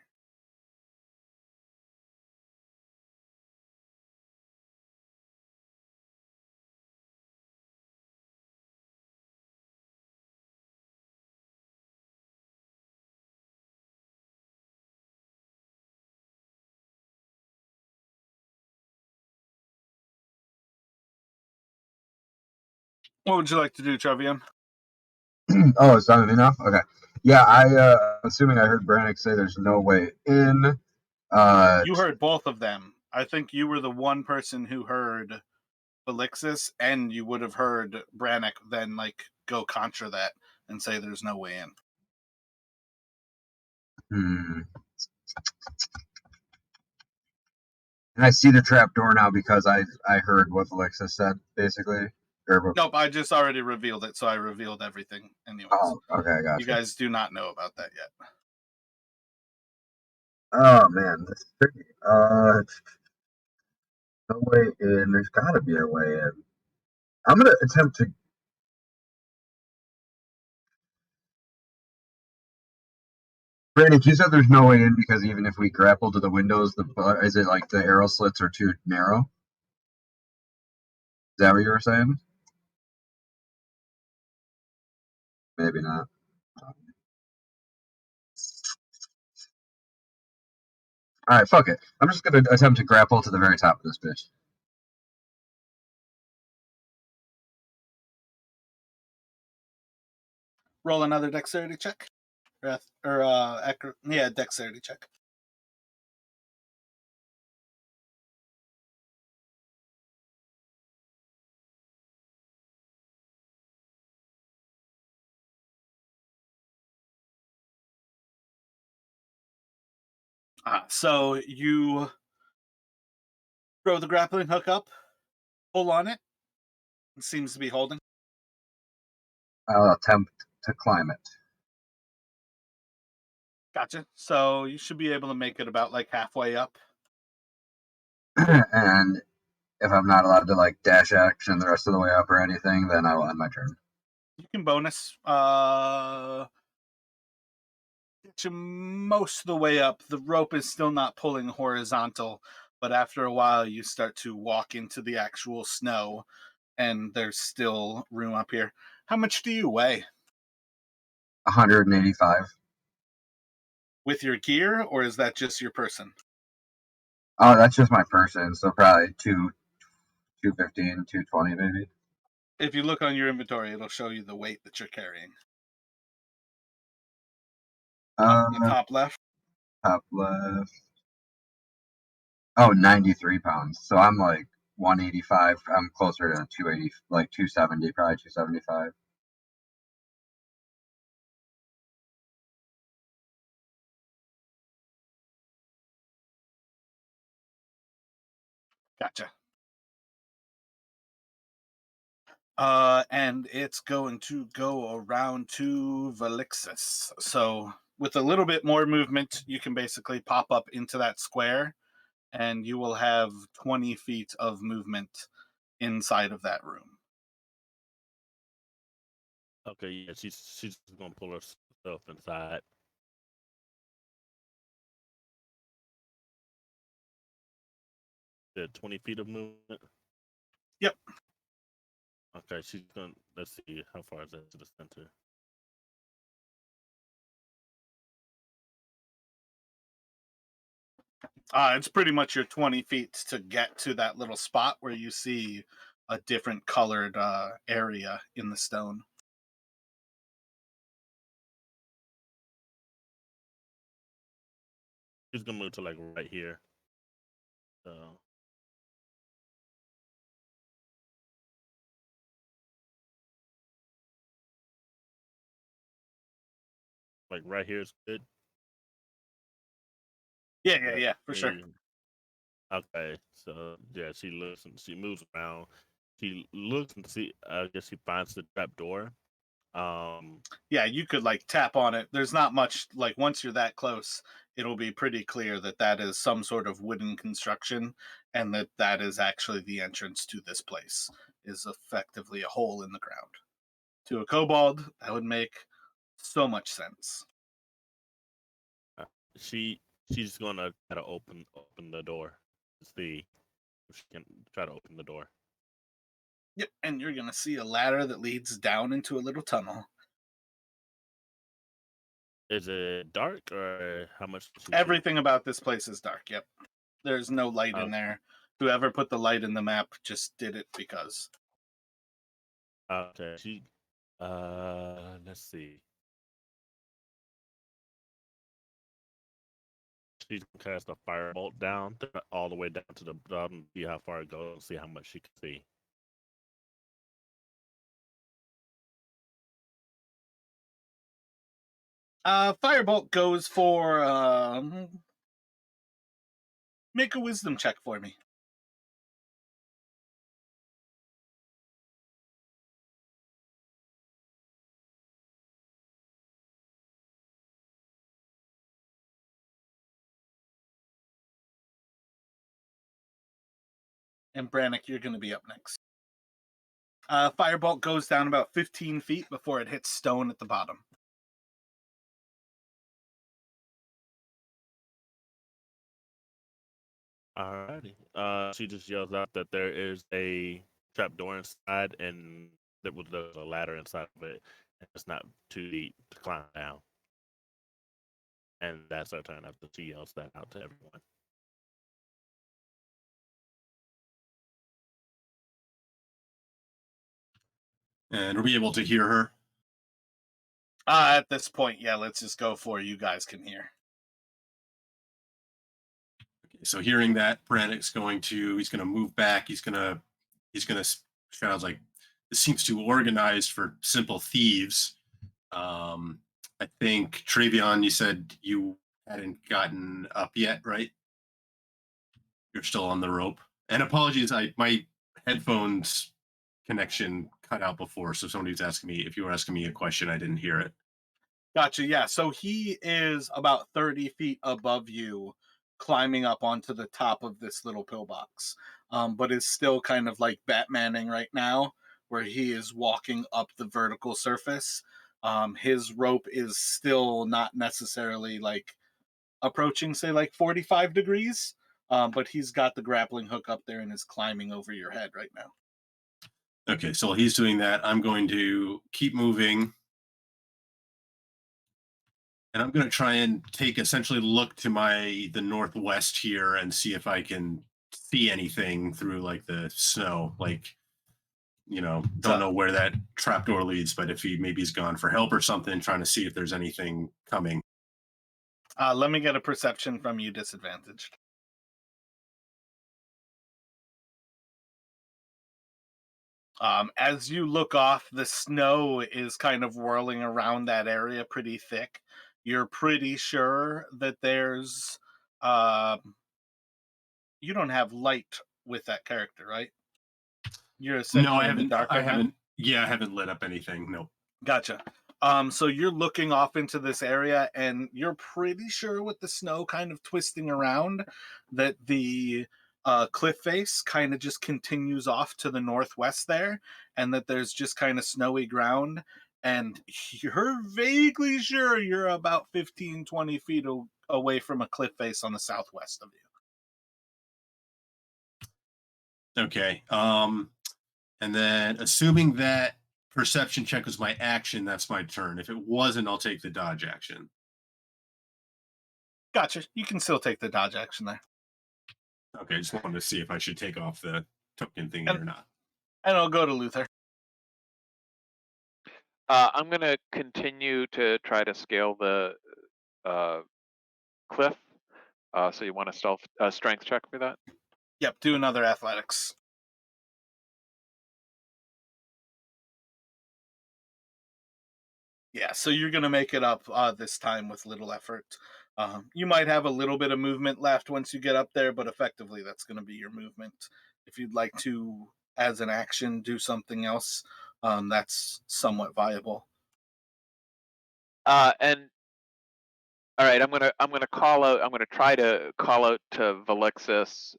What would you like to do, Trevion? Oh, it's not enough? Okay. Yeah, assuming I heard Brannick say there's no way in. You heard both of them. I think you were the one person who heard Valixsys, and you would have heard Brannick then like go contra that and say there's no way in. And I see the trap door now because I heard what Valixsys said, basically. Nope, I just already revealed it, so I revealed everything anyways. Oh, okay, gotcha. You guys do not know about that yet. Oh man, this is tricky. No way in. There's got to be a way in. I'm gonna attempt to. Brannick, you said there's no way in because even if we grapple to the windows, is it like the arrow slits are too narrow? Is that what you were saying? Maybe not. All right, fuck it. I'm just gonna attempt to grapple to the very top of this bitch. Roll another dexterity check. Dexterity check. So you throw the grappling hook up, pull on it. It seems to be holding. I'll attempt to climb it. Gotcha. So you should be able to make it about like halfway up. And if I'm not allowed to like dash action the rest of the way up or anything, then I will end my turn. You can bonus. Get you most of the way up. The rope is still not pulling horizontal, but after a while you start to walk into the actual snow, and there's still room up here. How much do you weigh? 185. With your gear, or is that just your person? Oh, that's just my person, so probably 215, 220 maybe. If you look on your inventory, it'll show you the weight that you're carrying. On the top left. Top left. Oh, 93 pounds. So I'm like 185. I'm closer to 280, like 270, probably 275. Gotcha. And it's going to go around to Valixsys. So with a little bit more movement, you can basically pop up into that square and you will have 20 feet of movement inside of that room. Okay, yeah, she's gonna pull herself inside. The 20 feet of movement. Yep. Okay, she's gonna. Let's see how far is that to the center. It's pretty much your 20 feet to get to that little spot where you see a different colored area in the stone. She's gonna move to like right here. So. Like right here is good. Yeah, for sure. Okay, so yeah, she looks and she moves around. She looks and see. I guess she finds the trap door. Yeah, you could like tap on it. There's not much, like once you're that close, it'll be pretty clear that that is some sort of wooden construction, and that that is actually the entrance to this place. Is effectively a hole in the ground. To a kobold, that would make so much sense. She's gonna try to open the door to see if she can try to open the door. Yep, and you're gonna see a ladder that leads down into a little tunnel. Is it dark or how much? Does she see? Everything about this place is dark. Yep, there's no light in there. Whoever put the light in the map just did it because. Okay, let's see. She's gonna cast a firebolt down all the way down to the bottom, see how far it goes, and see how much she can see. Firebolt goes for make a wisdom check for me. And Brannick, you're going to be up next. Firebolt goes down about 15 feet before it hits stone at the bottom. Alrighty. She just yells out that there is a trapdoor inside, and there's a ladder inside of it, and it's not too deep to climb down. And that's her turn after she yells that out to everyone. And are we able to hear her? At this point, yeah, let's just go for you guys can hear. Okay, so hearing that, Brannick's he's gonna move back. He's gonna sounds like this seems too organized for simple thieves. I think Travion, you said you hadn't gotten up yet, right? You're still on the rope. And apologies, my headphones connection cut out before, so somebody was asking me if you were asking me a question, I didn't hear it. Gotcha, yeah. So he is about 30 feet above you, climbing up onto the top of this little pillbox, but is still kind of like Batmaning right now, where he is walking up the vertical surface. His rope is still not necessarily like approaching, say, like 45 degrees, but he's got the grappling hook up there and is climbing over your head right now. Okay, so while he's doing that, I'm going to keep moving. And I'm going to try and essentially look to the northwest here and see if I can see anything through like the snow. Like, don't know where that trapdoor leads, but if he's gone for help or something, trying to see if there's anything coming. Let me get a perception from you, disadvantaged. As you look off, the snow is kind of whirling around that area pretty thick. You're pretty sure that there's. You don't have light with that character, right? You're essentially No, I in the haven't. dark I right now? haven't. Yeah, I haven't lit up anything. No. Gotcha. So you're looking off into this area, and you're pretty sure with the snow kind of twisting around that the cliff face kind of just continues off to the northwest there, and that there's just kind of snowy ground. And you're vaguely sure you're about 15, 20 feet away from a cliff face on the southwest of you. Okay. And then assuming that perception check was my action, that's my turn. If it wasn't, I'll take the dodge action. Gotcha. You can still take the dodge action there. Okay, I just wanted to see if I should take off the token thingy or not. And I'll go to Luther. I'm going to continue to try to scale the cliff. So you want a strength check for that? Yep, do another athletics. Yeah, so you're going to make it up this time with little effort. You might have a little bit of movement left once you get up there, but effectively that's going to be your movement. If you'd like to, as an action, do something else, that's somewhat viable. And all right, I'm gonna call out. I'm gonna try to call out to Valixsys.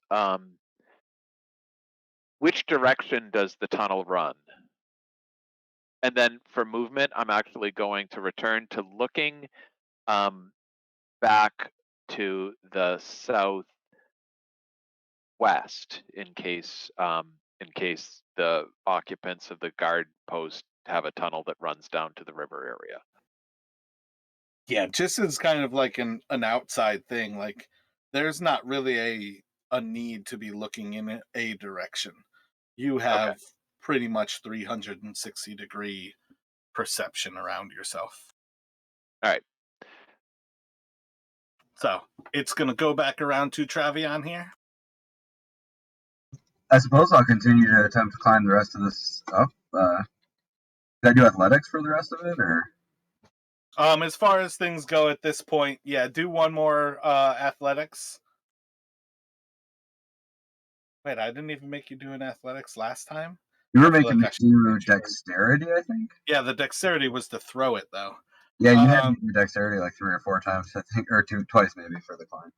Which direction does the tunnel run? And then for movement, I'm actually going to return to looking back to the southwest in case the occupants of the guard post have a tunnel that runs down to the river area. Yeah, just as kind of like an outside thing, like there's not really a need to be looking in a direction. You have pretty much 360-degree perception around yourself. All right. So it's going to go back around to Travion here. I suppose I'll continue to attempt to climb the rest of this up. Did I do athletics for the rest of it, or? As far as things go at this point, yeah, do one more athletics. Wait, I didn't even make you do an athletics last time. You were making me do dexterity, I think. Yeah, the dexterity was to throw it, though. Yeah, you had me do dexterity like 3 or 4 times, I think, or twice maybe for the climb.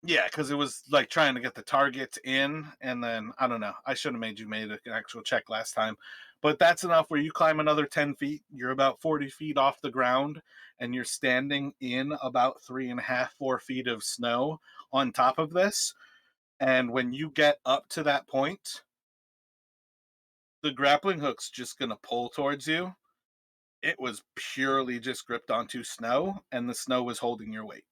Yeah, because it was like trying to get the target in, and then I don't know. I should have made you make an actual check last time, but that's enough. Where you climb another 10 feet, you're about 40 feet off the ground, and you're standing in about 3.5, 4 feet of snow on top of this. And when you get up to that point, the grappling hook's just gonna pull towards you. It was purely just gripped onto snow, and the snow was holding your weight.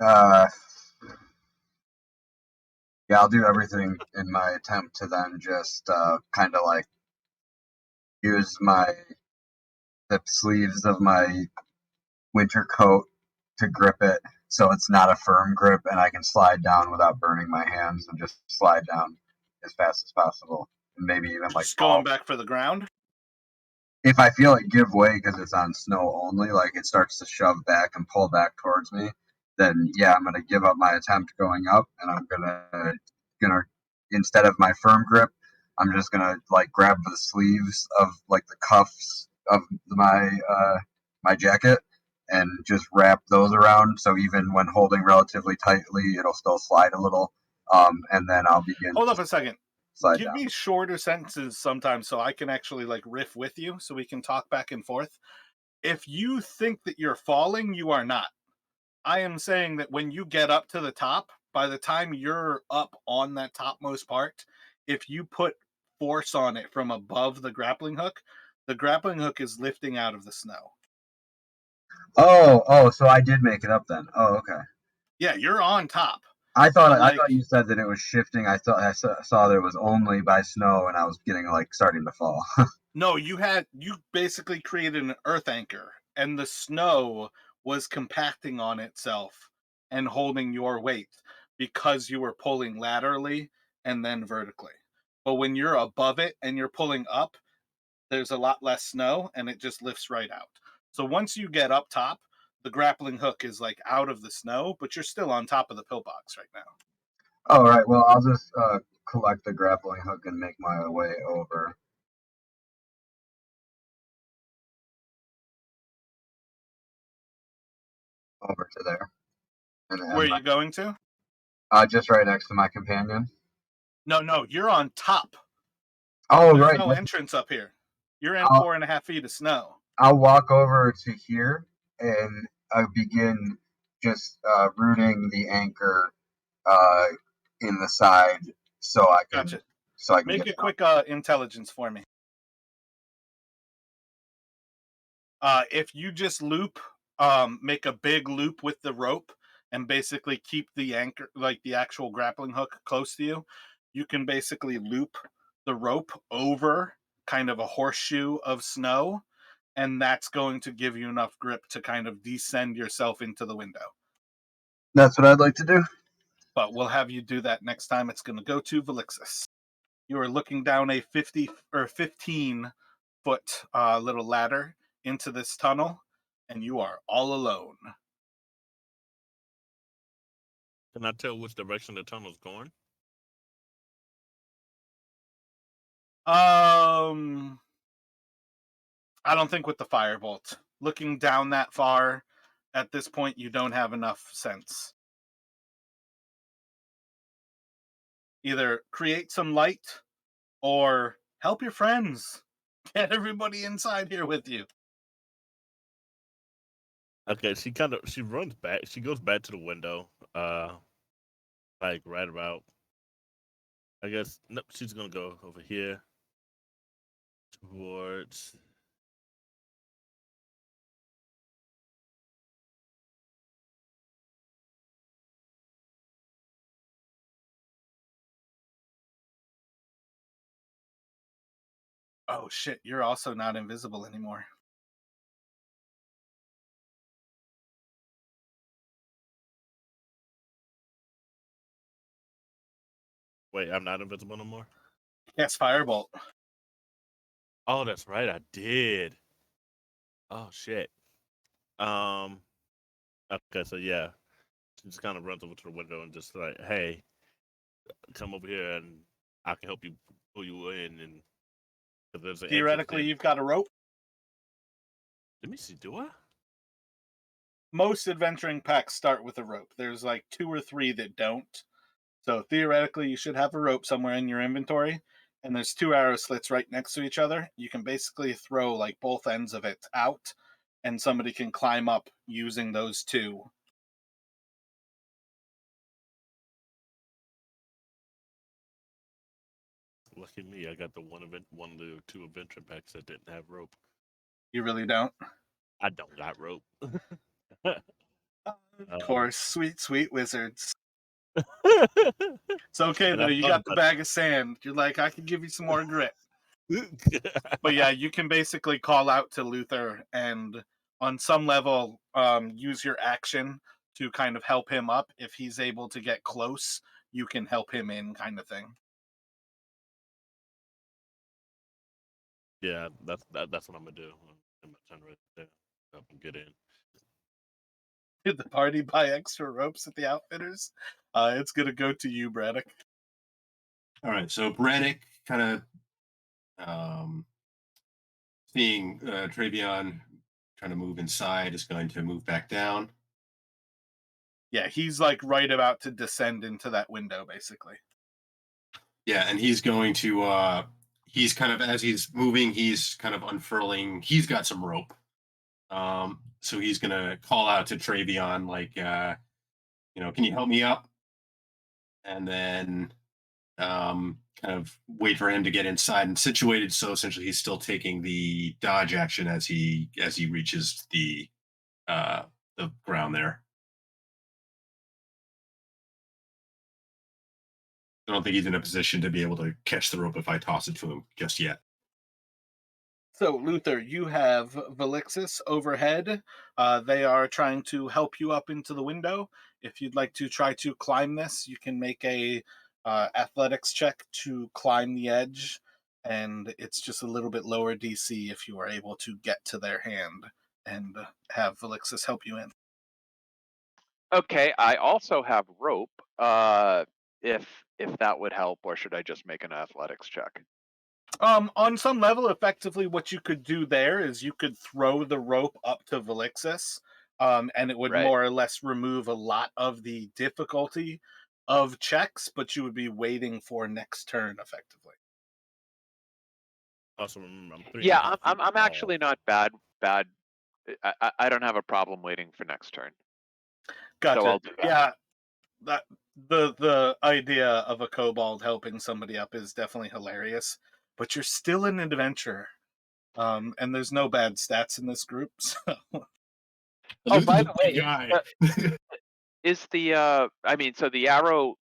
Yeah, I'll do everything in my attempt to then just kind of like use the sleeves of my winter coat to grip it so it's not a firm grip and I can slide down without burning my hands and just slide down as fast as possible and maybe even like Just going back for the ground. If I feel it give way because it's on snow only, like it starts to shove back and pull back towards me, then yeah, I'm gonna give up my attempt going up, and I'm gonna instead of my firm grip, I'm just gonna like grab the sleeves of like the cuffs of my jacket and just wrap those around. So even when holding relatively tightly, it'll still slide a little. And then I'll begin. Hold up a second. Give down. Me shorter sentences sometimes so I can actually like riff with you so we can talk back and forth. If you think that you're falling, you are not. I am saying that when you get up to the top, by the time you're up on that topmost part, if you put force on it from above the grappling hook is lifting out of the snow. Oh, so I did make it up then. Oh, okay. Yeah, you're on top. I thought you said that it was shifting. I thought I saw that it was only by snow, and I was getting like starting to fall. No, you basically created an earth anchor, and the snow was compacting on itself and holding your weight because you were pulling laterally and then vertically. But when you're above it and you're pulling up, there's a lot less snow and it just lifts right out. So once you get up top, the grappling hook is like out of the snow, but you're still on top of the pillbox right now. All right. Well, I'll just collect the grappling hook and make my way over. Over to there. Where are you going to? Just right next to my companion. No, you're on top. Oh, There's right. no entrance up here. You're in 4.5 feet of snow. I'll walk over to here and I begin just rooting the anchor in the side so I can Gotcha. Make a it quick intelligence for me. If you just loop, make a big loop with the rope and basically keep the anchor, like the actual grappling hook, close to you, you can basically loop the rope over kind of a horseshoe of snow, and that's going to give you enough grip to kind of descend yourself into the window. That's what I'd like to do. But we'll have you do that next time. It's going to go to Valixsys. You are looking down a 15-foot little ladder into this tunnel, and you are all alone. Can I tell which direction the tunnel's going? I don't think with the firebolt. Looking down that far, at this point, you don't have enough sense. Either create some light or help your friends. Get everybody inside here with you. Okay, she runs back. She goes back to the window. Like right about. I guess nope. She's gonna go over here towards. Oh shit, you're also not invisible anymore. Wait, I'm not invisible no more? Yes, firebolt. Oh, that's right, I did. Oh shit. Okay, so yeah. She just kind of runs over to the window and just like, hey, come over here and I can help you pull you in. And cause there's an Theoretically, entrance you've got a rope. Let me see, do I? Most adventuring packs start with a rope. There's like 2 or 3 that don't. So theoretically, you should have a rope somewhere in your inventory. And there's 2 arrow slits right next to each other. You can basically throw like both ends of it out, and somebody can climb up using those 2. Lucky me, I got the one of the 2 adventure packs that didn't have rope. You really don't? I don't got rope. Of course, sweet wizards. It's It's okay though. You got the bag of sand. You're like, I can give you some more grit. But yeah, you can basically call out to Luther and on some level use your action to kind of help him up. If he's able to get close, you can help him in, kind of thing. Yeah, that's what I'm gonna do. I'm gonna turn right there, help him get in. Did the party buy extra ropes at the outfitters? It's gonna go to you, Braddock. All right, so Braddock kind of seeing Travion trying to move inside is going to move back down. Yeah, he's like right about to descend into that window, basically. Yeah, and he's going to he's kind of, as he's moving, he's kind of unfurling. He's got some rope. So he's gonna call out to Travion, like, can you help me up? And then kind of wait for him to get inside and situated. So essentially, he's still taking the dodge action as he reaches the ground there. I don't think he's in a position to be able to catch the rope if I toss it to him just yet. So, Luther, you have Valixsys overhead. They are trying to help you up into the window. If you'd like to try to climb this, you can make a athletics check to climb the edge, and it's just a little bit lower DC if you are able to get to their hand and have Valixsys help you in. Okay, I also have rope. if that would help, or should I just make an athletics check? On some level, effectively, what you could do there is you could throw the rope up to Valixsys, and it would Right. more or less remove a lot of the difficulty of checks, but you would be waiting for next turn, effectively. Also, remember, I'm 3.5 Yeah, feet I'm tall. actually not bad. I don't have a problem waiting for next turn. Gotcha. So I'll do that. Yeah, that the idea of a kobold helping somebody up is definitely hilarious, but you're still an adventurer. And there's no bad stats in this group. So. Oh, by the way, guy. is the I mean, so the arrow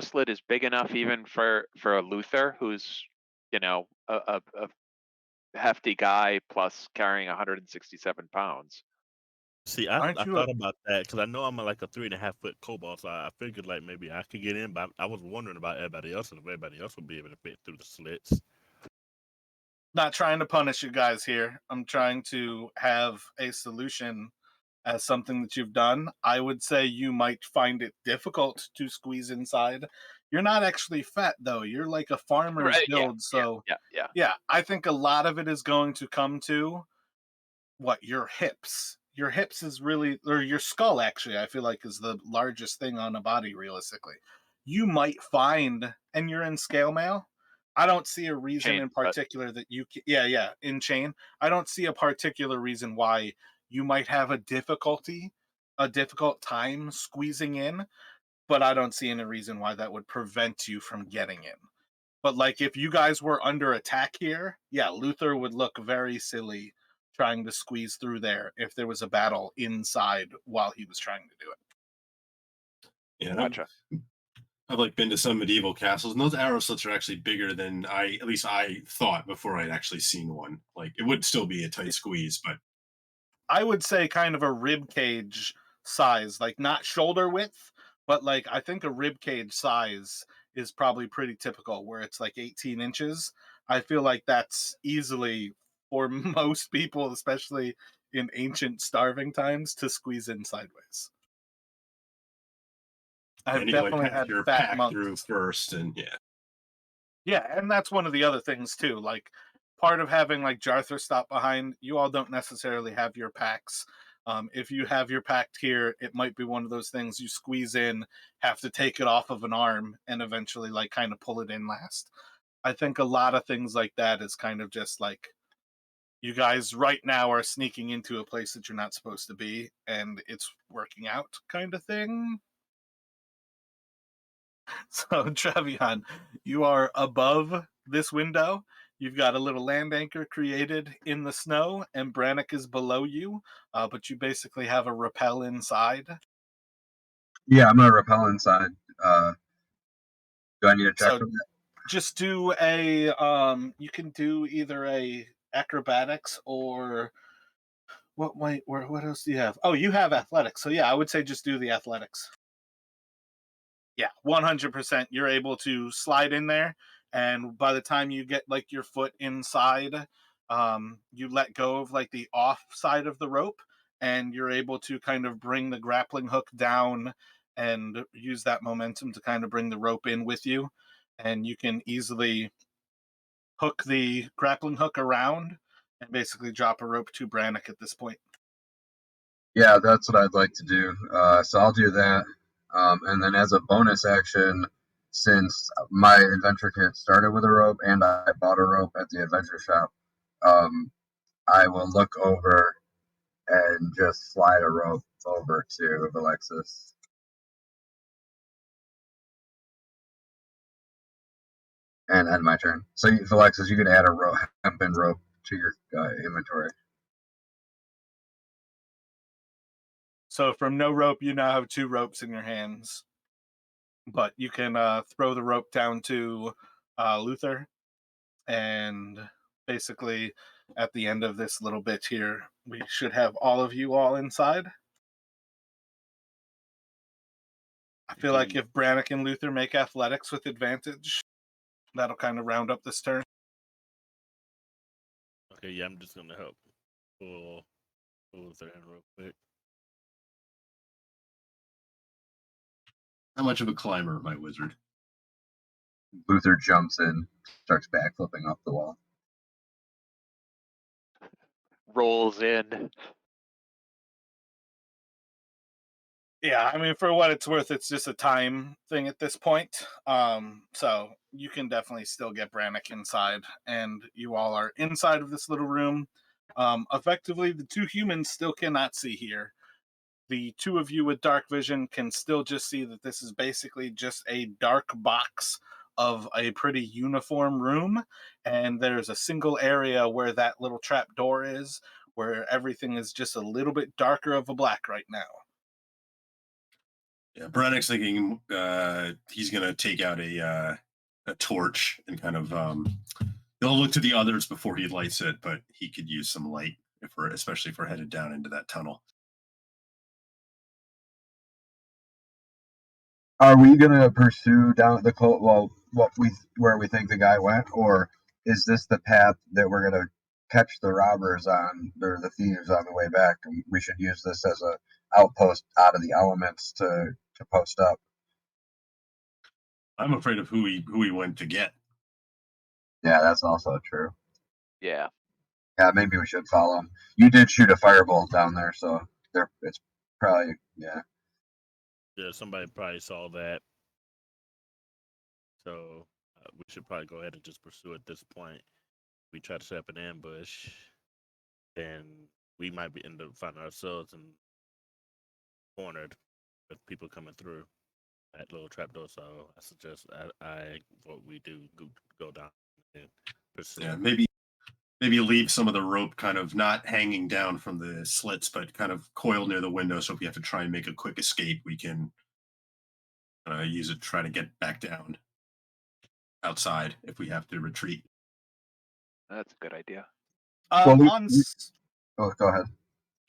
slit is big enough even for a Luther who's, you know, a hefty guy plus carrying 167 pounds. See, I Aren't you a thought about that because I know I'm like a 3.5 foot kobold, so I figured like maybe I could get in, but I was wondering about everybody else and if everybody else would be able to fit through the slits. not trying to punish you guys here. I'm trying to have a solution as something that you've done. I would say you might find it difficult to squeeze inside. You're not actually fat though. You're like a farmer's Right, yeah, build, so yeah. yeah, I think a lot of it is going to come to what your hips. Your hips is really, or your skull actually, I feel like is the largest thing on a body realistically. You might find, and you're in scale mail. I don't see a reason Chain, in but particular that yeah, in chain. I don't see a particular reason why you might have a difficult time squeezing in, but I don't see any reason why that would prevent you from getting in. But like if you guys were under attack here, yeah, Luther would look very silly trying to squeeze through there if there was a battle inside while he was trying to do it. Yeah, and gotcha. I've like been to some medieval castles, and those arrow slits are actually bigger than at least I thought before I'd actually seen one. Like it would still be a tight squeeze, but I would say kind of a rib cage size, like not shoulder width, but like I think a rib cage size is probably pretty typical where it's like 18 inches. I feel like that's easily for most people, especially in ancient starving times, to squeeze in sideways. I've and you like definitely have had your fat pack through monks. first, and yeah. Yeah, and that's one of the other things too. Like part of having like Jarthur stop behind, you all don't necessarily have your packs. If you have your pact here, it might be one of those things you squeeze in, have to take it off of an arm, and eventually like kind of pull it in last. I think a lot of things like that is kind of just like you guys right now are sneaking into a place that you're not supposed to be, and it's working out kind of thing. So, Travion, you are above this window. You've got a little land anchor created in the snow, and Brannock is below you, but you basically have a rappel inside. Yeah, I'm gonna rappel inside. Do I need a check So for that? just do a you can do either a acrobatics or what else do you have? Oh, you have athletics. So yeah, I would say just do the athletics. Yeah, 100%. You're able to slide in there, and by the time you get like your foot inside, you let go of like the off side of the rope, and you're able to kind of bring the grappling hook down and use that momentum to kind of bring the rope in with you, and you can easily hook the grappling hook around and basically drop a rope to Brannock at this point. Yeah, that's what I'd like to do. So I'll do that. And then as a bonus action, since my adventure kit started with a rope and I bought a rope at the adventure shop, um, I will look over and just slide a rope over to Valixsys. And end my turn. So, Valixsys, you can add a hempen rope to your inventory. So from no rope, you now have 2 ropes in your hands. But you can throw the rope down to Luther, and basically at the end of this little bit here, we should have all of you all inside. I feel like if Brannock and Luther make athletics with advantage, that'll kind of round up this turn. Okay, yeah, I'm just gonna help pull Luther in real quick. How much of a climber, my wizard? Luther jumps in, starts backflipping up the wall. Rolls in. Yeah, I mean, for what it's worth, it's just a time thing at this point. So you can definitely still get Brannick inside, and you all are inside of this little room. Effectively, the two humans still cannot see here. The two of you with dark vision can still just see that this is basically just a dark box of a pretty uniform room, and there's a single area where that little trap door is, where everything is just a little bit darker of a black right now. Yeah, Brannick's thinking he's gonna take out a torch and kind of he'll look to the others before he lights it, but he could use some light especially if we're headed down into that tunnel. Are we gonna pursue down the where we think the guy went, or is this the path that we're gonna catch the robbers on, or the thieves on the way back? And we should use this as a outpost out of the elements to post up. I'm afraid of who he went to get. Yeah, that's also true. Yeah. Yeah, maybe we should follow him. You did shoot a firebolt down there, so it's probably Yeah, somebody probably saw that. So we should probably go ahead and just pursue at this point. We try to set up an ambush, and we might end up finding ourselves cornered with people coming through that little trapdoor. So I suggest what we do go down and pursue. Yeah, maybe leave some of the rope kind of not hanging down from the slits, but kind of coiled near the window. So if we have to try and make a quick escape, we can use it to try to get back down outside if we have to retreat. That's a good idea. well. Go ahead.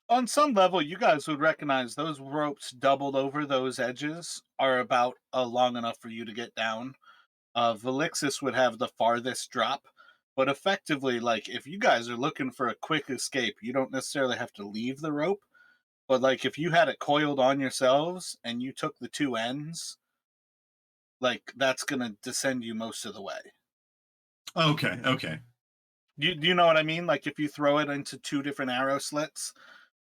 On some level, you guys would recognize those ropes doubled over those edges are about long enough for you to get down. Valixsys would have the farthest drop, but effectively, like, if you guys are looking for a quick escape, you don't necessarily have to leave the rope. But like, if you had it coiled on yourselves and you took the two ends, like, that's gonna descend you most of the way. Okay. Do you know what I mean? Like, if you throw it into two different arrow slits,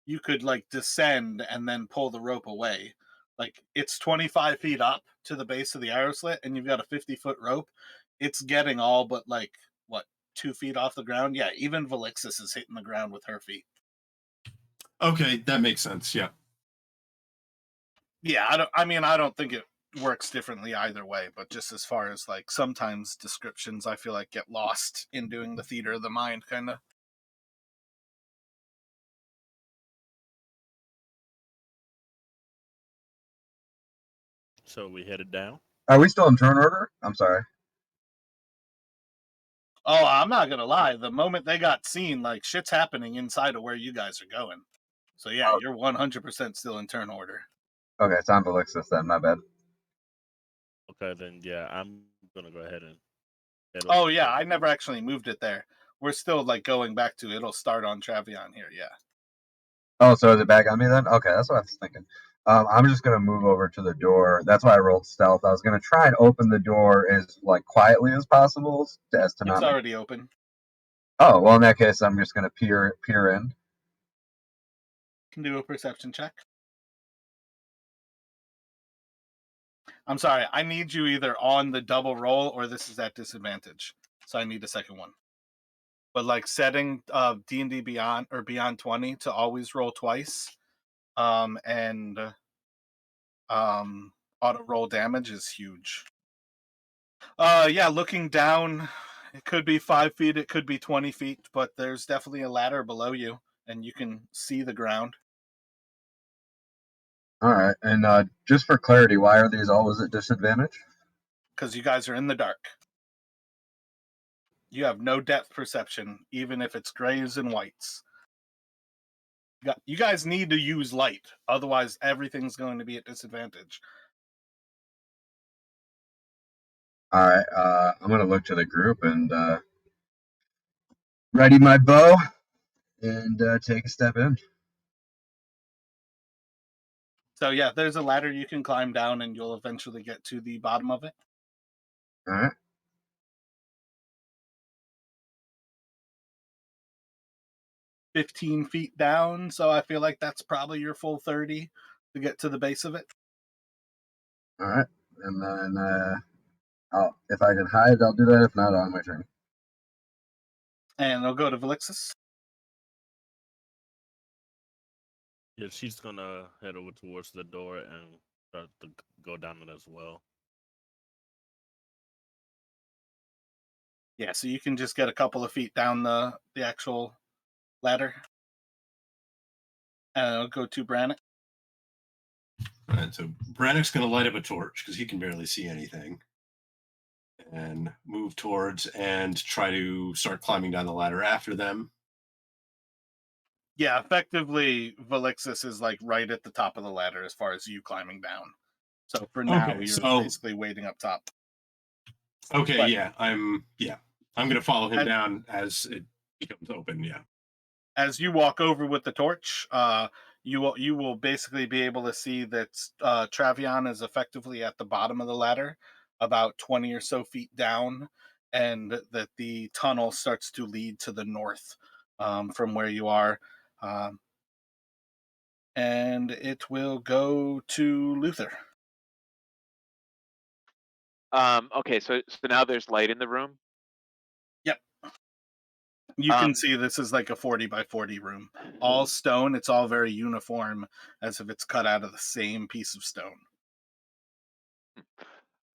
you could like descend and then pull the rope away. Like, it's 25 feet up to the base of the arrow slit, and you've got a 50-foot rope. It's getting all but like what, 2 feet off the ground. Yeah, even Valixsys is hitting the ground with her feet. Okay, that makes sense. Yeah. Yeah, I don't think it works differently either way, but just as far as like, sometimes descriptions I feel like get lost in doing the theater of the mind kind of. So we headed down. Are we still in turn order? I'm sorry. Oh, I'm not gonna lie. The moment they got seen, like, shit's happening inside of where you guys are going. So yeah, you're 100% still in turn order. Okay, it's on Valixsys then. My bad. Okay, then yeah, I'm gonna go ahead and. Oh yeah, I never actually moved it there. We're still like going back to it'll start on Travion here. Yeah. Oh, so is it back on me then? Okay, that's what I was thinking. I'm just gonna move over to the door. That's why I rolled stealth. I was gonna try and open the door as like quietly as possible, as to It's not. already open. Oh well, in that case, I'm just gonna peer in. Can do a perception check. I'm sorry, I need you either on the double roll or this is at disadvantage. So I need a second one. But like, setting D&D Beyond or Beyond 20 to always roll twice, and auto roll damage is huge. Yeah, looking down, it could be 5 feet, it could be 20 feet, but there's definitely a ladder below you, and you can see the ground. All right, and just for clarity, why are these always at disadvantage? Because you guys are in the dark. You have no depth perception, even if it's grays and whites. You guys need to use light, otherwise everything's going to be at disadvantage. All right, I'm gonna look to the group and ready my bow and take a step in. So yeah, there's a ladder you can climb down, and you'll eventually get to the bottom of it. All right, 15 feet down, so I feel like that's probably your full 30 to get to the base of it. All right, and then if I can hide, I'll do that. If not, on my turn. And I'll go to Valixsys. Yeah, she's gonna head over towards the door and start to go down it as well. Yeah, so you can just get a couple of feet down the actual ladder. And I'll go to Brannick. All right, so Brannick's going to light up a torch because he can barely see anything, and move towards and try to start climbing down the ladder after them. Yeah, effectively, Valixsys is like right at the top of the ladder as far as you climbing down. So for now, Okay, you're so basically waiting up top. okay, But I'm going to follow him as, down as it becomes open. Yeah. as you walk over with the torch, you will basically be able to see that Travion is effectively at the bottom of the ladder, about 20 or so feet down, and that the tunnel starts to lead to the north from where you are. And it will go to Luther. Okay, so now there's light in the room. Yep. You can Um, see this is like a 40 by 40 room. All stone. It's all very uniform, as if it's cut out of the same piece of stone.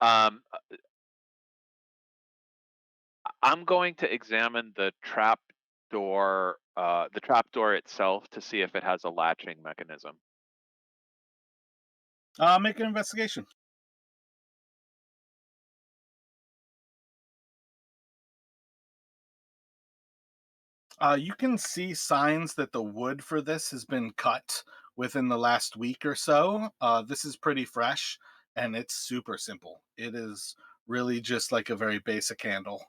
um, I'm going to examine the trap door itself to see if it has a latching mechanism. Make an investigation. You can see signs that the wood for this has been cut within the last week or so. This is pretty fresh, and it's super simple. It is really just like a very basic handle.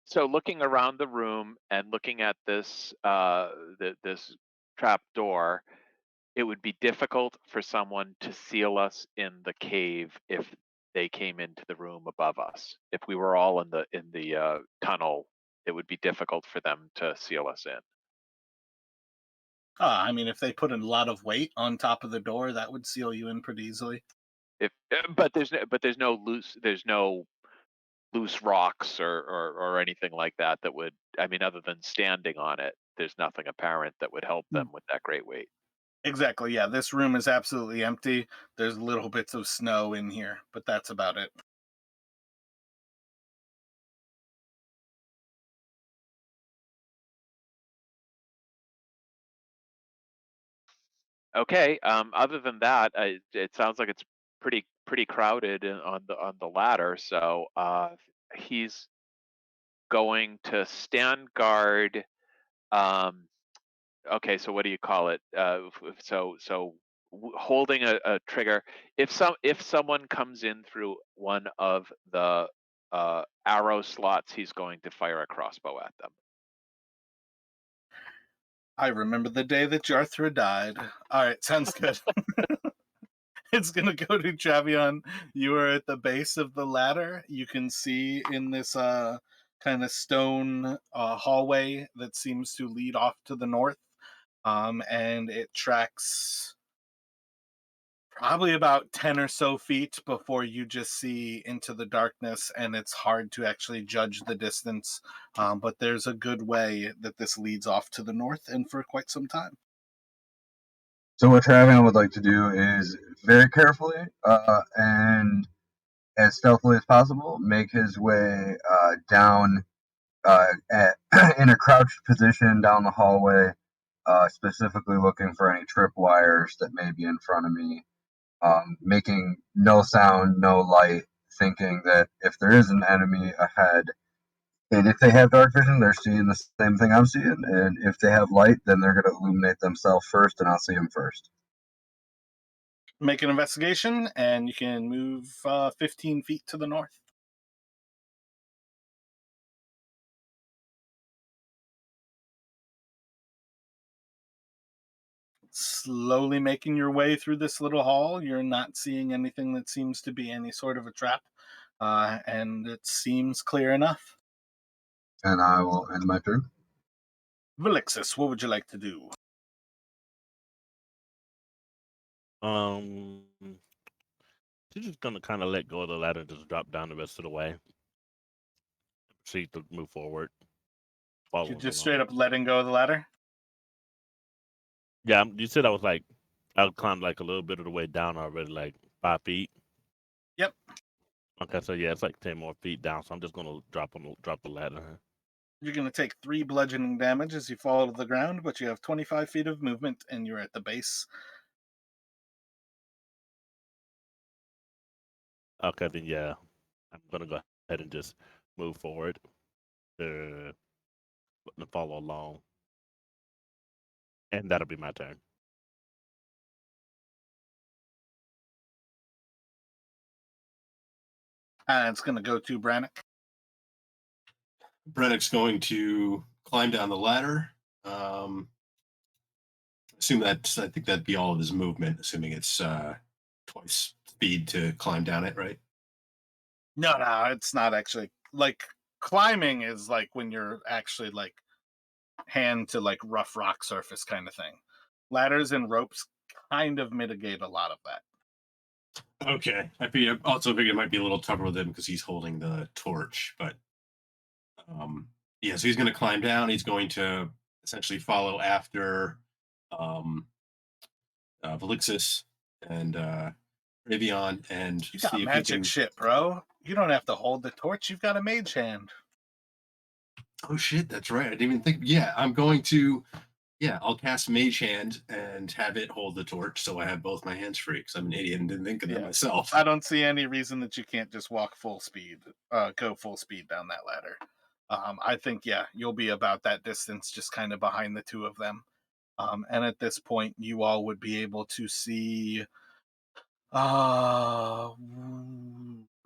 So looking around the room and looking at this this trap door, it would be difficult for someone to seal us in the cave if they came into the room above us. If we were all in the tunnel, it would be difficult for them to seal us in. I mean, if they put a lot of weight on top of the door, that would seal you in pretty easily. But there's no loose rocks or anything like that would, I mean, other than standing on it, there's nothing apparent that would help them with that great weight. Exactly. Yeah, this room is absolutely empty. There's little bits of snow in here, but that's about it. Okay. Other than that, it sounds like it's pretty crowded on the ladder. So he's going to stand guard. Okay, so what do you call it? Holding a trigger. If someone comes in through one of the arrow slots, he's going to fire a crossbow at them. I remember the day that Jarthra died. All right, sounds good. It's gonna go to Travion. You are at the base of the ladder. You can see in this kind of stone hallway that seems to lead off to the north. And it tracks probably about 10 or so feet before you just see into the darkness, and it's hard to actually judge the distance. But there's a good way that this leads off to the north and for quite some time. So what Travion would like to do is very carefully and as stealthily as possible make his way down in a crouched position down the hallway, specifically looking for any tripwires that may be in front of me, making no sound, no light, thinking that if there is an enemy ahead, and if they have dark vision, they're seeing the same thing I'm seeing, and if they have light, then they're going to illuminate themselves first, and I'll see them first. Make an investigation, and you can move 15 feet to the north. Slowly making your way through this little hall, you're not seeing anything that seems to be any sort of a trap, and it seems clear enough. And I will end my turn. Valixsys, what would you like to do? She's just gonna kind of let go of the ladder and just drop down the rest of the way. Proceed to move forward. You just straight up letting go of the ladder? Yeah, you said I climbed like a little bit of the way down already, like 5 feet. Yep. Okay, so yeah, it's like 10 more feet down. So I'm just gonna drop the ladder. You're going to take 3 bludgeoning damage as you fall to the ground, but you have 25 feet of movement and you're at the base. Okay, then yeah, I'm gonna go ahead and just move forward to follow along, and that'll be my turn. And it's going to go to Brannick. Brennick's going to climb down the ladder. Assume I think that'd be all of his movement, assuming it's twice speed to climb down it, right? No, it's not actually. Like, climbing is like when you're actually like hand to like rough rock surface kind of thing. Ladders and ropes kind of mitigate a lot of that. Okay. I also figured it might be a little tougher with him because he's holding the torch, but yeah, so he's going to climb down. He's going to essentially follow after Valixsys and Ravion and You see got if magic he can... shit, bro. You don't have to hold the torch. You've got a mage hand. Oh shit, that's right. I didn't even think. Yeah, I'm going to. Yeah, I'll cast Mage Hand and have it hold the torch, so I have both my hands free. Because I'm an idiot and didn't think of that myself. I don't see any reason that you can't just walk full speed, go full speed down that ladder. I think you'll be about that distance, just kind of behind the two of them. And at this point, you all would be able to see.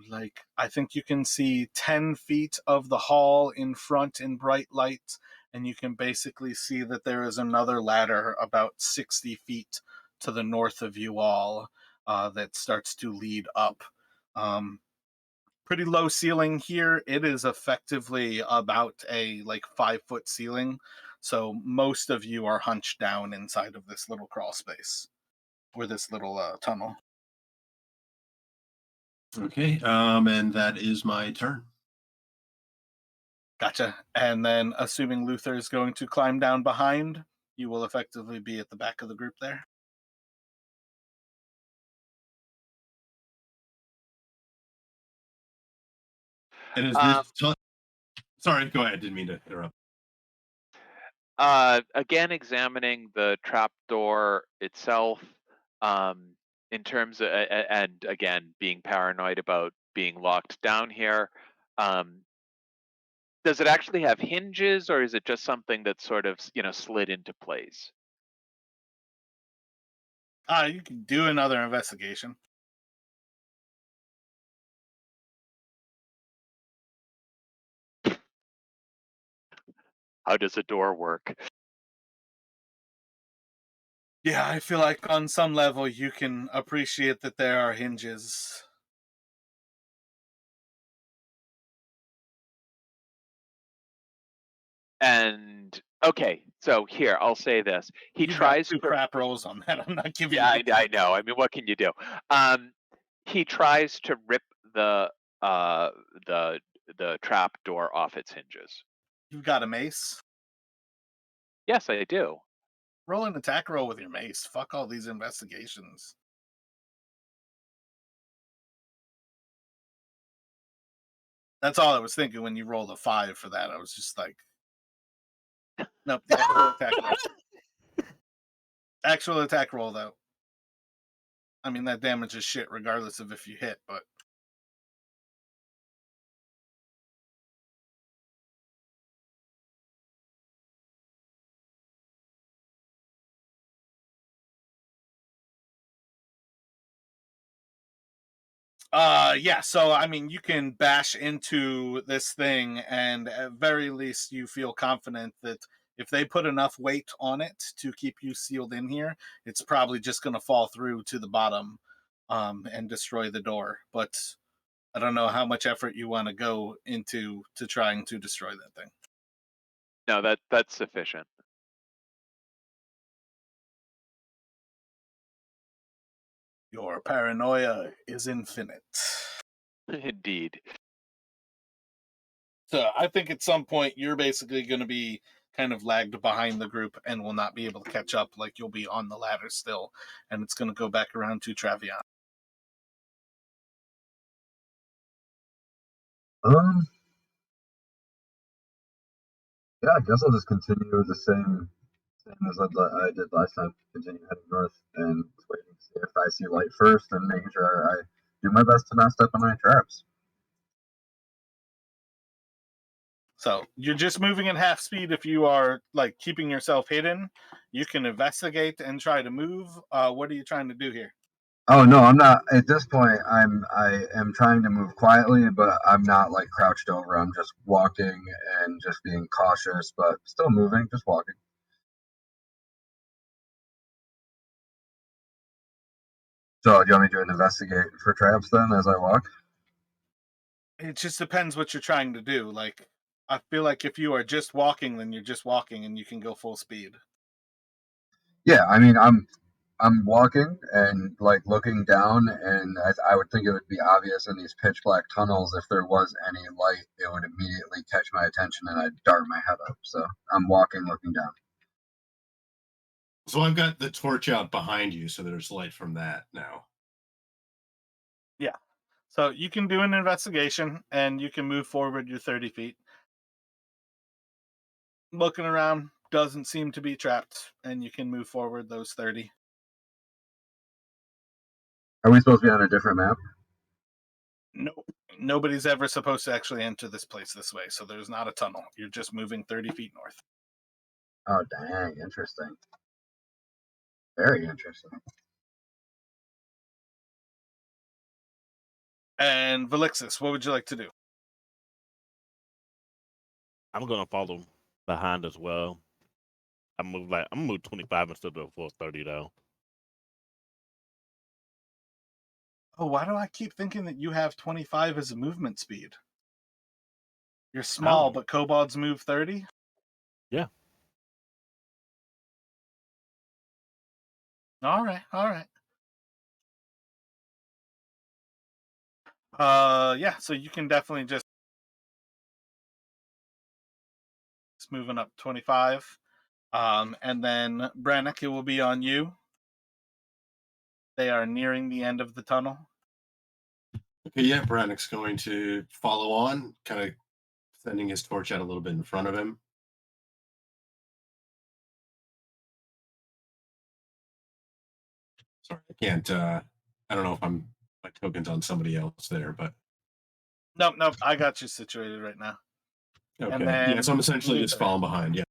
Like, I think you can see 10 feet of the hall in front in bright light, and you can basically see that there is another ladder about 60 feet to the north of you all that starts to lead up. Pretty low ceiling here. It is effectively about a like 5-foot ceiling, so most of you are hunched down inside of this little crawl space or this little tunnel. Okay, and that is my turn. Gotcha. And then, assuming Luther is going to climb down behind, you will effectively be at the back of the group there. And is this... Sorry, go ahead. Didn't mean to interrupt. Again, examining the trapdoor itself, in terms of, and again, being paranoid about being locked down here. Does it actually have hinges, or is it just something that's sort of, slid into place? You can do another investigation. How does a door work? Yeah, I feel like on some level you can appreciate that there are hinges. And okay, so here I'll say this: he You've tries got 2 to. crap rolls on that. I'm not giving Yeah, you. I know. I mean, what can you do? He tries to rip the uh the the trap door off its hinges. You've got a mace. Yes, I do. Roll an attack roll with your mace. Fuck all these investigations. That's all I was thinking when you rolled a 5 for that. I was just like, nope. Actual attack roll. Actual attack roll, though. I mean, that damages shit regardless of if you hit, but. Yeah, so I mean, you can bash into this thing, and at very least, you feel confident that if they put enough weight on it to keep you sealed in here, it's probably just going to fall through to the bottom and destroy the door. But I don't know how much effort you want to go into to trying to destroy that thing. No, that's sufficient. Your paranoia is infinite. Indeed. So I think at some point you're basically going to be kind of lagged behind the group and will not be able to catch up. Like you'll be on the ladder still, and it's going to go back around to Travion. Yeah, I guess I'll just continue the same as I did last time. Continue heading north and waiting to see if I see light first, and making sure I do my best to not step on any traps. So you're just moving at half speed. If you are like keeping yourself hidden, you can investigate and try to move. What are you trying to do here? Oh no, I'm not at this point. I am trying to move quietly, but I'm not like crouched over. I'm just walking and just being cautious, but still moving, just walking. So, do you want me to investigate for traps then as I walk? It just depends what you're trying to do. Like, I feel like if you are just walking, then you're just walking and you can go full speed. Yeah, I mean, I'm walking and like looking down, and I would think it would be obvious in these pitch black tunnels if there was any light, it would immediately catch my attention and I'd dart my head up. So I'm walking, looking down. So I've got the torch out behind you, so there's light from that now. Yeah. So you can do an investigation and you can move forward your 30 feet. Looking around doesn't seem to be trapped, and you can move forward those 30. Are we supposed to be on a different map? Nope. Nobody's ever supposed to actually enter this place this way, so there's not a tunnel. You're just moving 30 feet north. Oh, dang, interesting. Very interesting. And Valixsys, what would you like to do? I'm gonna follow behind as well. I'm gonna move 25 instead of 430 though. Oh, why do I keep thinking that you have 25 as a movement speed? You're I small, don't. but kobolds move 30? Yeah. All right, all right. Yeah, so you can definitely just moving up 25. And then Brannick, it will be on you. They are nearing the end of the tunnel. Okay, yeah, Brannick's going to follow on, kind of sending his torch out a little bit in front of him. Sorry, I can't. I don't know if my token's on somebody else there, but Nope, I got you situated right now. And okay. Yeah, so I'm then essentially just Luther, falling behind. Yeah.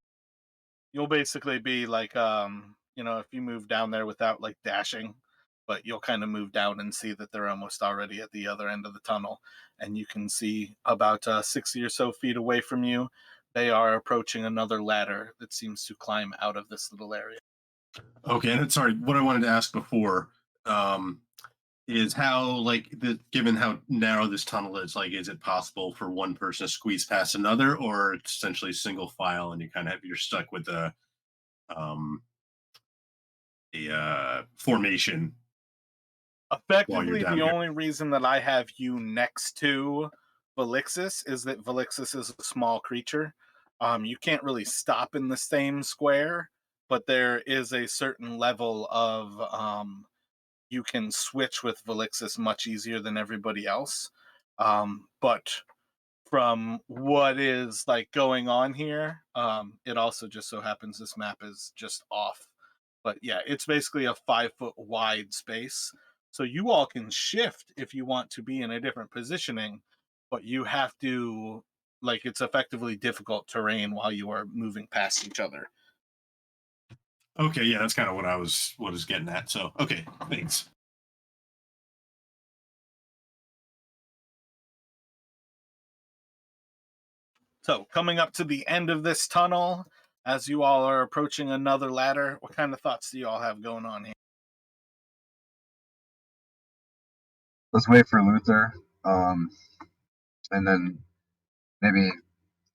you'll basically be like, if you move down there without like dashing, but you'll kind of move down and see that they're almost already at the other end of the tunnel, and you can see about 60 or so feet away from you, they are approaching another ladder that seems to climb out of this little area. Okay, and sorry, what I wanted to ask before is how, like, given how narrow this tunnel is, like, is it possible for one person to squeeze past another, or it's essentially single file, and you're stuck with um, a formation while you're Effectively, down the here? only reason that I have you next to Valixsys is that Valixsys is a small creature. You can't really stop in the same square, but there is a certain level of you can switch with Valixsys much easier than everybody else. But from what is like going on here, it also just so happens this map is just off. But yeah, it's basically a 5 foot wide space. So you all can shift if you want to be in a different positioning, but you have to, like, it's effectively difficult terrain while you are moving past each other. Okay, yeah, that's kind of what I was getting at. So, okay, thanks. So coming up to the end of this tunnel, as you all are approaching another ladder, what kind of thoughts do you all have going on here? Let's wait for Luther, and then maybe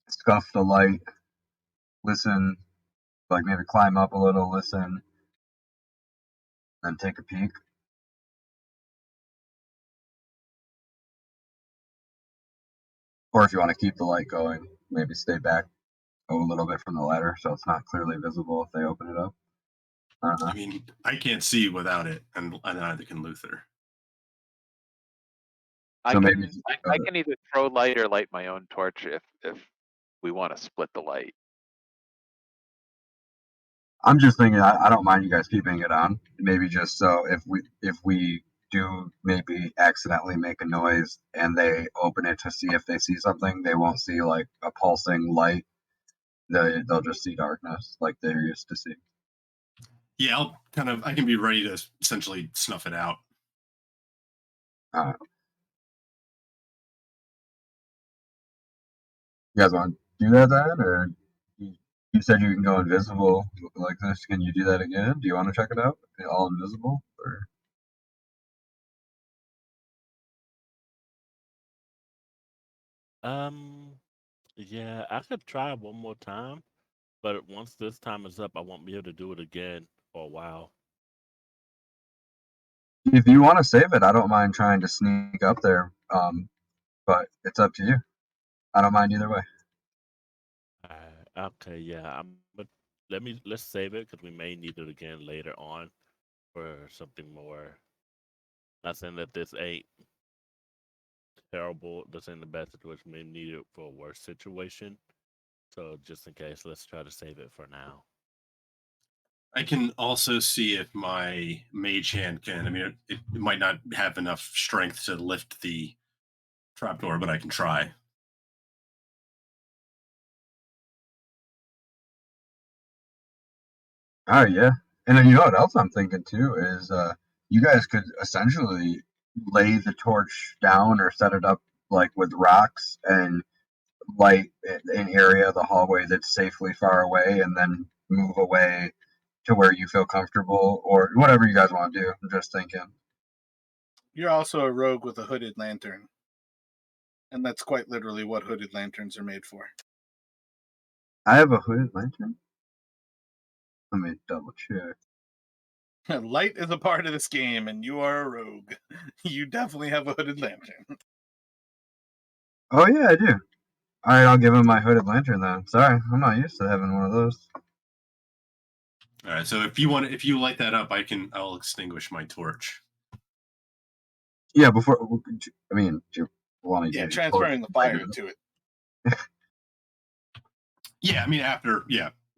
scuff the light listen, like maybe climb up a little, listen, then take a peek? Or if you want to keep the light going, maybe stay back a little bit from the ladder so it's not clearly visible if they open it up. I don't know. I mean, I can't see without it, and neither can Luther. I So can maybe I can either throw light or light my own torch if we want to split the light. I'm just thinking I don't mind you guys keeping it on. Maybe just so if we do maybe accidentally make a noise and they open it to see if they see something, they won't see like a pulsing light. They'll just see darkness like they're used to see. Yeah, I can be ready to essentially snuff it out. You guys want to do that then, or you said you can go invisible like this? Can you do that again? Do you want to check it out? All invisible, or Yeah, I could try one more time, but once this time is up, I won't be able to do it again for a while. if you want to save it, I don't mind trying to sneak up there. But it's up to you. I don't mind either way. Okay, yeah. But let's save it because we may need it again later on for something more. Not saying that this ain't terrible. This ain't the best situation. We may need it for a worse situation. So just in case, let's try to save it for now. I can also see if my mage hand can. I mean, it might not have enough strength to lift the trapdoor, but I can try. Oh yeah, and then you know what else I'm thinking too is you guys could essentially lay the torch down or set it up like with rocks and light an area of the hallway that's safely far away, and then move away to where you feel comfortable or whatever you guys want to do. I'm just thinking. You're also a rogue with a hooded lantern. And that's quite literally what hooded lanterns are made for. I have a hooded lantern. Let me double check. Light is a part of this game, and you are a rogue. You definitely have a hooded lantern. Oh yeah, I do. All right, I'll give him my hooded lantern then. Sorry, I'm not used to having one of those. All right. So if you light that up, I'll extinguish my torch. Yeah, before I mean, do you want to Yeah, use transferring the fire to it. Yeah, I mean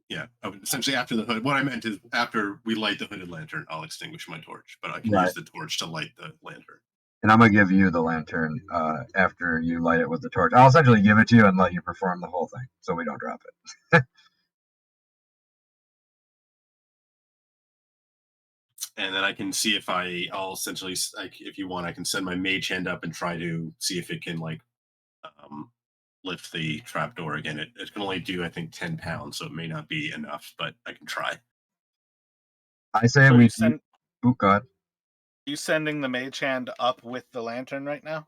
yeah. Essentially after the hood. What I meant is after we light the hooded lantern, I'll extinguish my torch, but I can Right. use the torch to light the lantern. And I'm gonna give you the lantern after you light it with the torch. I'll essentially give it to you and let you perform the whole thing, so we don't drop it. And then I can see if I'll essentially, like, if you want, I can send my mage hand up and try to see if it can lift the trapdoor again. It can only do, I think, 10 pounds, so it may not be enough, but I can try. I say So we. Oh God. You sending the mage hand up with the lantern right now?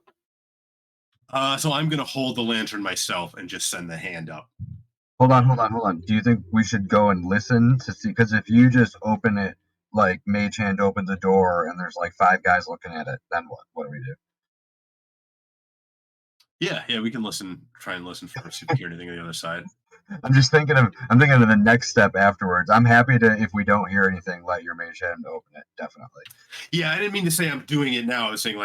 So I'm gonna hold the lantern myself and just send the hand up. Hold on. Do you think we should go and listen to see? Because if you just open it, like mage hand opens the door and there's like 5 guys looking at it, then what? What do we do? Yeah, we can listen. Try and listen first if you hear anything on the other side. I'm thinking of the next step afterwards. I'm happy to, if we don't hear anything, let your mage hand open it. Definitely. Yeah, I didn't mean to say I'm doing it now. I was saying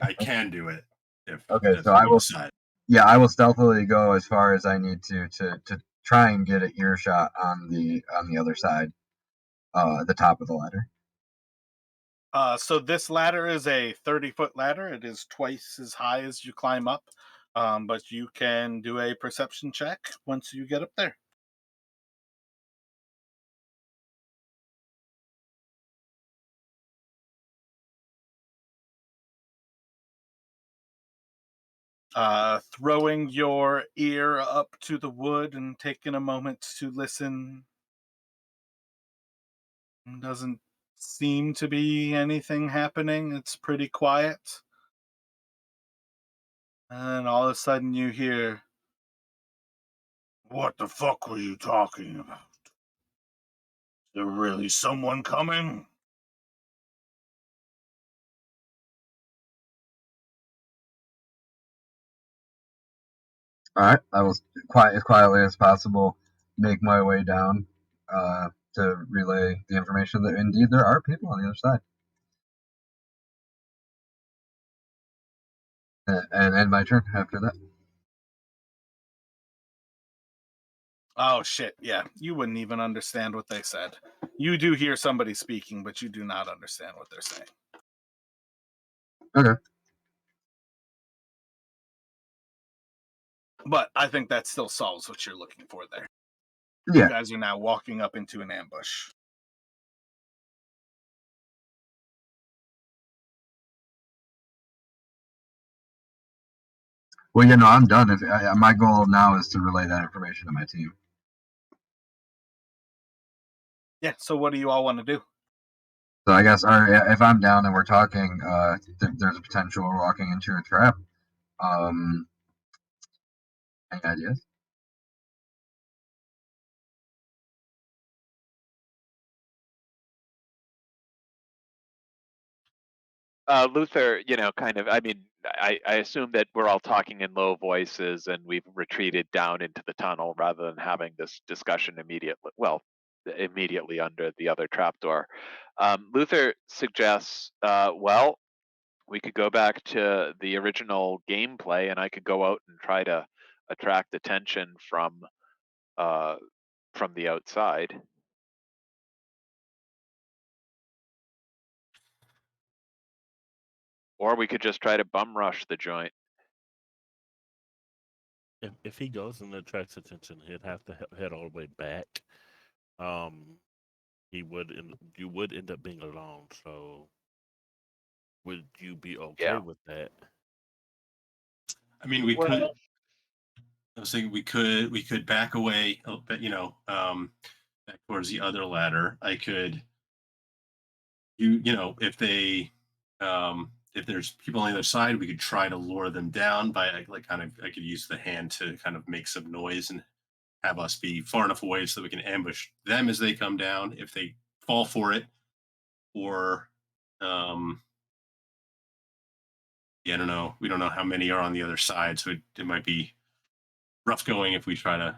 I can do it if Okay, that's so what I you will. decide. Yeah, I will stealthily go as far as I need to try and get an earshot on the other side, at the top of the ladder. So this ladder is a 30-foot ladder. It is twice as high as you climb up, but you can do a perception check once you get up there. Throwing your ear up to the wood and taking a moment to listen. Doesn't seem to be anything happening. It's pretty quiet. And all of a sudden you hear, What the fuck were you talking about? Is there really someone coming? All right, I will as quietly as possible make my way down to relay the information that indeed there are people on the other side. And end my turn after that. Oh shit, yeah. You wouldn't even understand what they said. You do hear somebody speaking, but you do not understand what they're saying. Okay. But I think that still solves what you're looking for there. Yeah. You guys are now walking up into an ambush. Well, you know, I'm done. My goal now is to relay that information to my team. Yeah, so what do you all want to do? So I guess, if I'm down and we're talking, there's a potential we're walking into a trap. Any ideas? Luther, kind of, I assume that we're all talking in low voices and we've retreated down into the tunnel rather than having this discussion immediately under the other trapdoor. Luther suggests, well, we could go back to the original gameplay and I could go out and try to attract attention from the outside. Or we could just try to bum rush the joint. If he goes and attracts attention, he'd have to head all the way back. You would end up being alone. So, would you be okay with that? I mean, we could. I was thinking we could back away, but back towards the other ladder. I could, if there's people on the other side, we could try to lure them down by I could use the hand to kind of make some noise and have us be far enough away so that we can ambush them as they come down if they fall for it, or I don't know. We don't know how many are on the other side, so it might be rough going if we try to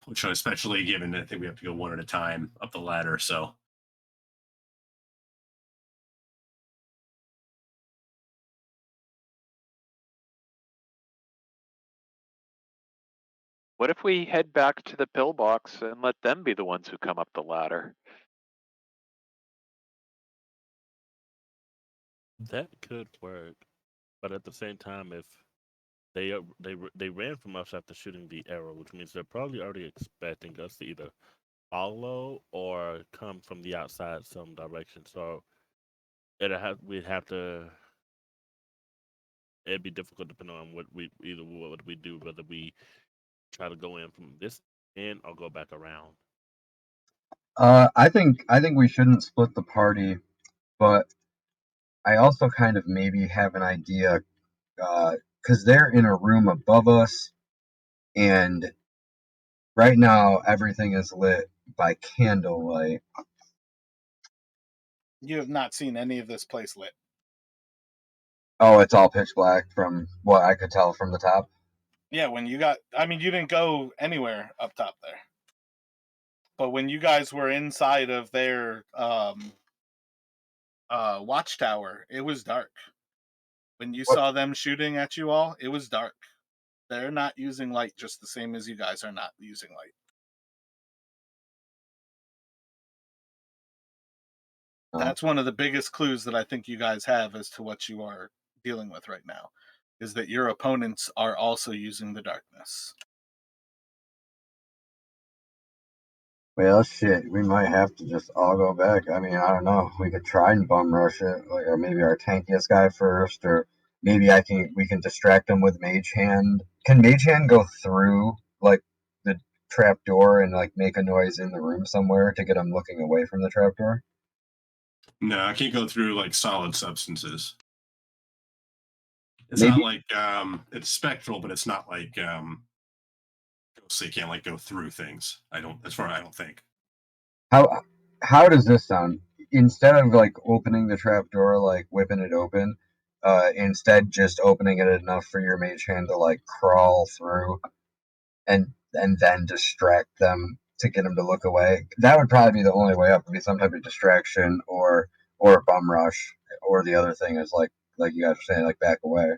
push, especially given that I think we have to go one at a time up the ladder. So What if we head back to the pillbox and let them be the ones who come up the ladder? That could work, but at the same time, if they ran from us after shooting the arrow, which means they're probably already expecting us to either follow or come from the outside some direction. So we'd have to. It'd be difficult depending on what we do, whether we try to go in from this end or go back around. I think we shouldn't split the party, but I also kind of maybe have an idea, because they're in a room above us, and right now everything is lit by candlelight. You have not seen any of this place lit. Oh, it's all pitch black from what I could tell from the top. Yeah, you didn't go anywhere up top there. But when you guys were inside of their watchtower, it was dark. When you saw them shooting at you all, it was dark. They're not using light just the same as you guys are not using light. That's one of the biggest clues that I think you guys have as to what you are dealing with right now, is that your opponents are also using the darkness. Well, shit, we might have to just all go back. I mean, I don't know. We could try and bum rush it, or maybe our tankiest guy first, or maybe we can distract him with Mage Hand. Can Mage Hand go through like the trap door and like make a noise in the room somewhere to get him looking away from the trap door? no, I can't go through like solid substances. It's Maybe- not like it's spectral, but it's not like ghost so you can't like go through things. I don't think. How does this sound? Instead of like opening the trap door, like whipping it open, instead just opening it enough for your mage hand to like crawl through and then distract them to get them to look away. That would probably be the only way up. Would be some type of distraction or a bum rush, or the other thing is like you guys were saying, like back away.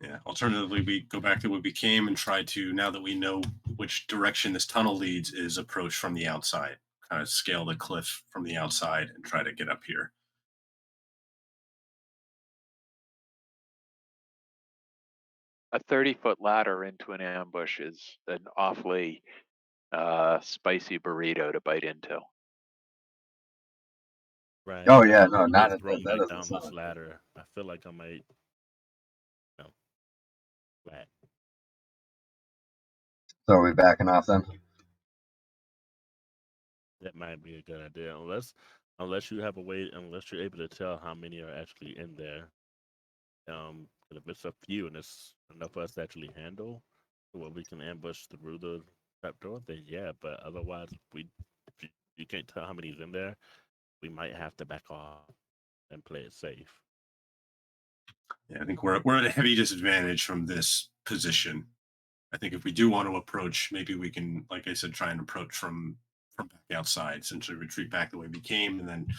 Yeah. Alternatively, we go back to what we came and try to, now that we know which direction this tunnel leads, is approach from the outside. Kind of scale the cliff from the outside and try to get up here. A 30-foot ladder into an ambush is an awfully spicy burrito to bite into. Right. Oh yeah, no, If we not get thrown that back doesn't down sound this good. ladder, I feel like I might, flat. So are we backing off then? That might be a good idea, unless you have a way, unless you're able to tell how many are actually in there. 'Cause if it's a few and it's enough for us to actually handle, well, we can ambush through the trap door. Then yeah, but otherwise, if you can't tell how many's in there, we might have to back off and play it safe. Yeah, I think we're at a heavy disadvantage from this position. I think if we do want to approach, maybe we can, like I said, try and approach from back outside, essentially retreat back the way we came, and then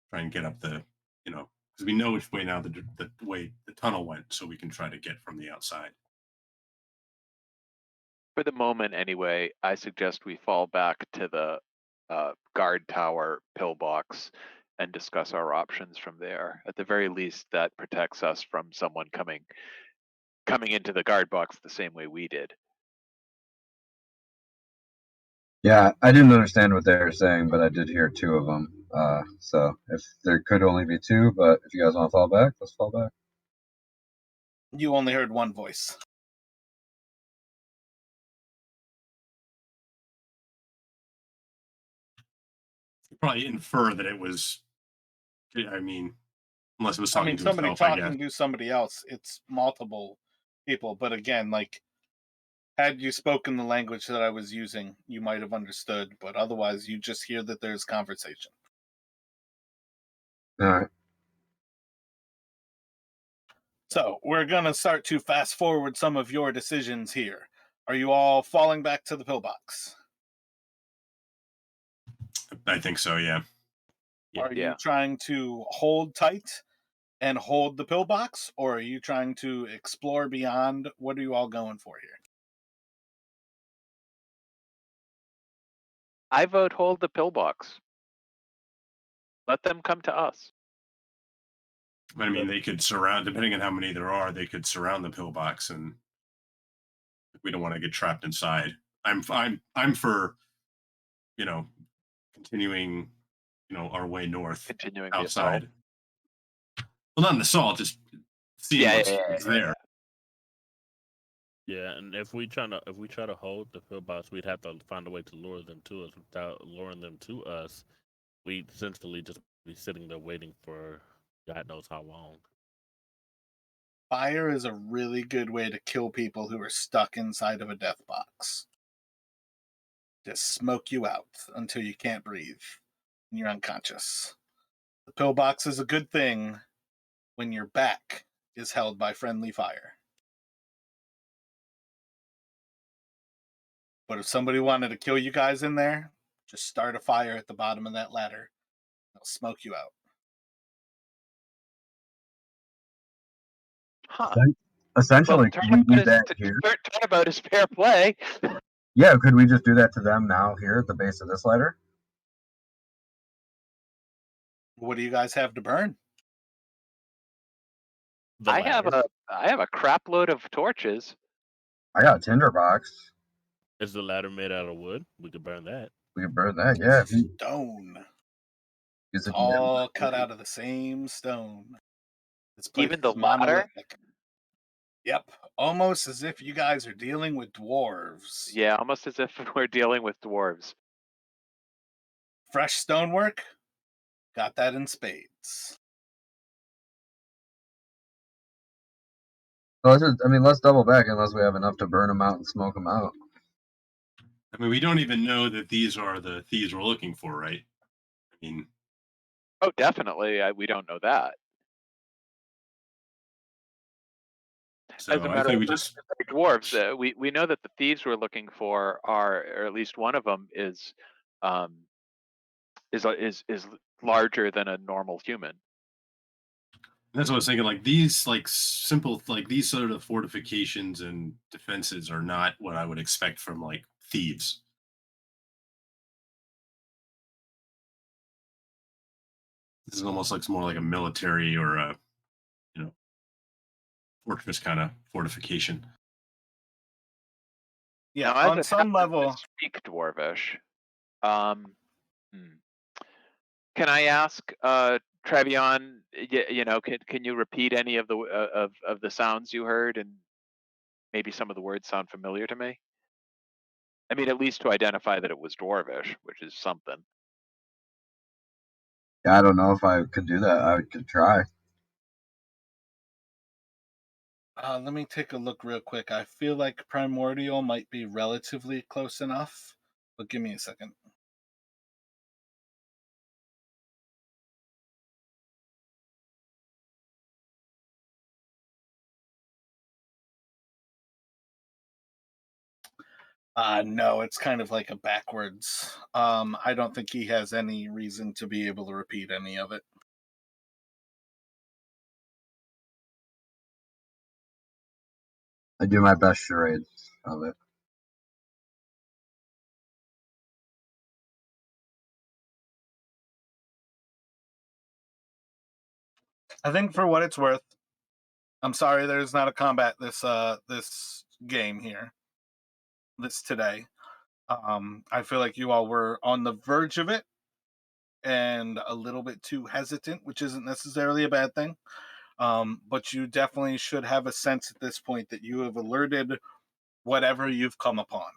try and get up the, because we know which way now the way the tunnel went, so we can try to get from the outside. For the moment, anyway, I suggest we fall back to the guard tower pillbox and discuss our options from there. At the very least, that protects us from someone coming into the guard box the same way we did. Yeah, I didn't understand what they were saying, but I did hear two of them. So if there could only be two, but if you guys want to fall back, let's fall back. You only heard one voice. You probably infer that it was, I mean, unless it was I talking mean, to somebody himself, I guess. talking to somebody else, it's multiple people. But again, like, had you spoken the language that I was using, you might have understood. But otherwise, you just hear that there's conversation. All right. So we're going to start to fast forward some of your decisions here. Are you all falling back to the pillbox? I think so, yeah. Are you Yeah. trying to hold tight and hold the pillbox, or are you trying to explore beyond? What are you all going for here? I vote hold the pillbox. Let them come to us. I mean, they could surround, depending on how many there are, they could surround the pillbox, and we don't want to get trapped inside. I'm for, continuing, our way north Continuing the assault. outside. Well, not an assault, just seeing what's there. Yeah, and if we try to hold the pillbox, we'd have to find a way to lure them to us. Without luring them to us, we'd essentially just be sitting there waiting for God knows how long. Fire is a really good way to kill people who are stuck inside of a death box. Just smoke you out until you can't breathe and you're unconscious. The pillbox is a good thing when your back is held by friendly fire. But if somebody wanted to kill you guys in there, just start a fire at the bottom of that ladder. It'll smoke you out. Huh. Essentially, could we do that here? Turnabout is fair play. Yeah, could we just do that to them now here at the base of this ladder? What do you guys have to burn? I have a crap load of torches. I got a tinder box. Is the ladder made out of wood? We could burn that. We could burn that, yeah. It's stone. It's all cut out of the same stone. This place Even the is ladder? monolithic. Yep, almost as if you guys are dealing with dwarves. Yeah, almost as if we're dealing with dwarves. Fresh stonework? Got that in spades. So let's double back unless we have enough to burn them out and smoke them out. I mean, we don't even know that these are the thieves we're looking for, right? I mean, Oh, definitely. We don't know that. so As a I matter think of we fact, just the dwarves, we know that the thieves we're looking for are, or at least one of them um, is larger than a normal human. that's what I was thinking. Like these, like simple, like these sort of fortifications and defenses are not what I would expect from like thieves. This is almost like more like a military or a, you know, fortress kind of fortification. Yeah, Now, as on it some happens, I level, speak dwarvish. Um, hmm. Can I ask, Trevion? Can you repeat any of the of the sounds you heard, and maybe some of the words sound familiar to me? I mean, at least to identify that it was dwarvish, which is something. Yeah, I don't know if I could do that. I could try. let me take a look real quick. I feel like Primordial might be relatively close enough, but give me a second. No, it's kind of like a backwards. I don't think he has any reason to be able to repeat any of it. I do my best charades of it. I think for what it's worth, I'm sorry there's not a combat this game here. This today. I feel like you all were on the verge of it and a little bit too hesitant, which isn't necessarily a bad thing. But you definitely should have a sense at this point that you have alerted whatever you've come upon.